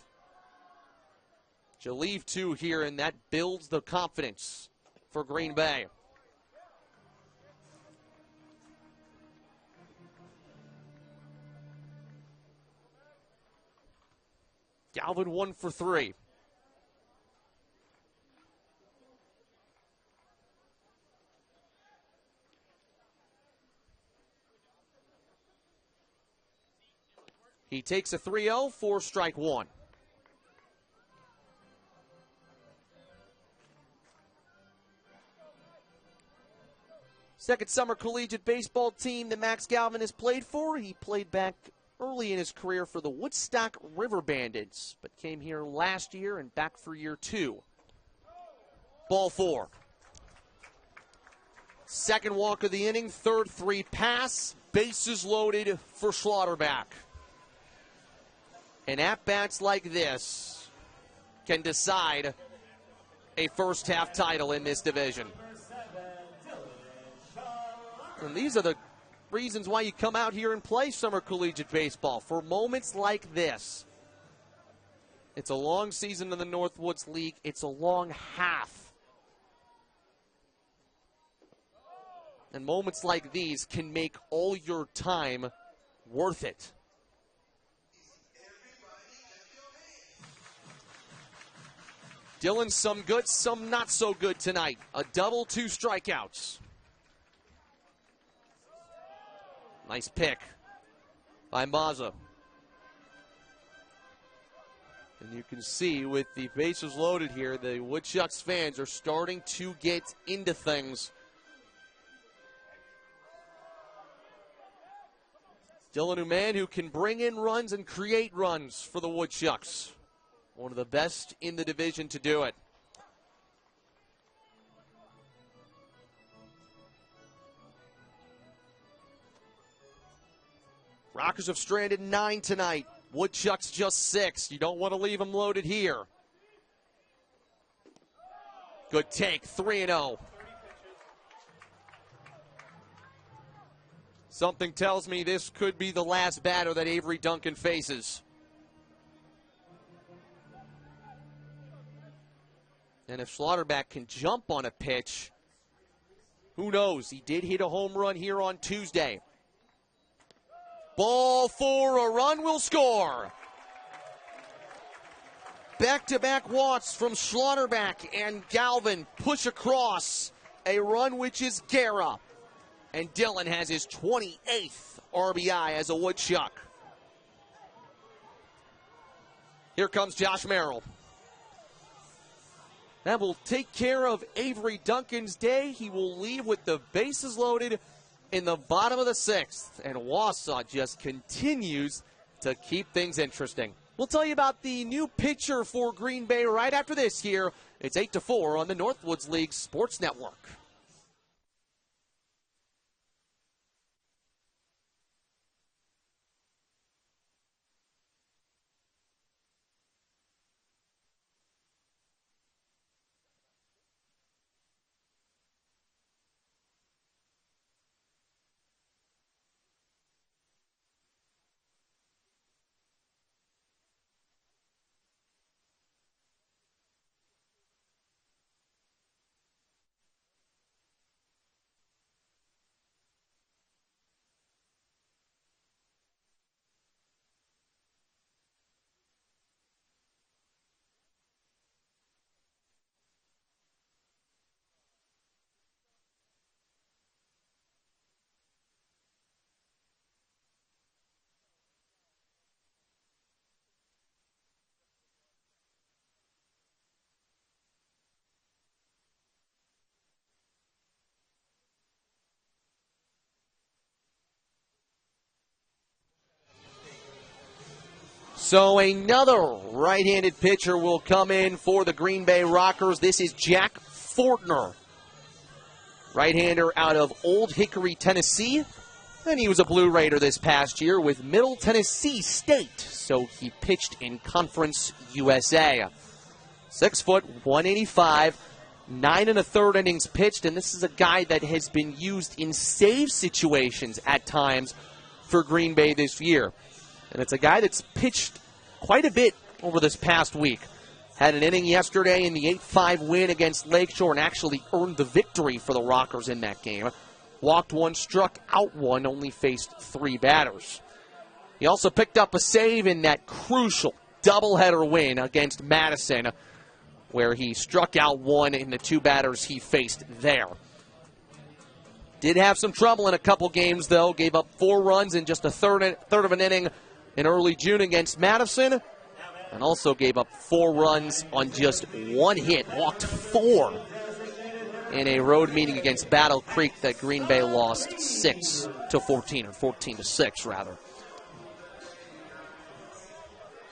You leave 2 here, and that builds the confidence for Green Bay. Galvin 1 for 3. He takes a 3-0 for strike 1. Second summer collegiate baseball team that Max Galvin has played for. He played back early in his career for the Woodstock River Bandits, but came here last year and back for year 2. Ball 4. Second walk of the inning, third 3 pass, bases loaded for Schlotterback. And at-bats like this can decide a first-half title in this division. And these are the reasons why you come out here and play summer collegiate baseball, for moments like this. It's a long season in the Northwoods League. It's a long half. And moments like these can make all your time worth it. Dylan, some good, some not so good tonight. A double, 2 strikeouts. Nice pick by Mazza. And you can see with the bases loaded here, the Woodchucks fans are starting to get into things. Dylan, a man who can bring in runs and create runs for the Woodchucks. One of the best in the division to do it. Rockers have stranded 9 tonight. Woodchucks just 6. You don't want to leave them loaded here. Good take, 3-0. Something tells me this could be the last batter that Avery Duncan faces. And if Schlotterbeck can jump on a pitch, who knows? He did hit a home run here on Tuesday. Ball 4, a run will score. Back-to-back walks from Schlotterbeck and Galvin push across a run which is Guerra. And Dylan has his 28th RBI as a Woodchuck. Here comes Josh Merrill. That will take care of Avery Duncan's day. He will leave with the bases loaded in the bottom of the 6th. And Wausau just continues to keep things interesting. We'll tell you about the new pitcher for Green Bay right after this here. It's 8-4 on the Northwoods League Sports Network. So another right-handed pitcher will come in for the Green Bay Rockers. This is Jack Fortner, right-hander out of Old Hickory, Tennessee. And he was a Blue Raider this past year with Middle Tennessee State. So he pitched in Conference USA. 6 foot, 185, 9 1/3 innings pitched. And this is a guy that has been used in save situations at times for Green Bay this year. And it's a guy that's pitched quite a bit over this past week. Had an inning yesterday in the 8-5 win against Lakeshore and actually earned the victory for the Rockers in that game. Walked 1, struck out 1, only faced 3 batters. He also picked up a save in that crucial doubleheader win against Madison, where he struck out 1 in the 2 batters he faced there. Did have some trouble in a couple games, though. Gave up 4 runs in just a third of an inning in early June against Madison, and also gave up 4 runs on just 1 hit. Walked 4 in a road meeting against Battle Creek that Green Bay lost 6-14, or 14-6 rather.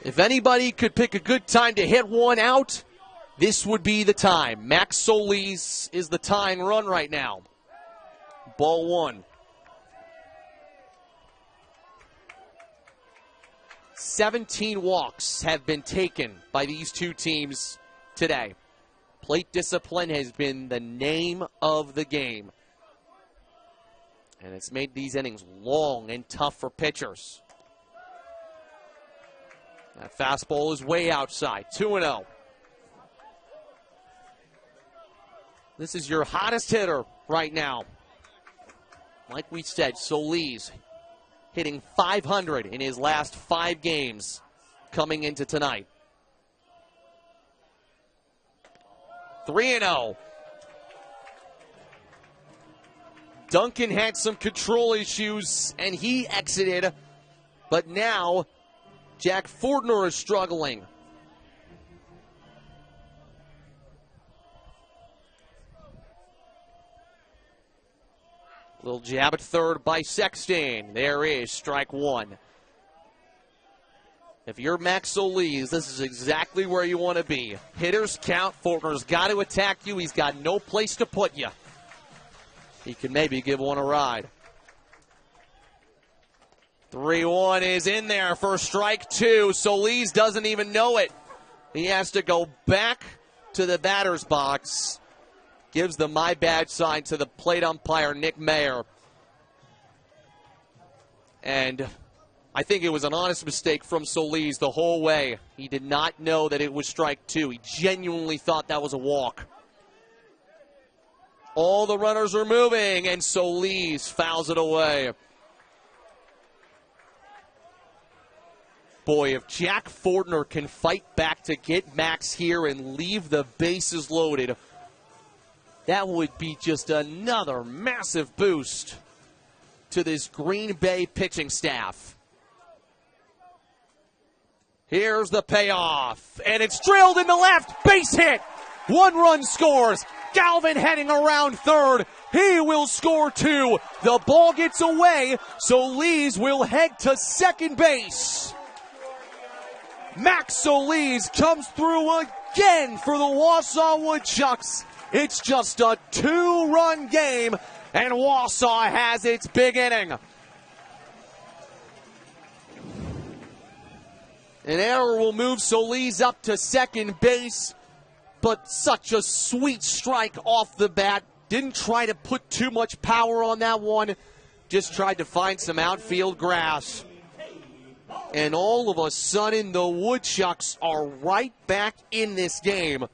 If anybody could pick a good time to hit one out, this would be the time. Max Solis is the tying run right now. Ball 1. 17 walks have been taken by these two teams today. Plate discipline has been the name of the game. And it's made these innings long and tough for pitchers. That fastball is way outside, 2-0. This is your hottest hitter right now. Like we said, Solis hitting .500 in his last 5 games coming into tonight. 3-0. Duncan had some control issues, and he exited. But now, Jack Fortner is struggling. Little jab at third by Sexton. There is strike one. If you're Max Solis, this is exactly where you want to be. Hitters count. Fortner's got to attack you. He's got no place to put you. He can maybe give one a ride. 3-1 is in there for strike two. Solis doesn't even know it. He has to go back to the batter's box. Gives the my bad sign to the plate umpire, Nick Mayer. And I think it was an honest mistake from Solis the whole way. He did not know that it was strike two. He genuinely thought that was a walk. All the runners are moving, and Solis fouls it away. Boy, if Jack Fortner can fight back to get Max here and leave the bases loaded, that would be just another massive boost to this Green Bay pitching staff. Here's the payoff, and it's drilled in the left, base hit. 1 run scores. Galvin heading around third. He will score 2. The ball gets away, so Solis will head to second base. Max Solis comes through again for the Wausau Woodchucks. It's just a 2-run game, and Wausau has its big inning. An error will move Solis up to second base. But such a sweet strike off the bat. Didn't try to put too much power on that one. Just tried to find some outfield grass. And all of a sudden, the Woodchucks are right back in this game.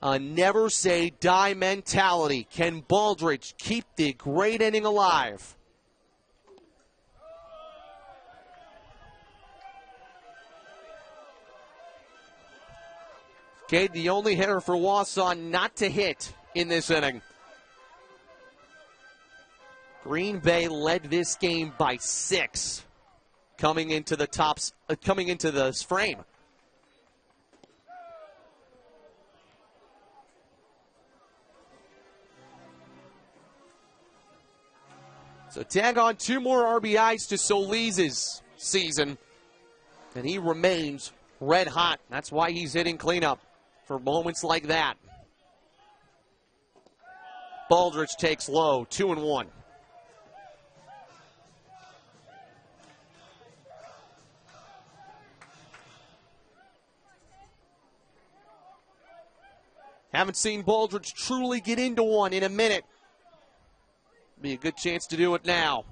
A never say die mentality. Can Baldridge keep the great inning alive? Cade, the only hitter for Wausau not to hit in this inning. Green Bay led this game by 6 coming into this frame. So tag on 2 more RBIs to Solis' season, and he remains red hot. That's why he's hitting cleanup for moments like that. Baldridge takes low, 2-1. Haven't seen Baldridge truly get into one in a minute. Be a good chance to do it now.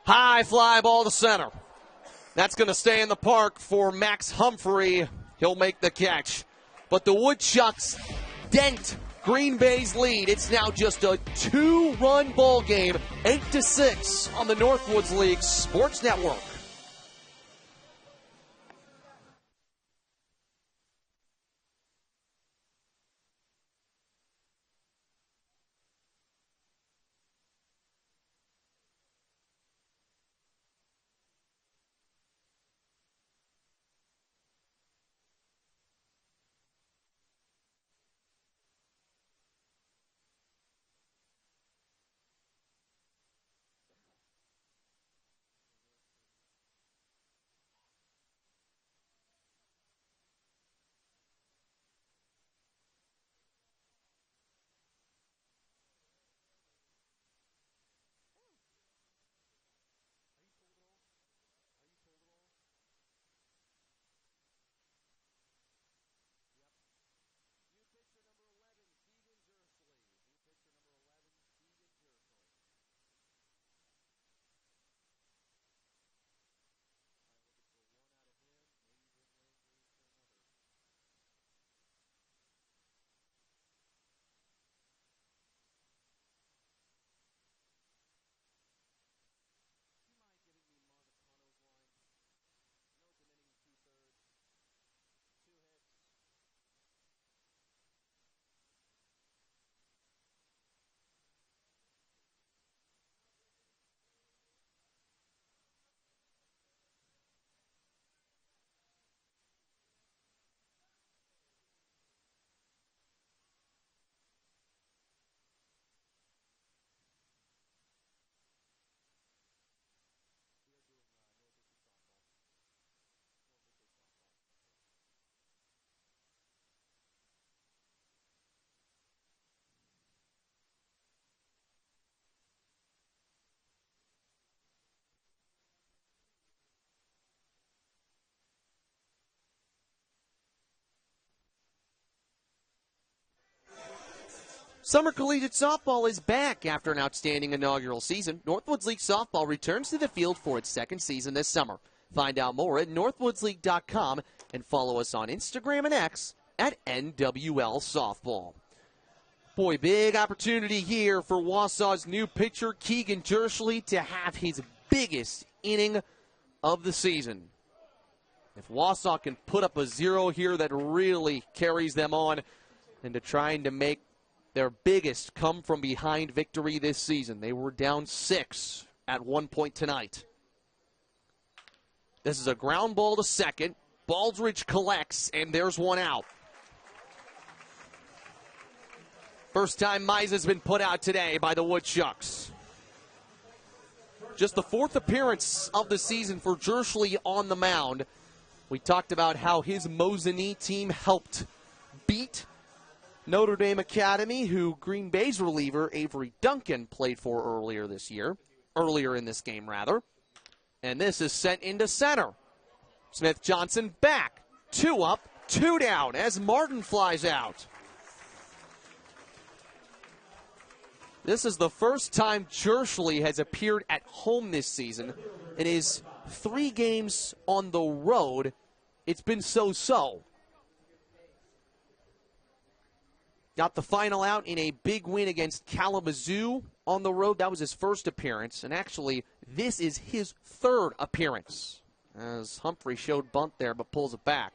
High fly ball to center. That's going to stay in the park for Max Humphrey. He'll make the catch. But the Woodchucks dent Green Bay's lead. It's now just a 2-run ball game, 8-6 on the Northwoods League Sports Network. Summer Collegiate Softball is back after an outstanding inaugural season. Northwoods League Softball returns to the field for its second season this summer. Find out more at northwoodsleague.com and follow us on Instagram and X at NWL Softball. Boy, big opportunity here for Wausau's new pitcher, Keegan Jerschley, to have his biggest inning of the season. If Wausau can put up a 0 here, that really carries them on into trying to make their biggest come-from-behind victory this season. They were down 6 at one point tonight. This is a ground ball to second. Baldridge collects, and there's one out. First time Miza's been put out today by the Woodchucks. Just the 4th appearance of the season for Jerschley on the mound. We talked about how his Mosinee team helped beat Notre Dame Academy, who Green Bay's reliever Avery Duncan played for earlier in this game. And this is sent into center. Smith Johnson back. 2 up, 2 down as Martin flies out. This is the first time Jerschley has appeared at home this season. In his 3 games on the road, it's been so-so. Got the final out in a big win against Kalamazoo on the road. That was his first appearance, and actually, this is his 3rd appearance. As Humphrey showed bunt there, but pulls it back.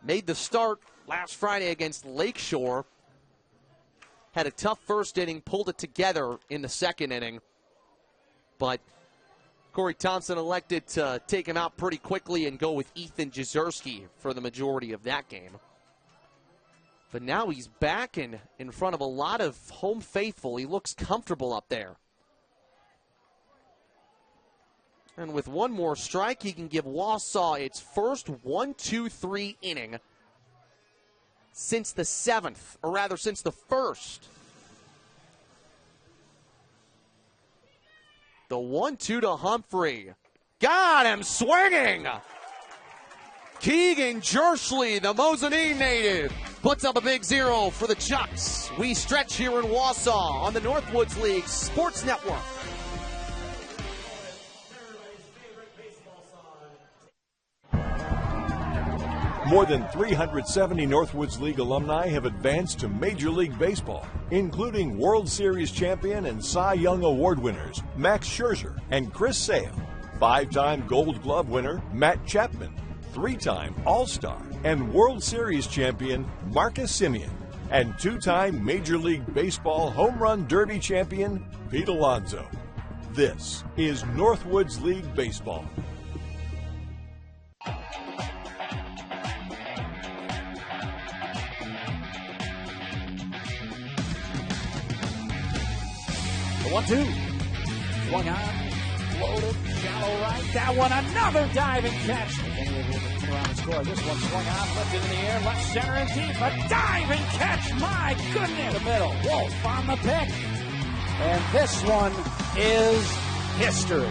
Made the start last Friday against Lakeshore. Had a tough first inning, pulled it together in the second inning. But Corey Thompson elected to take him out pretty quickly and go with Ethan Jezierski for the majority of that game. But now he's back in front of a lot of home faithful. He looks comfortable up there. And with one more strike, he can give Wausau its first 1-2-3 inning since the 7th, or rather since the 1st. The 1-2 to Humphrey. Got him swinging! Keegan Jerschley, the Mosinee native, puts up a big 0 for the Chucks. We stretch here in Wausau on the Northwoods League Sports Network. More than 370 Northwoods League alumni have advanced to Major League Baseball, including World Series champion and Cy Young Award winners Max Scherzer and Chris Sale, 5-time Gold Glove winner Matt Chapman, 3-time All-Star and World Series champion Marcus Semien, and 2-time Major League Baseball Home Run Derby champion Pete Alonso. This is Northwoods League Baseball. The 1-2. Swung on, floated, shallow right. That one, another diving catch. Any of you can turn around and score. This one swung on, lifted in the air, left center and deep. A diving catch. My goodness. The middle. Wolf on the pick. And this one is history.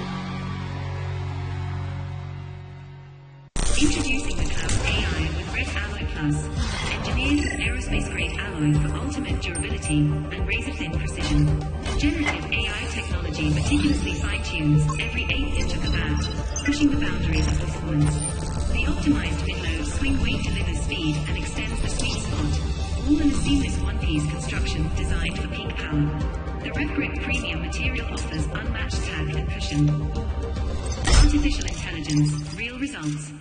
Introducing the Cloud AI with Red Alloy Plus. Engineered with aerospace-grade alloy for ultimate durability and razor-thin precision. Generative AI technology meticulously fine-tunes every 1/8 inch of the bat, pushing the boundaries of performance. The optimized mid-load swing weight delivers speed and extends the sweet spot, all in a seamless one-piece construction designed for peak power. The RevGrip Premium material offers unmatched tack and cushion. Artificial intelligence, real results.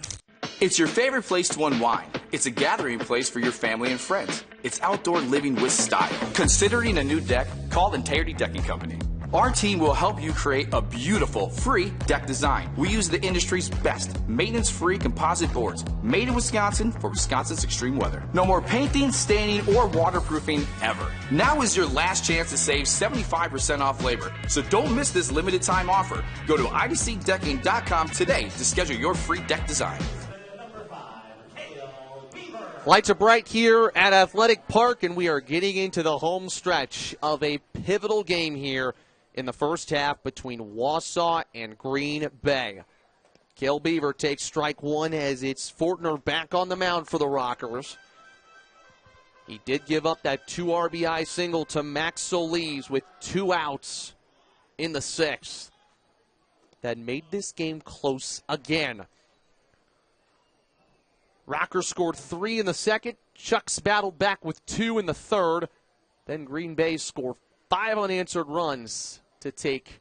It's your favorite place to unwind. It's a gathering place for your family and friends. It's outdoor living with style. Considering a new deck? Call the Integrity Decking Company. Our team will help you create a beautiful, free deck design. We use the industry's best maintenance-free composite boards, made in Wisconsin for Wisconsin's extreme weather. No more painting, staining, or waterproofing ever. Now is your last chance to save 75% off labor. So don't miss this limited time offer. Go to idcdecking.com today to schedule your free deck design. Lights are bright here at Athletic Park, and we are getting into the home stretch of a pivotal game here in the first half between Wausau and Green Bay. Cale Beaver takes strike 1 as it's Fortner back on the mound for the Rockers. He did give up that 2 RBI single to Max Solis with 2 outs in the 6th. That made this game close again. Rockers scored 3 in the 2nd. Chucks battled back with 2 in the 3rd. Then Green Bay scored 5 unanswered runs to take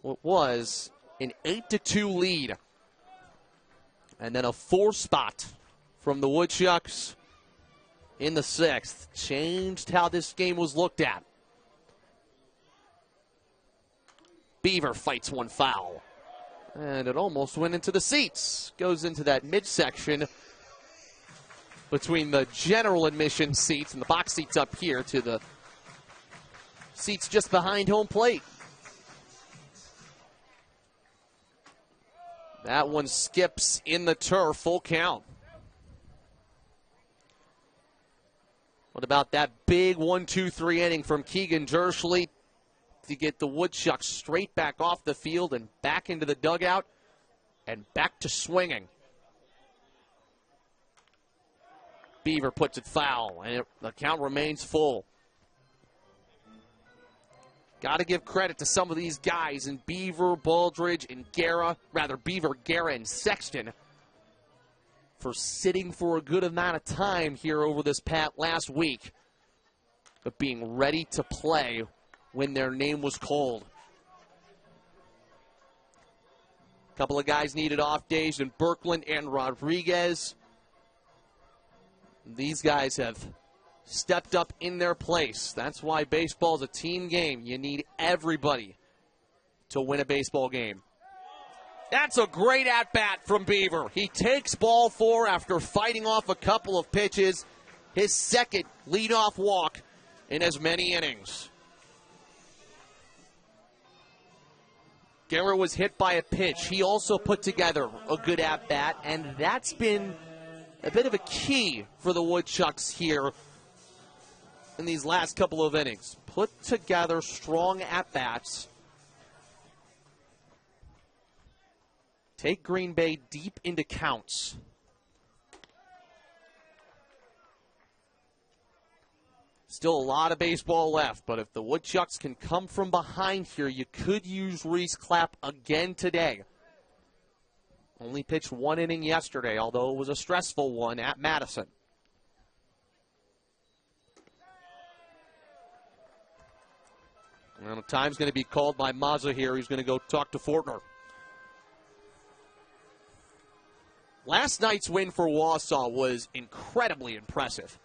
what was an 8-2 lead. And then a 4 spot from the Woodchucks in the 6th. Changed how this game was looked at. Beaver fights one foul. And it almost went into the seats. Goes into that midsection between the general admission seats and the box seats up here to the seats just behind home plate. That one skips in the turf, full count. What about that big 1-2-3 inning from Keegan Jerschley to get the Woodchucks straight back off the field and back into the dugout and back to swinging. Beaver puts it foul, and the count remains full. Got to give credit to some of these guys in Beaver, Baldridge, and Beaver, Guerra, and Sexton for sitting for a good amount of time here over this last week, but being ready to play when their name was called. A couple of guys needed off days in Birkeland and Rodriguez. These guys have stepped up in their place. That's why baseball is a team game. You need everybody to win a baseball game. That's a great at-bat from Beaver. He takes ball 4 after fighting off a couple of pitches. His second leadoff walk in as many innings. Guerra was hit by a pitch. He also put together a good at-bat, and that's been a bit of a key for the Woodchucks here in these last couple of innings. Put together strong at-bats. Take Green Bay deep into counts. Still a lot of baseball left, but if the Woodchucks can come from behind here, you could use Reese Clapp again today. Only pitched 1 inning yesterday, although it was a stressful one at Madison. Well, time's going to be called by Mazza here. He's going to go talk to Fortner. Last night's win for Wausau was incredibly impressive.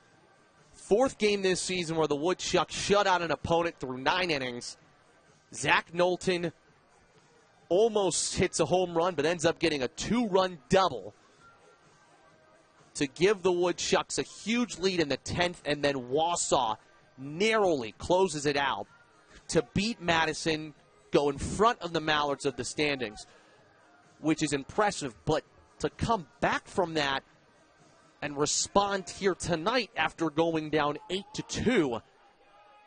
4th game this season where the Woodchucks shut out an opponent through 9 innings. Zach Knowlton almost hits a home run, but ends up getting a 2-run double to give the Woodchucks a huge lead in the 10th, and then Wausau narrowly closes it out to beat Madison, go in front of the Mallards of the standings, which is impressive. But to come back from that and respond here tonight after going down 8-2,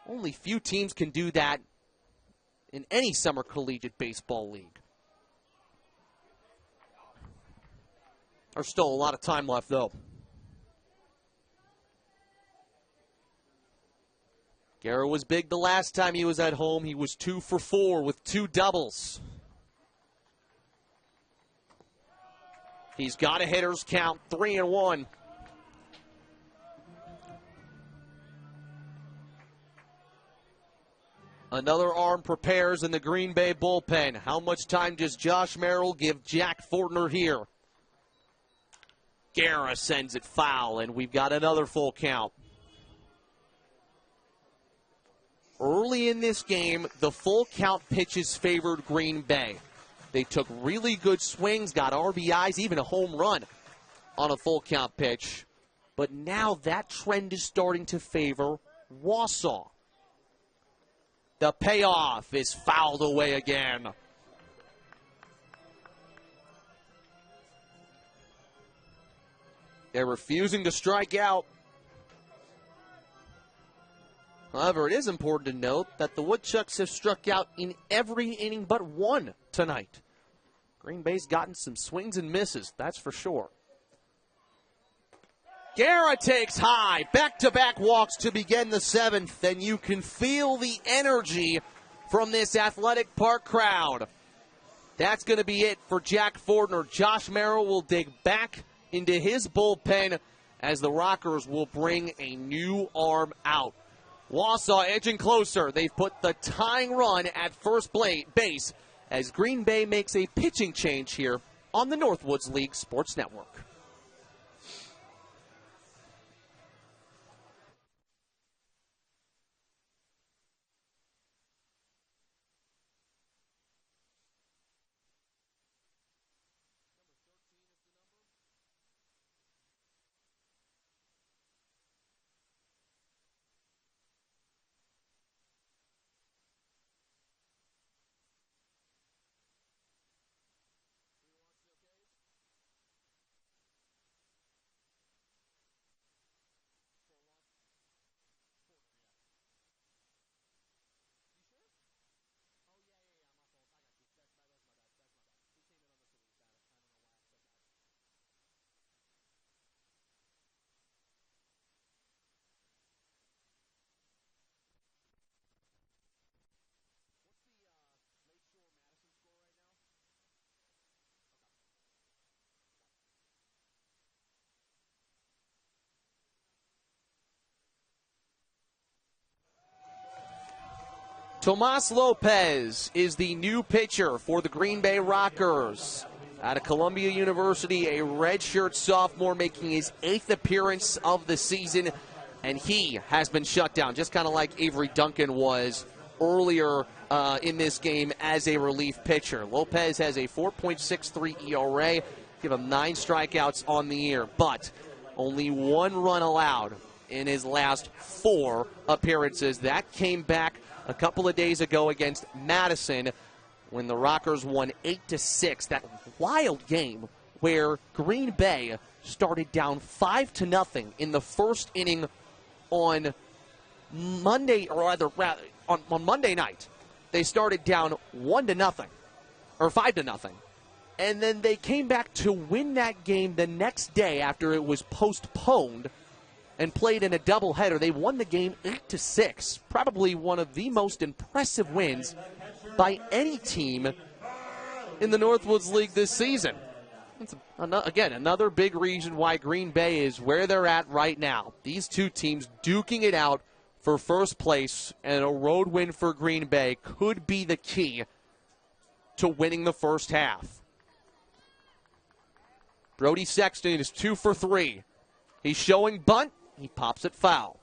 only few teams can do that in any summer collegiate baseball league. There's still a lot of time left, though. Guerra was big the last time he was at home. He was 2 for 4 with 2 doubles. He's got a hitter's count, 3-1. Another arm prepares in the Green Bay bullpen. How much time does Josh Merrill give Jack Fortner here? Guerra sends it foul, and we've got another full count. Early in this game, the full count pitches favored Green Bay. They took really good swings, got RBIs, even a home run on a full count pitch. But now that trend is starting to favor Wausau. The payoff is fouled away again. They're refusing to strike out. However, it is important to note that the Woodchucks have struck out in every inning but 1 tonight. Green Bay's gotten some swings and misses, that's for sure. Guerra takes high. Back-to-back walks to begin the 7th, and you can feel the energy from this Athletic Park crowd. That's going to be it for Jack Fortner. Josh Merrill will dig back into his bullpen as the Rockers will bring a new arm out. Wausau edging closer. They've put the tying run at first base as Green Bay makes a pitching change here on the Northwoods League Sports Network. Tomas Lopez is the new pitcher for the Green Bay Rockers. Out of Columbia University, a redshirt sophomore making his 8th appearance of the season, and he has been shut down, just kind of like Avery Duncan was earlier in this game as a relief pitcher. Lopez has a 4.63 ERA, give him 9 strikeouts on the year, but only 1 run allowed in his last 4 appearances. That came back a couple of days ago against Madison when the Rockers won 8-6. That wild game where Green Bay started down 5-0 in the first inning on Monday, or rather on Monday night. They started down 1-0 or 5-0. And then they came back to win that game the next day after it was postponed and played in a doubleheader. They won the game 8-6. Probably one of the most impressive wins by any team in the Northwoods League this season. That's again, another big reason why Green Bay is where they're at right now. These two teams duking it out for first place, and a road win for Green Bay could be the key to winning the first half. Brody Sexton is 2 for 3. He's showing bunt. He pops it foul.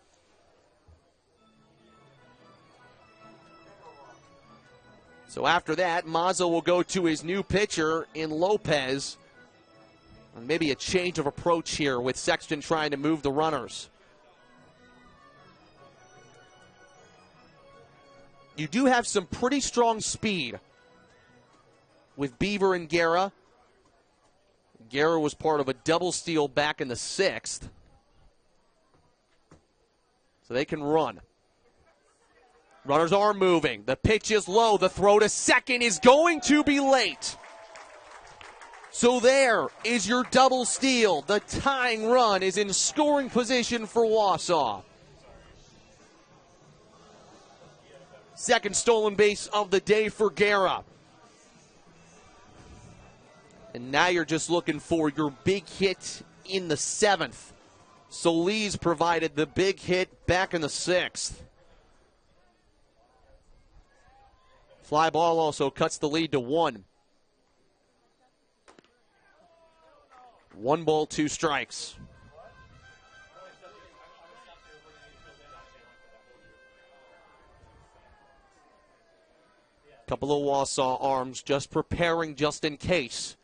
So after that, Mazza will go to his new pitcher in Lopez. And maybe a change of approach here with Sexton trying to move the runners. You do have some pretty strong speed with Beaver and Guerra. Guerra was part of a double steal back in the 6th. So they can run. Runners are moving. The pitch is low. The throw to second is going to be late. So there is your double steal. The tying run is in scoring position for Wausau. Second stolen base of the day for Guerra. And now you're just looking for your big hit in the 7th. Solis provided the big hit back in the 6th. Fly ball also cuts the lead to 1. 1 ball, 2 strikes. Couple of Wausau arms just preparing just in case.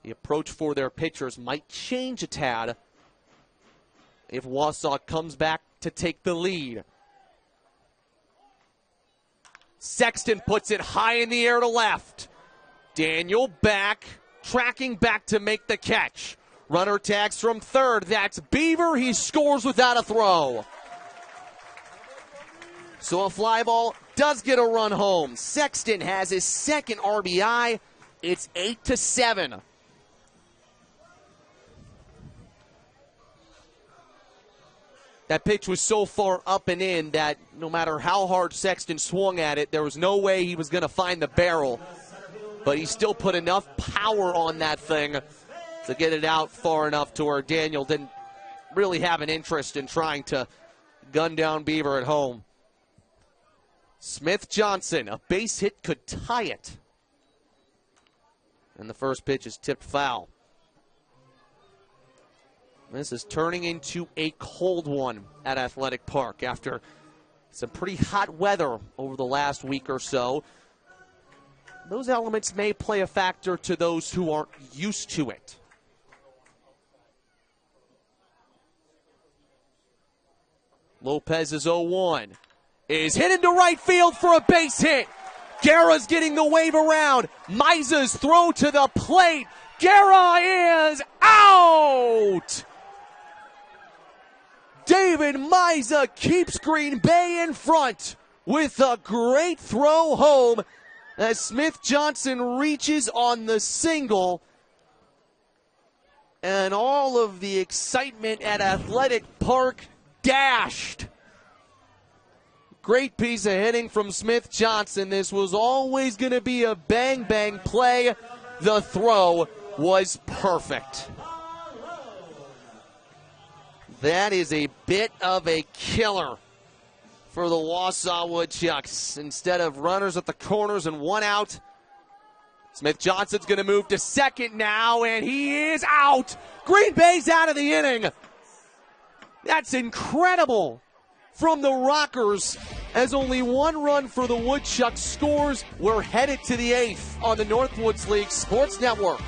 The approach for their pitchers might change a tad if Wausau comes back to take the lead. Sexton puts it high in the air to left. Daniel back, tracking back to make the catch. Runner tags from third. That's Beaver. He scores without a throw. So a fly ball does get a run home. Sexton has his second RBI. It's 8-7. That pitch was so far up and in that no matter how hard Sexton swung at it, there was no way he was going to find the barrel. But he still put enough power on that thing to get it out far enough to where Daniel didn't really have an interest in trying to gun down Beaver at home. Smith Johnson, a base hit could tie it. And the first pitch is tipped foul. This is turning into a cold one at Athletic Park after some pretty hot weather over the last week or so. Those elements may play a factor to those who aren't used to it. Lopez's 0-1 is hit into right field for a base hit. Guerra's getting the wave around. Miza's throw to the plate. Guerra is out! David Miza keeps Green Bay in front with a great throw home as Smith Johnson reaches on the single. And all of the excitement at Athletic Park dashed. Great piece of hitting from Smith Johnson. This was always going to be a bang-bang play. The throw was perfect. That is a bit of a killer for the Wausau Woodchucks. Instead of runners at the corners and one out, Smith Johnson's going to move to second now, and he is out. Green Bay's out of the inning. That's incredible from the Rockers, as only one run for the Woodchucks scores. We're headed to the 8th on the Northwoods League Sports Network.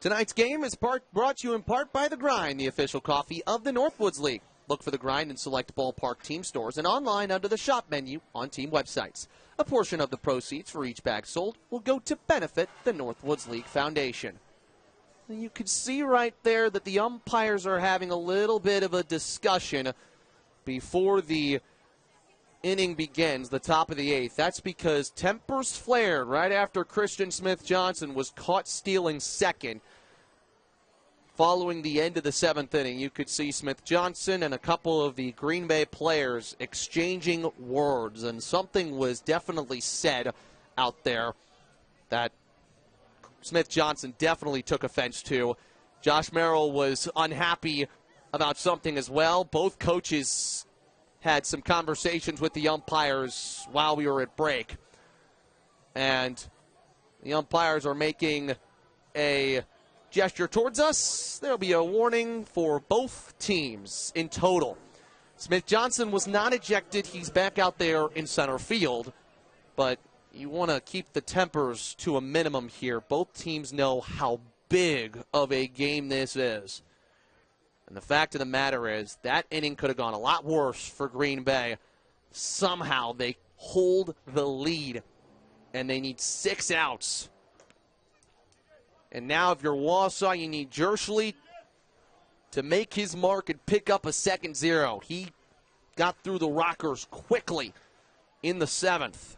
Tonight's game is brought to you in part by The Grind, the official coffee of the Northwoods League. Look for The Grind in select ballpark team stores and online under the shop menu on team websites. A portion of the proceeds for each bag sold will go to benefit the Northwoods League Foundation. You can see right there that the umpires are having a little bit of a discussion before the inning begins, the top of the 8th. That's because tempers flared right after Christian Smith Johnson was caught stealing second. Following the end of the 7th inning, you could see Smith Johnson and a couple of the Green Bay players exchanging words, and something was definitely said out there that Smith Johnson definitely took offense to. Josh Merrill was unhappy about something as well. Both coaches had some conversations with the umpires while we were at break. And The umpires are making a gesture towards us. There'll be a warning for both teams in total. Smith Johnson was not ejected. He's back out there in center field. But you want to keep the tempers to a minimum here. Both teams know how big of a game this is. And the fact of the matter is that inning could have gone a lot worse for Green Bay. Somehow they hold the lead, and they need 6 outs. And now if you're Wausau, you need Jerschley to make his mark and pick up a second 0. He got through the Rockers quickly in the 7th.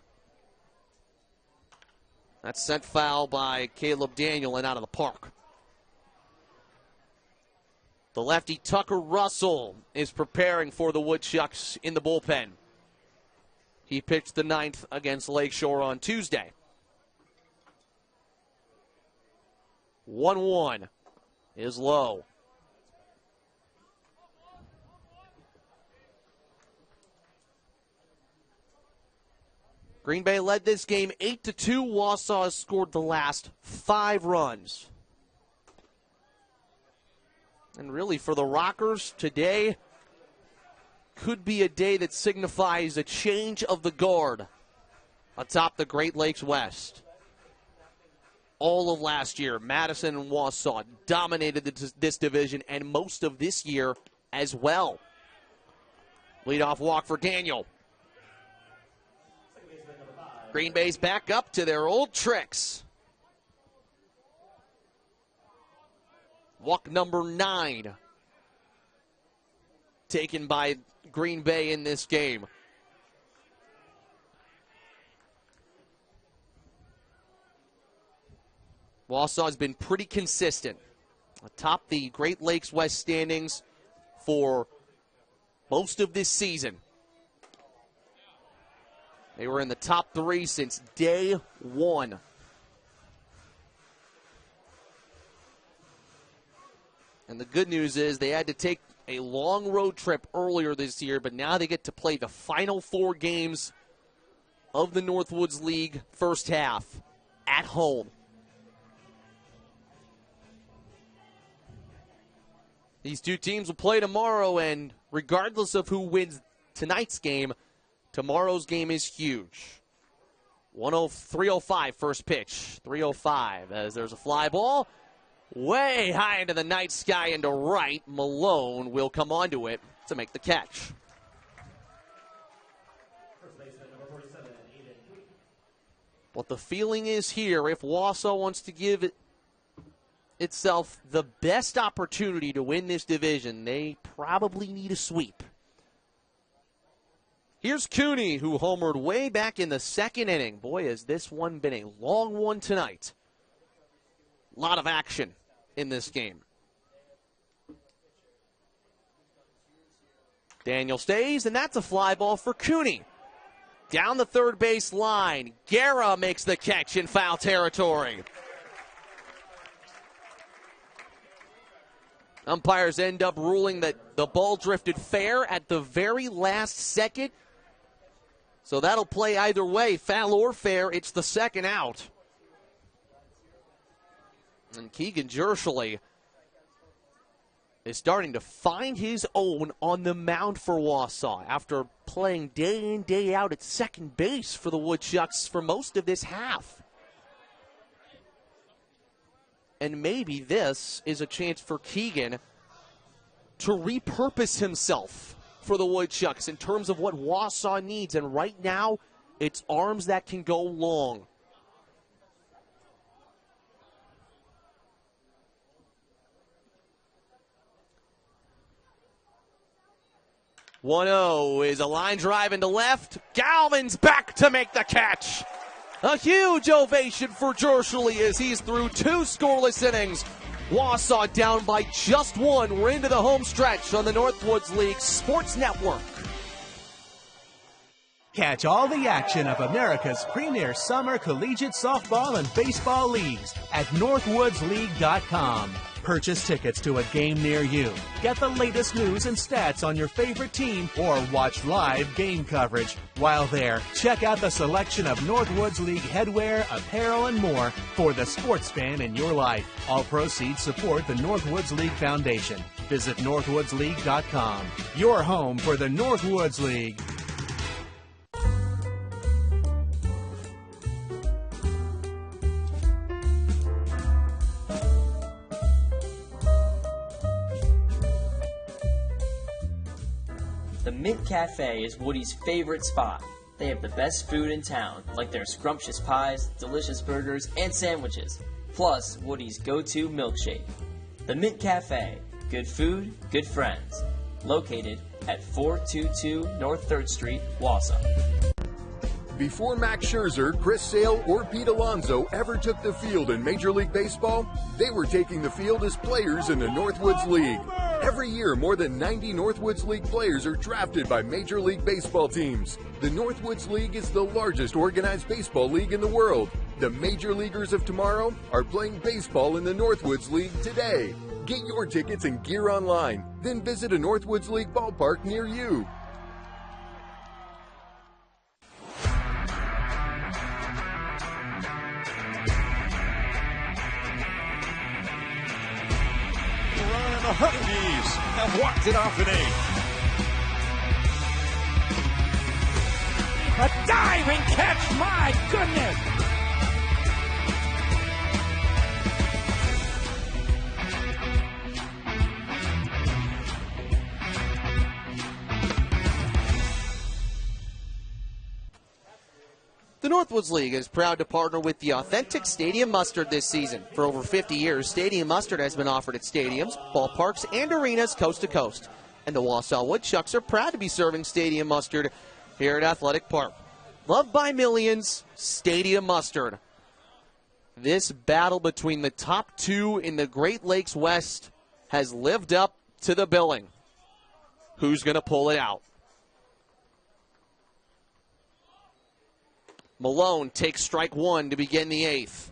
That's sent foul by Caleb Daniel and out of the park. The lefty Tucker Russell is preparing for the Woodchucks in the bullpen. He pitched the 9th against Lakeshore on Tuesday. 1-1 is low. Green Bay led this game 8-2. Wausau has scored the last 5 runs. And really for the Rockers, today could be a day that signifies a change of the guard atop the Great Lakes West. All of last year, Madison and Wausau dominated this division and most of this year as well. Leadoff walk for Daniel. Green Bay's back up to their old tricks. Walk number 9 taken by Green Bay in this game. Wausau has been pretty consistent atop the Great Lakes West standings for most of this season. They were in the top 3 since day 1. And the good news is they had to take a long road trip earlier this year, but now they get to play the final 4 games of the Northwoods League first half at home. These two teams will play tomorrow, and regardless of who wins tonight's game, tomorrow's game is huge. 3:05 first pitch. 3:05 as there's a fly ball. Way high into the night sky into right. Malone will come onto it to make the catch. What the feeling is here, if Wausau wants to give itself the best opportunity to win this division, they probably need a sweep. Here's Cooney, who homered way back in the 2nd inning. Boy, has this one been a long one tonight. A lot of action in this game. Daniel stays, and that's a fly ball for Cooney. Down the third base line, Guerra makes the catch in foul territory. Umpires end up ruling that the ball drifted fair at the very last second. So that'll play either way, foul or fair. It's the 2nd out. And Keegan Jerschley is starting to find his own on the mound for Wausau after playing day in, day out at second base for the Woodchucks for most of this half. And maybe this is a chance for Keegan to repurpose himself for the Woodchucks in terms of what Wausau needs. And right now, it's arms that can go long. "1-0 is a line drive into left. Galvin's back to make the catch. A huge ovation for Jerschley as he's through 2 scoreless innings. Wausau down by just 1. We're into the home stretch on the Northwoods League Sports Network. Catch all the action of America's premier summer collegiate softball and baseball leagues at northwoodsleague.com. Purchase tickets to a game near you. Get the latest news and stats on your favorite team or watch live game coverage. While there, check out the selection of Northwoods League headwear, apparel, and more for the sports fan in your life. All proceeds support the Northwoods League Foundation. Visit northwoodsleague.com. Your home for the Northwoods League. The Mint Cafe is Woody's favorite spot. They have the best food in town, like their scrumptious pies, delicious burgers, and sandwiches, plus Woody's go-to milkshake. The Mint Cafe, good food, good friends. Located at 422 North 3rd Street, Wausau. Before Max Scherzer, Chris Sale, or Pete Alonso ever took the field in Major League Baseball, they were taking the field as players in the Northwoods League. Every year, more than 90 Northwoods League players are drafted by Major League Baseball teams. The Northwoods League is the largest organized baseball league in the world. The Major Leaguers of tomorrow are playing baseball in the Northwoods League today. Get your tickets and gear online, then visit a Northwoods League ballpark near you. The Honeybees have walked it off in 8. A diving catch, my goodness! The Northwoods League is proud to partner with the authentic Stadium Mustard this season. For over 50 years, Stadium Mustard has been offered at stadiums, ballparks, and arenas coast to coast. And the Wausau Woodchucks are proud to be serving Stadium Mustard here at Athletic Park. Loved by millions, Stadium Mustard. This battle between the top two in the Great Lakes West has lived up to the billing. Who's going to pull it out? Malone takes strike one to begin the 8th.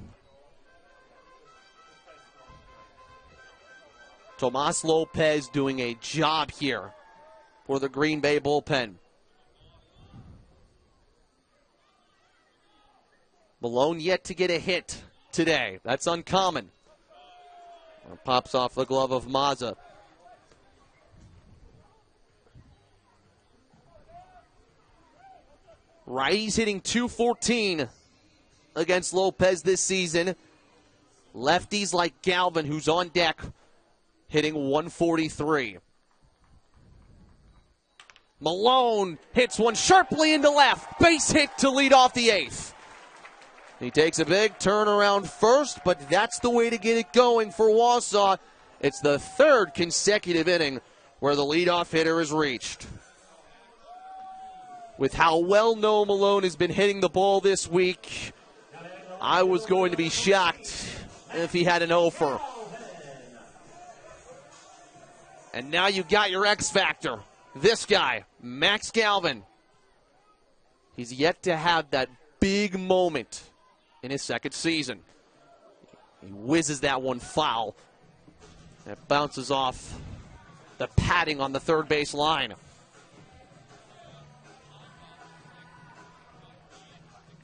Tomas Lopez doing a job here for the Green Bay bullpen. Malone yet to get a hit today. That's uncommon. Pops off the glove of Mazza. Righties hitting .214 against Lopez this season. Lefties like Galvin, who's on deck, hitting .143. Malone hits one sharply into left. Base hit to lead off the 8th. He takes a big turnaround first, but that's the way to get it going for Wausau. It's the 3rd consecutive inning where the leadoff hitter is reached. With how well Noah Malone has been hitting the ball this week, I was going to be shocked if he had an offer. And now you got your X factor. This guy, Max Galvin. He's yet to have that big moment in his 2nd season. He whizzes that one foul. It bounces off the padding on the 3rd base line.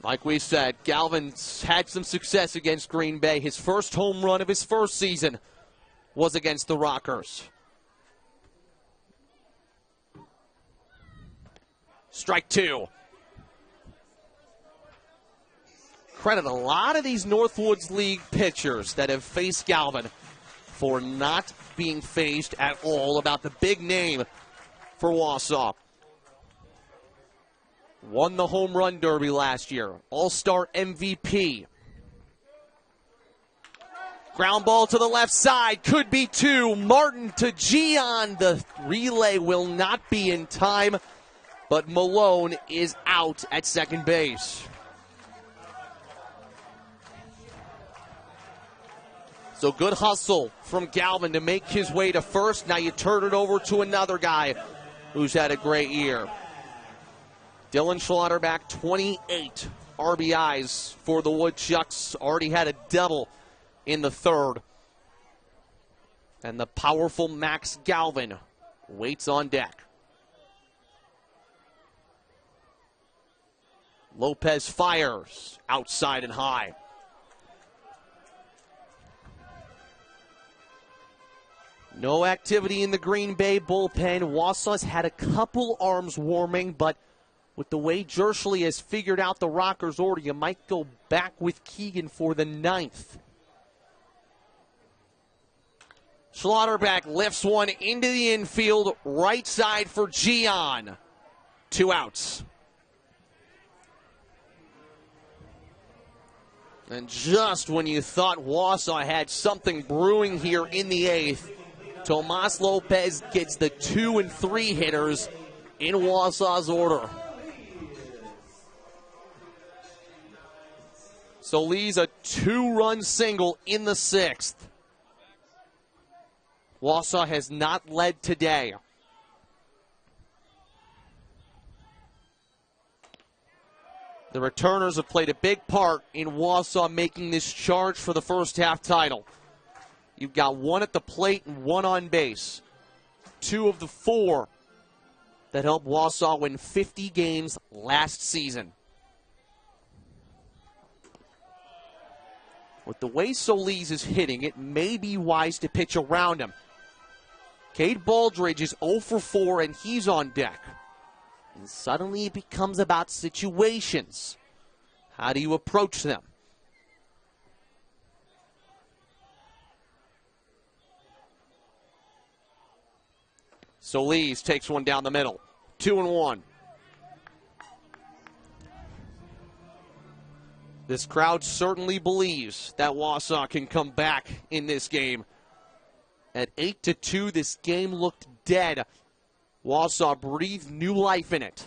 Like we said, Galvin's had some success against Green Bay. His first home run of his first season was against the Rockers. Strike 2. Credit a lot of these Northwoods League pitchers that have faced Galvin for not being phased at all about the big name for Wausau. Won the home run derby last year. All-Star MVP. Ground ball to the left side. Could be 2. Martin to Gian. The relay will not be in time, but Malone is out at 2nd base. So good hustle from Galvin to make his way to first. Now you turn it over to another guy who's had a great year. Dylan Schlotterback, 28 RBIs for the Woodchucks. Already had a double in the 3rd. And the powerful Max Galvin waits on deck. Lopez fires outside and high. No activity in the Green Bay bullpen. Wausau's had a couple arms warming, but with the way Jerschley has figured out the Rockers' order, you might go back with Keegan for the 9th. Schlotterbeck lifts one into the infield, right side for Gian. 2 outs. And just when you thought Wausau had something brewing here in the 8th, Tomas Lopez gets the 2 and 3 hitters in Wausau's order. Solis a 2-run single in the 6th. Wausau has not led today. The returners have played a big part in Wausau making this charge for the first half title. You've got 1 at the plate and 1 on base. 2 of the 4 that helped Wausau win 50 games last season. With the way Solis is hitting, it may be wise to pitch around him. Cade Baldridge is 0 for 4 and he's on deck. And suddenly it becomes about situations. How do you approach them? Solis takes one down the middle. 2-1. This crowd certainly believes that Wausau can come back in this game. At 8-2, this game looked dead. Wausau breathed new life in it.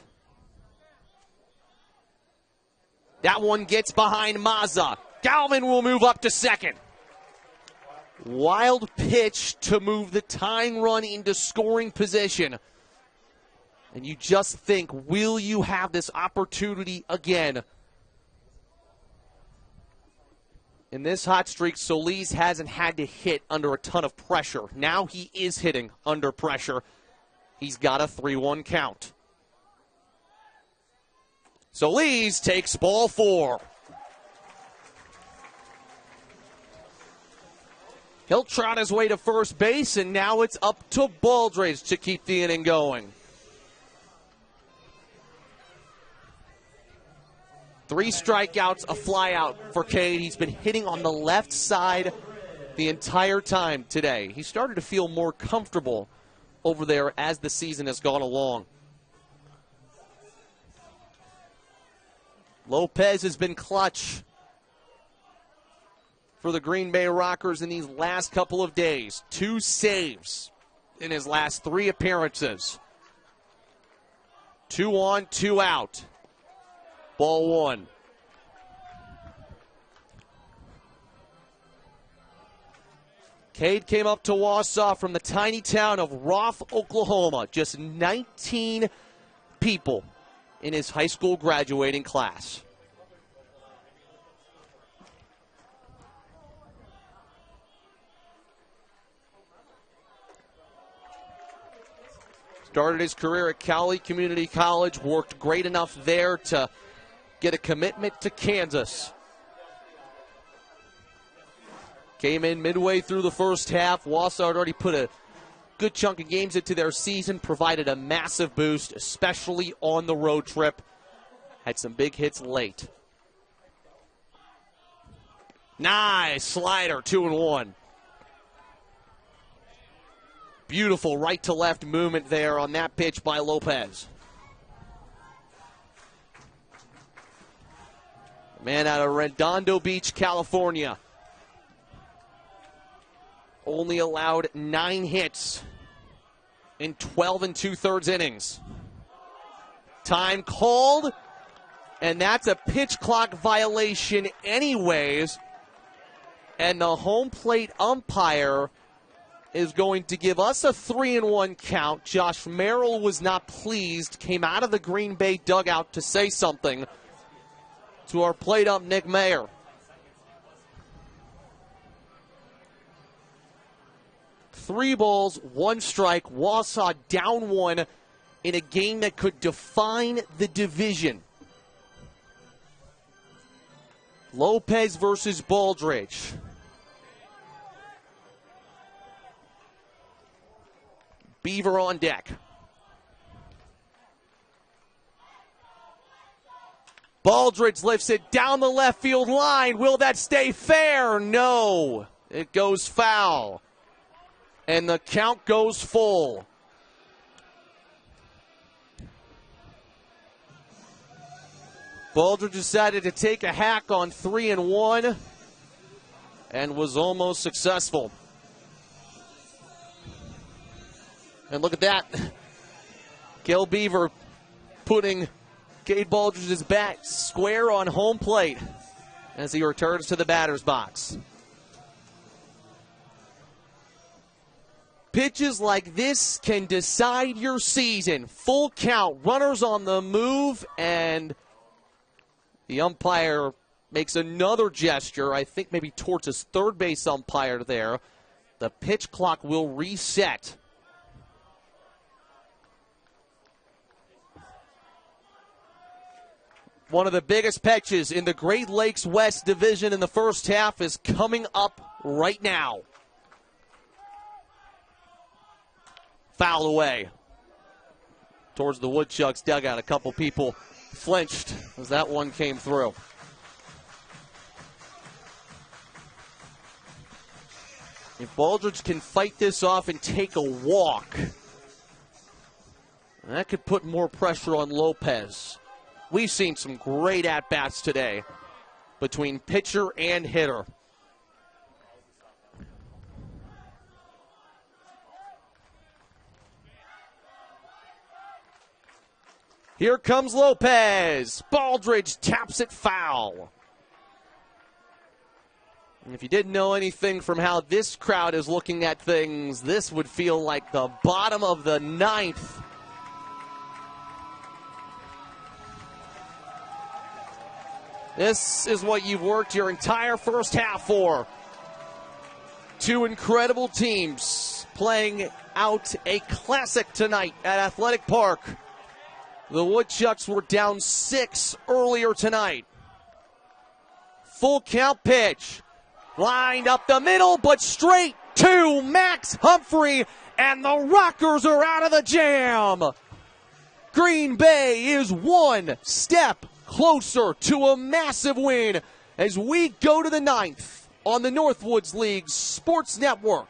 That one gets behind Mazza. Galvin will move up to second. Wild pitch to move the tying run into scoring position. And you just think, will you have this opportunity again? In this hot streak, Solis hasn't had to hit under a ton of pressure. Now he is hitting under pressure. He's got a 3-1 count. Solis takes ball 4. He'll trot his way to first base, and now it's up to Baldridge to keep the inning going. 3 strikeouts, a flyout for Cade. He's been hitting on the left side the entire time today. He started to feel more comfortable over there as the season has gone along. Lopez has been clutch for the Green Bay Rockers in these last couple of days. 2 saves in his last 3 appearances. 2 on, 2 out. Ball 1. Cade came up to Wausau from the tiny town of Roth, Oklahoma. Just 19 people in his high school graduating class. Started his career at Cowley Community College, worked great enough there to get a commitment to Kansas. Came in midway through the first half. Wausau had already put a good chunk of games into their season, provided a massive boost, especially on the road trip. Had some big hits late. Nice slider, 2-1. Beautiful right to left movement there on that pitch by Lopez. Man out of Redondo Beach, California. Only allowed 9 hits in 12 2/3 innings. Time called, and that's a pitch clock violation anyways. And the home plate umpire is going to give us a 3-1 count. Josh Merrill was not pleased, came out of the Green Bay dugout to say something to our plate ump, Nick Mayer. 3 balls, 1 strike. Wausau down 1 in a game that could define the division. Lopez versus Baldridge. Beaver on deck. Baldridge lifts it down the left field line. Will that stay fair? No. It goes foul. And the count goes full. Baldridge decided to take a hack on 3-1 and was almost successful. And look at that. Gil Beaver putting Cade Baldridge's bat square on home plate as he returns to the batter's box. Pitches like this can decide your season. Full count, runners on the move, and the umpire makes another gesture, I think maybe towards his third base umpire there. The pitch clock will reset. One of the biggest pitches in the Great Lakes West Division in the first half is coming up right now. Foul away towards the Woodchucks dugout. A couple people flinched as that one came through. If Baldridge can fight this off and take a walk, that could put more pressure on Lopez. We've seen some great at-bats today between pitcher and hitter. Here comes Lopez. Baldridge taps it foul. And if you didn't know anything from how this crowd is looking at things, this would feel like the bottom of the 9th. This is what you've worked your entire first half for. 2 incredible teams playing out a classic tonight at Athletic Park. The Woodchucks were down 6 earlier tonight. Full count pitch. Lined up the middle, but straight to Max Humphrey, and the Rockers are out of the jam. Green Bay is 1 step closer to a massive win as we go to the 9th on the Northwoods League Sports Network.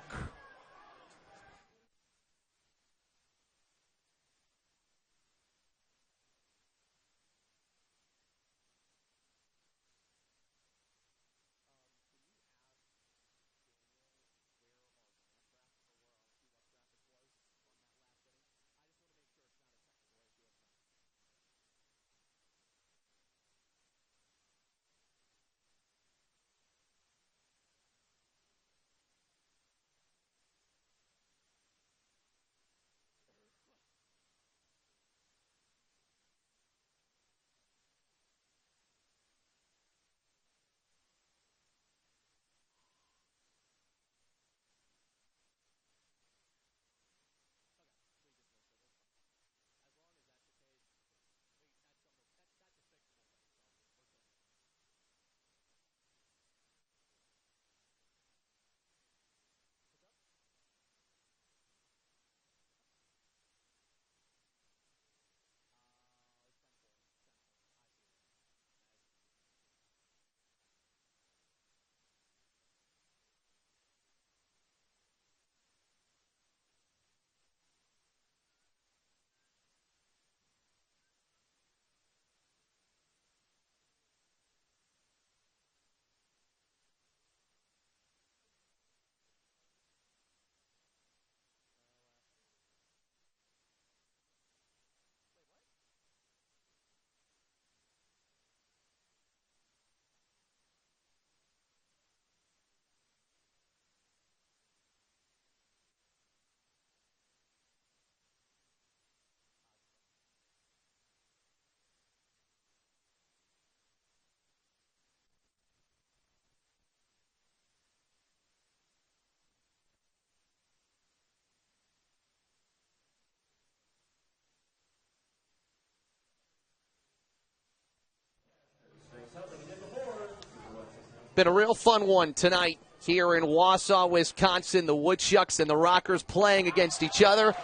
been a real fun one tonight here in Wausau, Wisconsin. The Woodchucks and the Rockers playing against each other.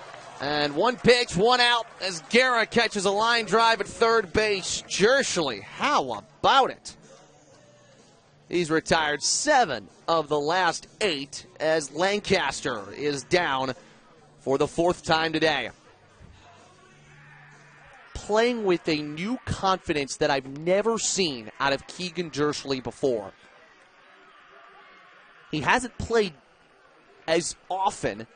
And one pitch, one out as Guerra catches a line drive at third base. Jershly, how about it? He's retired 7 of the last 8 as Lancaster is down for the 4th time today. Playing with a new confidence that I've never seen out of Keegan Jershly before. He hasn't played as often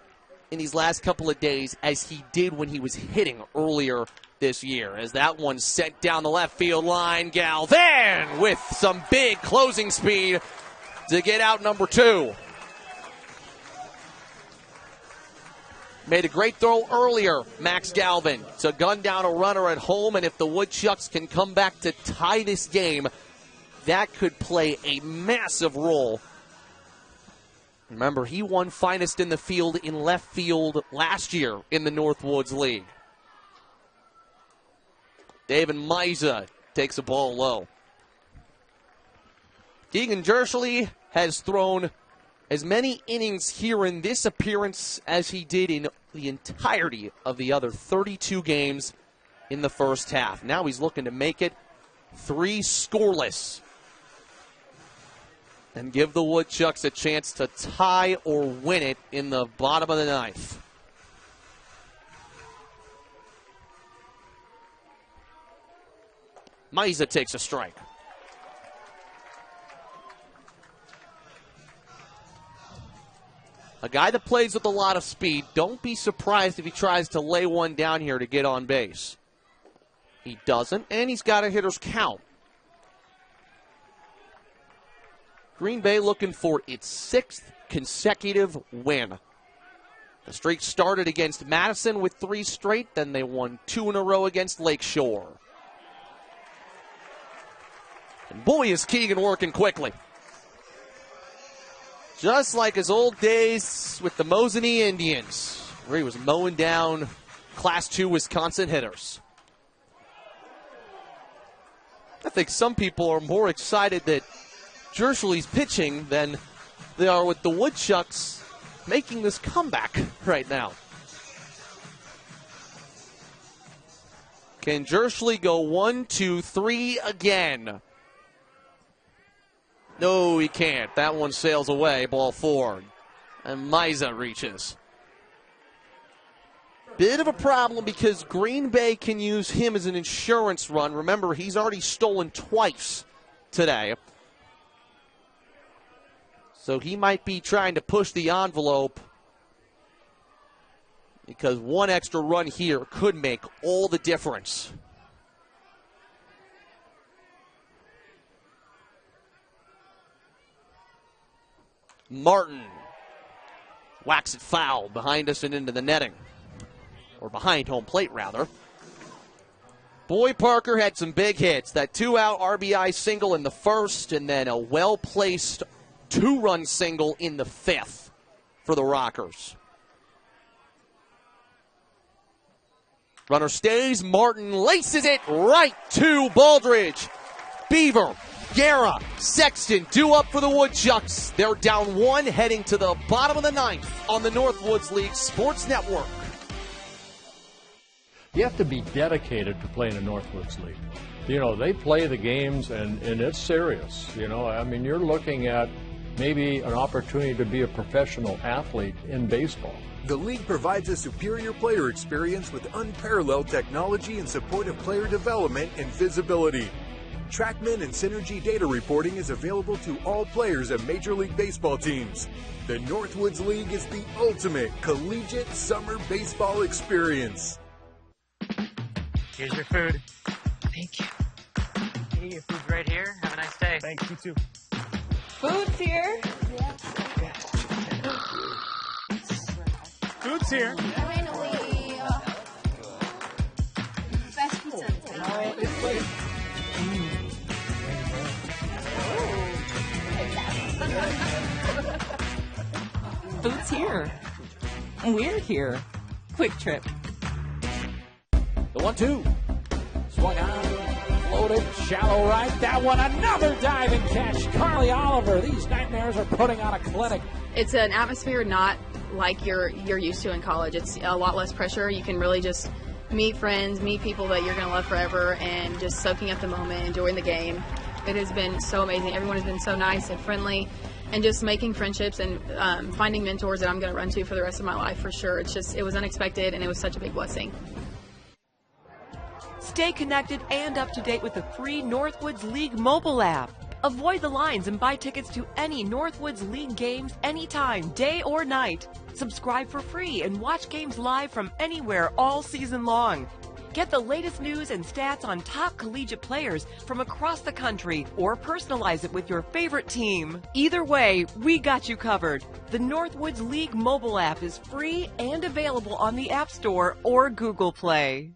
in these last couple of days as he did when he was hitting earlier this year. As that one sent down the left field line, Galvan with some big closing speed to get out number 2. Made a great throw earlier, Max Galvan, to gun down a runner at home, and if the Woodchucks can come back to tie this game, that could play a massive role. Remember, he won finest in the field in left field last year in the Northwoods League. David Miza takes the ball low. Keegan Jershly has thrown as many innings here in this appearance as he did in the entirety of the other 32 games in the first half. Now he's looking to make it 3 scoreless and give the Woodchucks a chance to tie or win it in the bottom of the 9th. Miza takes a strike. A guy that plays with a lot of speed, don't be surprised if he tries to lay one down here to get on base. He doesn't, and he's got a hitter's count. Green Bay looking for its 6th consecutive win. The streak started against Madison with 3 straight, then they won 2 in a row against Lakeshore. And boy, is Keegan working quickly. Just like his old days with the Mosinee Indians, where he was mowing down Class 2 Wisconsin hitters. I think some people are more excited that Jershly's pitching than they are with the Woodchucks making this comeback right now. Can Jershly go 1, 2, 3 again? No, he can't. That one sails away, ball 4. And Miza reaches. Bit of a problem because Green Bay can use him as an insurance run. Remember, he's already stolen twice today. So he might be trying to push the envelope because one extra run here could make all the difference. Martin whacks it foul behind us and into the netting. Or behind home plate, rather. Boy Parker had some big hits. That 2-out RBI single in the first, and then a well-placed 2-run single in the 5th for the Rockers. Runner stays. Martin laces it right to Baldridge. Beaver, Guerra, Sexton due up for the Woodchucks. They're down 1 heading to the bottom of the 9th on the Northwoods League Sports Network. You have to be dedicated to playing in Northwoods League. You know, they play the games and it's serious. You know, I mean, you're looking at maybe an opportunity to be a professional athlete in baseball. The league provides a superior player experience with unparalleled technology and supportive player development and visibility. TrackMan and Synergy data reporting is available to all players and Major League Baseball teams. The Northwoods League is the ultimate collegiate summer baseball experience. Here's your food. Thank you. Hey, your food's right here. Have a nice day. Thanks, you too. Food's here. Food's here. Best pizza. Food's here. We're here. Quick Trip. The 1-2. Swung on. Loaded. loaded, shallow right. That one, another diving catch. Carly Oliver, these Nightmares are putting on a clinic. It's an atmosphere not like you're used to in college. It's a lot less pressure. You can really just meet friends, meet people that you're going to love forever, and just soaking up the moment, enjoying the game. It has been so amazing. Everyone has been so nice and friendly, and just making friendships and finding mentors that I'm going to run to for the rest of my life for sure. It was unexpected, and it was such a big blessing. Stay connected and up to date with the free Northwoods League mobile app. Avoid the lines and buy tickets to any Northwoods League games anytime, day or night. Subscribe for free and watch games live from anywhere all season long. Get the latest news and stats on top collegiate players from across the country, or personalize it with your favorite team. Either way, we got you covered. The Northwoods League mobile app is free and available on the App Store or Google Play.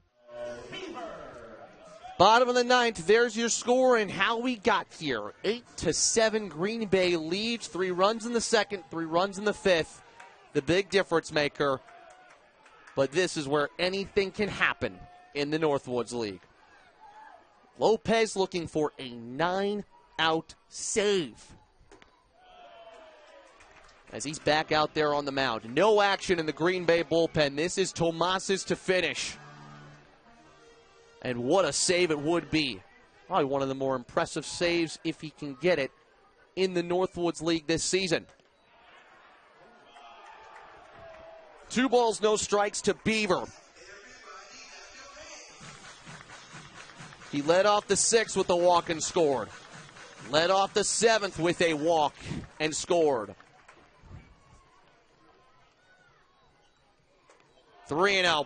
Bottom of the ninth, there's your score and how we got here. 8-7 Green Bay leads. 3 runs in the second, 3 runs in the fifth. The big difference maker. But this is where anything can happen in the Northwoods League. Lopez looking for a 9-out save as he's back out there on the mound. No action in the Green Bay bullpen. This is Tomas's to finish. And what a save it would be. Probably one of the more impressive saves, if he can get it, in the Northwoods League this season. 2 balls, no strikes to Beaver. He led off the 6th with a walk and scored. Led off the 7th with a walk and scored. 3-0.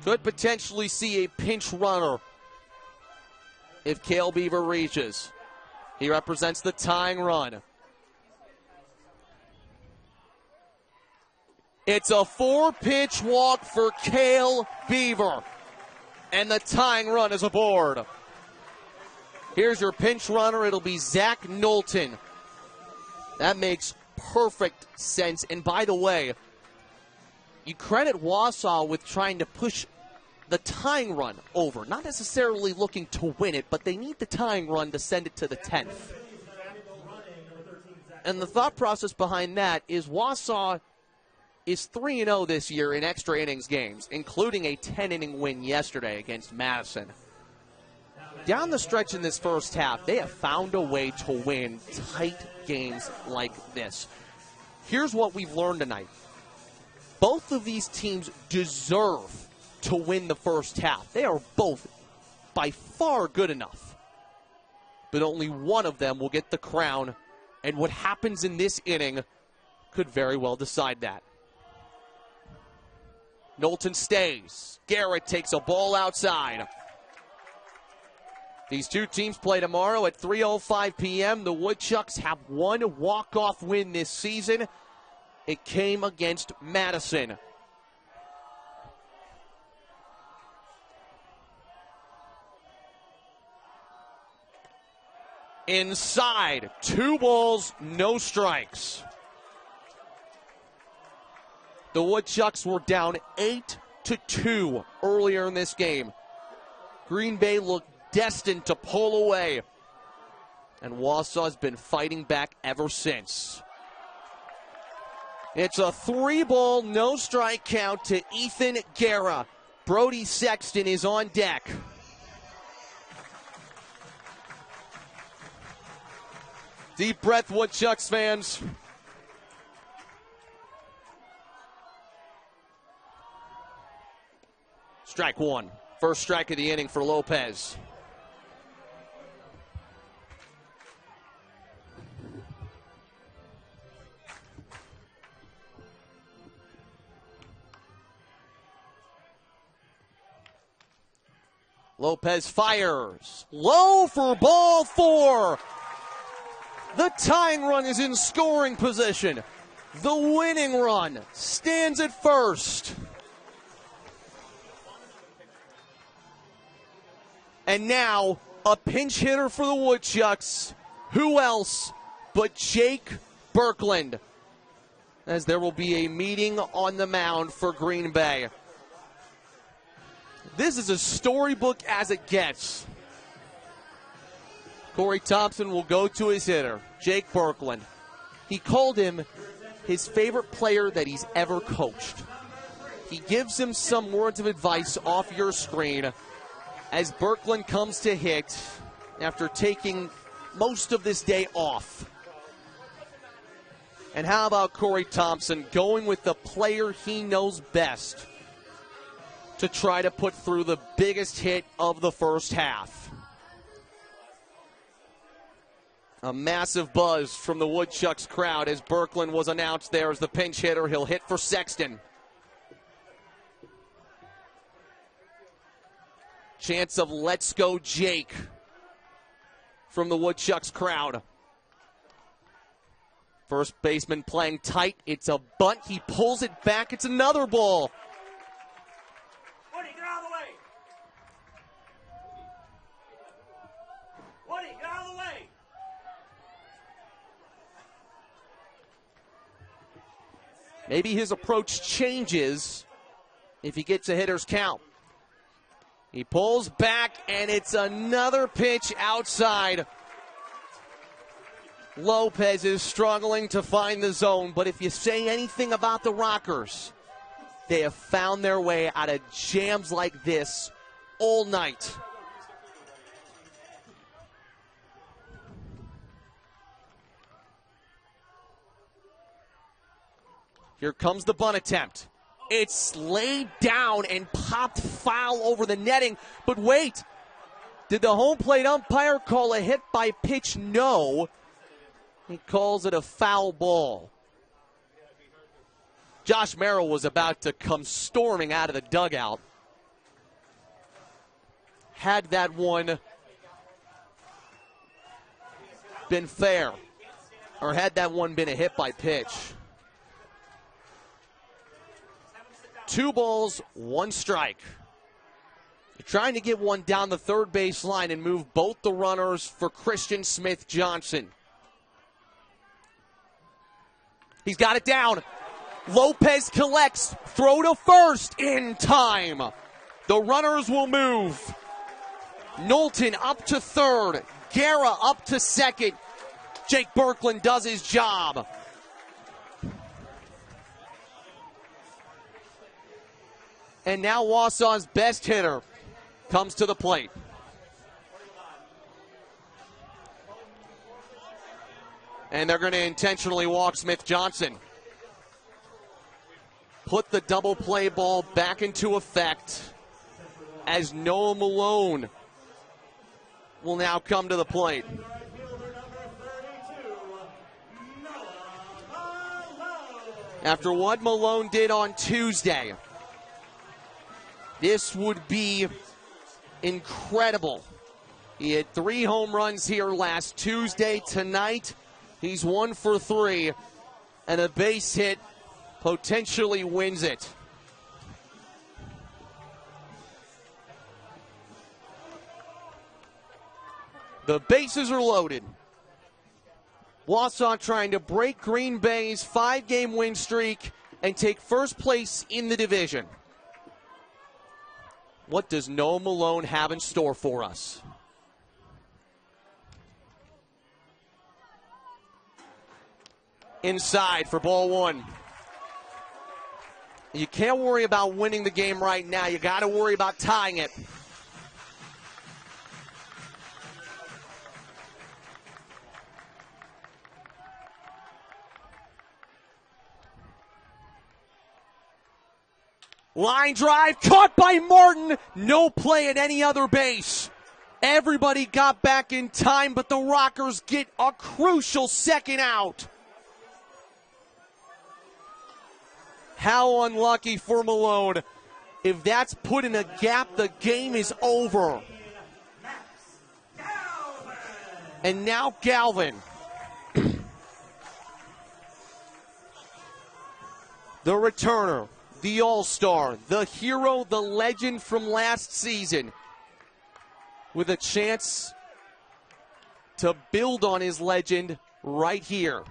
Could potentially see a pinch runner if Cale Beaver reaches. He represents the tying run. It's a 4-pitch walk for Cale Beaver, and the tying run is aboard. Here's your pinch runner. It'll be Zach Knowlton. That makes perfect sense. And by the way, you credit Wausau with trying to push the tying run over. Not necessarily looking to win it, but they need the tying run to send it to the 10th. And the thought process behind that is Wausau is 3-0 this year in extra innings games, including a 10-inning win yesterday against Madison. Down the stretch in this first half, they have found a way to win tight games like this. Here's what we've learned tonight. Both of these teams deserve to win the first half. They are both by far good enough. But only one of them will get the crown, and what happens in this inning could very well decide that. Knowlton stays. Garrett takes a ball outside. These two teams play tomorrow at 3:05 p.m. The Woodchucks have one walk-off win this season. It came against Madison. Inside, 2 balls, no strikes. The Woodchucks were down 8-2 earlier in this game. Green Bay looked destined to pull away, and Wausau's been fighting back ever since. It's a 3-ball, no strike count to Ethan Guerra. Brody Sexton is on deck. Deep breath, Woodchucks fans. Strike 1. First strike of the inning for Lopez. Lopez fires. Low for ball 4. The tying run is in scoring position. The winning run stands at first. And now, a pinch hitter for the Woodchucks. Who else but Jake Birkland? As there will be a meeting on the mound for Green Bay. This is as storybook as it gets. Corey Thompson will go to his hitter, Jake Birkeland. He called him his favorite player that he's ever coached. He gives him some words of advice off your screen as Birkeland comes to hit after taking most of this day off. And how about Corey Thompson going with the player he knows best to try to put through the biggest hit of the first half? A massive buzz from the Woodchucks crowd as Birkeland was announced there as the pinch hitter. He'll hit for Sexton. Chance of let's go Jake from the Woodchucks crowd. First baseman playing tight. It's a bunt. He pulls it back. It's another ball. Woody, get out of the way. Woody, get out of the way. Maybe his approach changes if he gets a hitter's count. He pulls back, and it's another pitch outside. Lopez is struggling to find the zone, but if you say anything about the Rockers, they have found their way out of jams like this all night. Here comes the bunt attempt. It's laid down and popped foul over the netting. But wait, did the home plate umpire call a hit by pitch? No. He calls it a foul ball. Josh Merrill was about to come storming out of the dugout. Had that one been fair, or had that one been a hit by pitch. 2 balls, 1 strike. You're trying to get one down the third base line and move both the runners for Christian Smith Johnson. He's got it down. Lopez collects. Throw to first in time. The runners will move. Knowlton up to third. Guerra up to second. Jake Birkeland does his job. And now Wausau's best hitter comes to the plate. And they're going to intentionally walk Smith Johnson. Put the double play ball back into effect as Noah Malone will now come to the plate. After what Malone did on Tuesday, this would be incredible. He had 3 home runs here last Tuesday. Tonight, he's 1 for 3, and a base hit potentially wins it. The bases are loaded. Wausau trying to break Green Bay's 5-game win streak and take first place in the division. What does Noah Malone have in store for us? Inside for ball 1. You can't worry about winning the game right now. You got to worry about tying it. Line drive caught by Martin. No play at any other base. Everybody got back in time, but the Rockers get a crucial second out. How unlucky for Malone. If that's put in a gap, the game is over. And now Galvin. The returner. The all-star, the hero, the legend from last season, with a chance to build on his legend right here.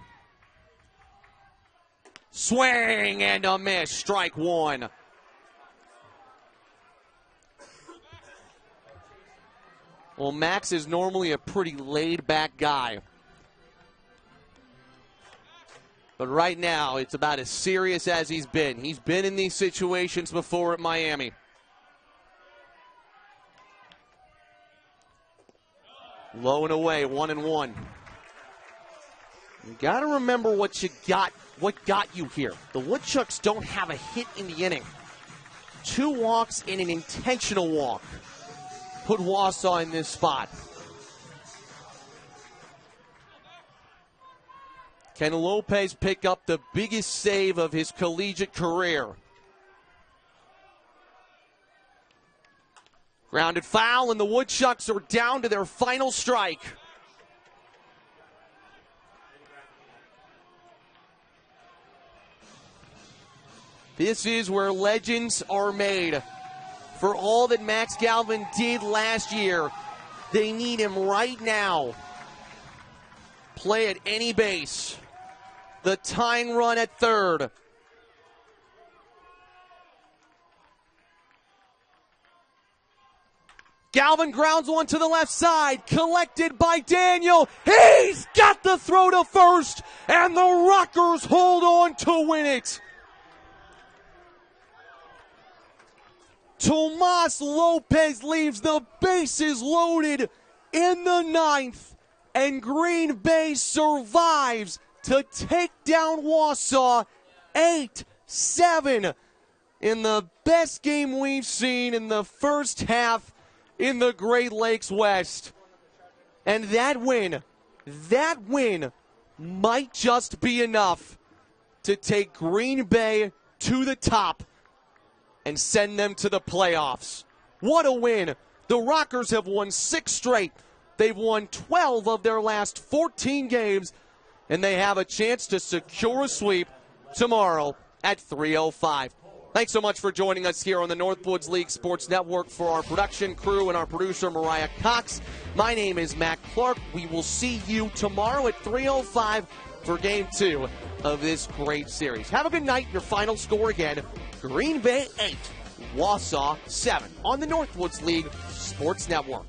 Swing and a miss, strike 1. Well, Max is normally a pretty laid-back guy. But right now, it's about as serious as he's been. He's been in these situations before at Miami. Low and away, 1-1. You got to remember what got you here. The Woodchucks don't have a hit in the inning. 2 walks and an intentional walk put Wausau in this spot. Can Lopez pick up the biggest save of his collegiate career? Grounded foul, and the Woodchucks are down to their final strike. This is where legends are made. For all that Max Galvin did last year, they need him right now. Play at any base. The tying run at third. Galvin grounds one to the left side, collected by Daniel. He's got the throw to first, and the Rockers hold on to win it. Tomas Lopez leaves the bases loaded in the 9th, and Green Bay survives to take down Wausau 8-7 in the best game we've seen in the first half in the Great Lakes West. And that win might just be enough to take Green Bay to the top and send them to the playoffs. What a win. The Rockers have won 6 straight. They've won 12 of their last 14 games, and they have a chance to secure a sweep tomorrow at 3:05. Thanks so much for joining us here on the Northwoods League Sports Network. For our production crew and our producer, Mariah Cox, my name is Matt Clark. We will see you tomorrow at 3:05 for Game 2 of this great series. Have a good night. Your final score again, Green Bay 8, Wausau 7 on the Northwoods League Sports Network.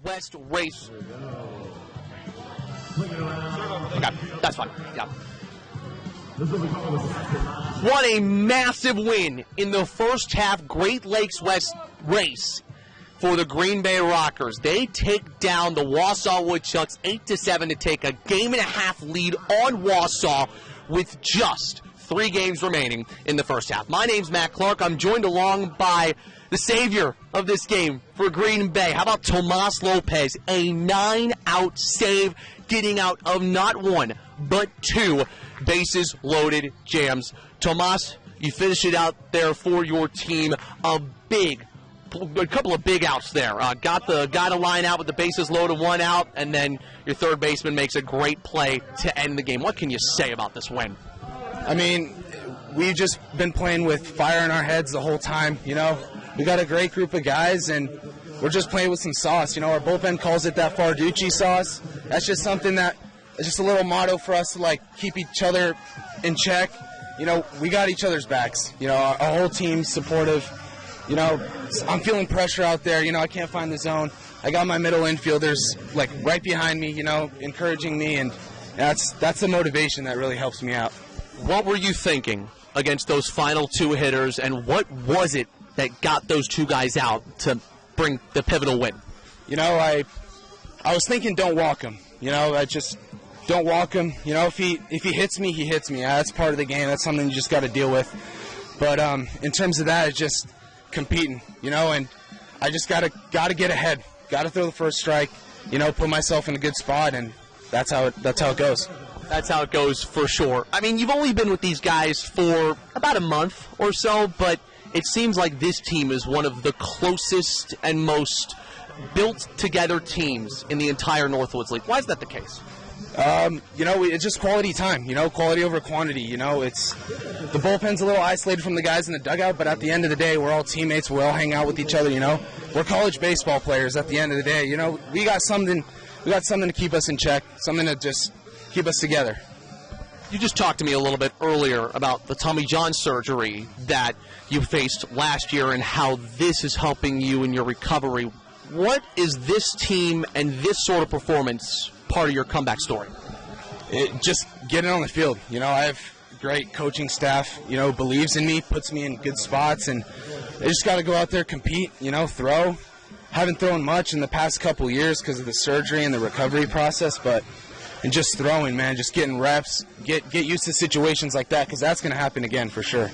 West race. Okay, that's fine. Yeah. What a massive win in the first half Great Lakes West race for the Green Bay Rockers. They take down the Wausau Woodchucks 8-7 to take a game-and-a-half lead on Wausau with just 3 games remaining in the first half. My name's Matt Clark. I'm joined along by the savior of this game for Green Bay. How about Tomas Lopez? A 9-out save, getting out of not 1, but 2 bases loaded jams. Tomas, you finish it out there for your team. A couple of big outs there. Got a line out with the bases loaded, 1 out, and then your third baseman makes a great play to end the game. What can you say about this win? I mean, we've just been playing with fire in our heads the whole time, you know. We got a great group of guys, and we're just playing with some sauce. You know, our bullpen calls it that Farducci sauce. That's just something that is just a little motto for us to, like, keep each other in check. You know, we got each other's backs. You know, our whole team's supportive. You know, I'm feeling pressure out there. You know, I can't find the zone. I got my middle infielders, like, right behind me, you know, encouraging me, and that's the motivation that really helps me out. What were you thinking against those final 2 hitters, and what was it that got those 2 guys out to bring the pivotal win? You know, I was thinking don't walk him. You know, I just don't walk him. You know, if he hits me, he hits me. That's part of the game. That's something you just got to deal with. But in terms of that, it's just competing, you know, and I just got to get ahead. Got to throw the first strike, you know, put myself in a good spot, and that's how it goes. That's how it goes for sure. I mean, you've only been with these guys for about a month or so, but it seems like this team is one of the closest and most built-together teams in the entire Northwoods League. Why is that the case? You know, it's just quality time, you know, quality over quantity. You know, it's the bullpen's a little isolated from the guys in the dugout, but at the end of the day, we're all teammates. We all hang out with each other, you know. We're college baseball players at the end of the day. You know, we got something to keep us in check, something to just keep us together. You just talked to me a little bit earlier about the Tommy John surgery that you faced last year and how this is helping you in your recovery. What is this team and this sort of performance part of your comeback story? Just getting on the field. You know, I have great coaching staff, you know, believes in me, puts me in good spots, and I just got to go out there, compete, you know, throw. Haven't thrown much in the past couple years because of the surgery and the recovery process, and just throwing, man, just getting reps, get used to situations like that, because that's going to happen again for sure.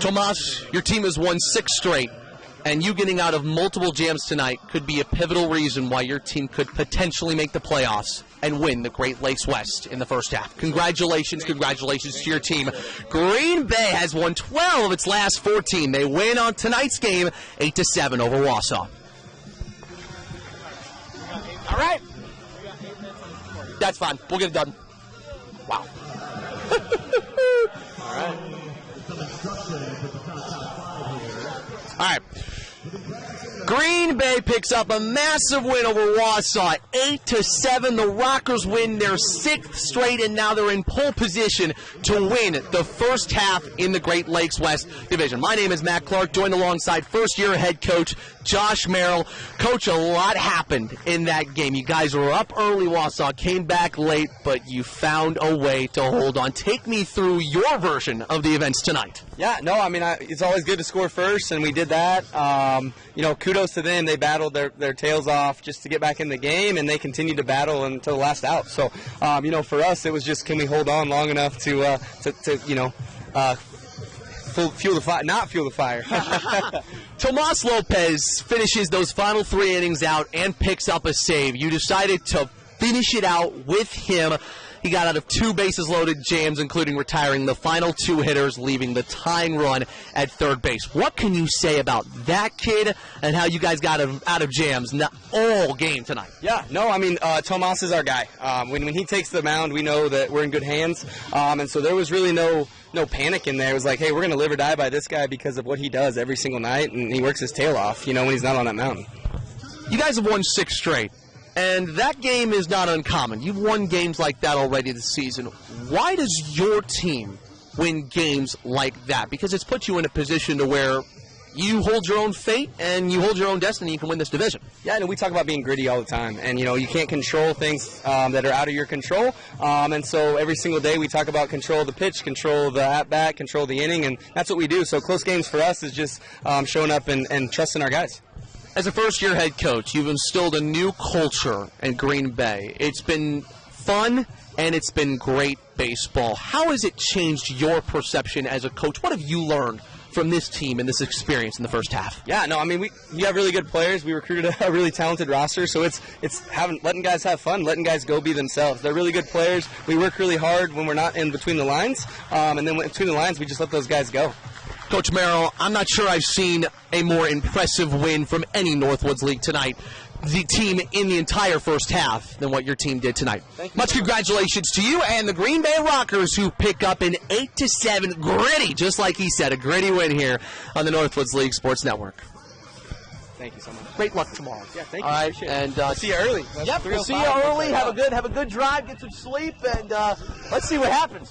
Tomas, your team has won 6 straight, and you getting out of multiple jams tonight could be a pivotal reason why your team could potentially make the playoffs and win the Great Lakes West in the first half. Congratulations to your team. Green Bay has won 12 of its last 14. They win on tonight's game 8-7 over Wausau. All right. That's fine. We'll get it done. Wow. All right. All right. Green Bay picks up a massive win over Wausau, 8-7. The Rockers win their 6th straight, and now they're in pole position to win the first half in the Great Lakes West Division. My name is Matt Clark, joined alongside first-year head coach Josh Merrill. Coach, a lot happened in that game. You guys were up early, Wausau came back late, but you found a way to hold on. Take me through your version of the events tonight. Yeah, no, I mean, it's always good to score first, and we did that. You know, kudos to them. They battled their tails off just to get back in the game, and they continued to battle until the last out. So, you know, for us, it was just, can we hold on long enough to you know, fuel the fire, not fuel the fire. Tomas Lopez finishes those final 3 innings out and picks up a save. You decided to finish it out with him. He got out of 2 bases loaded jams, including retiring the final 2 hitters, leaving the tying run at third base. What can you say about that kid and how you guys got him out of jams all game tonight? Yeah, no, I mean, Tomas is our guy. When he takes the mound, we know that we're in good hands. And so there was really no panic in there. It was like, hey, we're going to live or die by this guy because of what he does every single night, and he works his tail off, you know, when he's not on that mountain. You guys have won 6 straight. And that game is not uncommon. You've won games like that already this season. Why does your team win games like that? Because it's put you in a position to where you hold your own fate and you hold your own destiny. You can win this division. Yeah, and we talk about being gritty all the time, and you can't control things that are out of your control. And so every single day we talk about control the pitch, control the at bat, control the inning, and that's what we do. So close games for us is just showing up and trusting our guys. As a first-year head coach, you've instilled a new culture in Green Bay. It's been fun and it's been great baseball. How has it changed your perception as a coach? What have you learned from this team and this experience in the first half? Yeah, no, I mean, we have really good players. We recruited a really talented roster, so it's letting guys have fun, letting guys go be themselves. They're really good players. We work really hard when we're not in between the lines, and then between the lines, we just let those guys go. Coach Merrill, I'm not sure I've seen a more impressive win from any Northwoods League tonight. The team in the entire first half than what your team did tonight. Much congratulations to you and the Green Bay Rockers, who pick up an 8-7 gritty, just like he said, a gritty win here on the Northwoods League Sports Network. Thank you so much. Great luck tomorrow. Yeah, thank you. All right, Appreciate and it. See you early. Yep, we'll see you early. Have a good drive, get some sleep, and let's see what happens.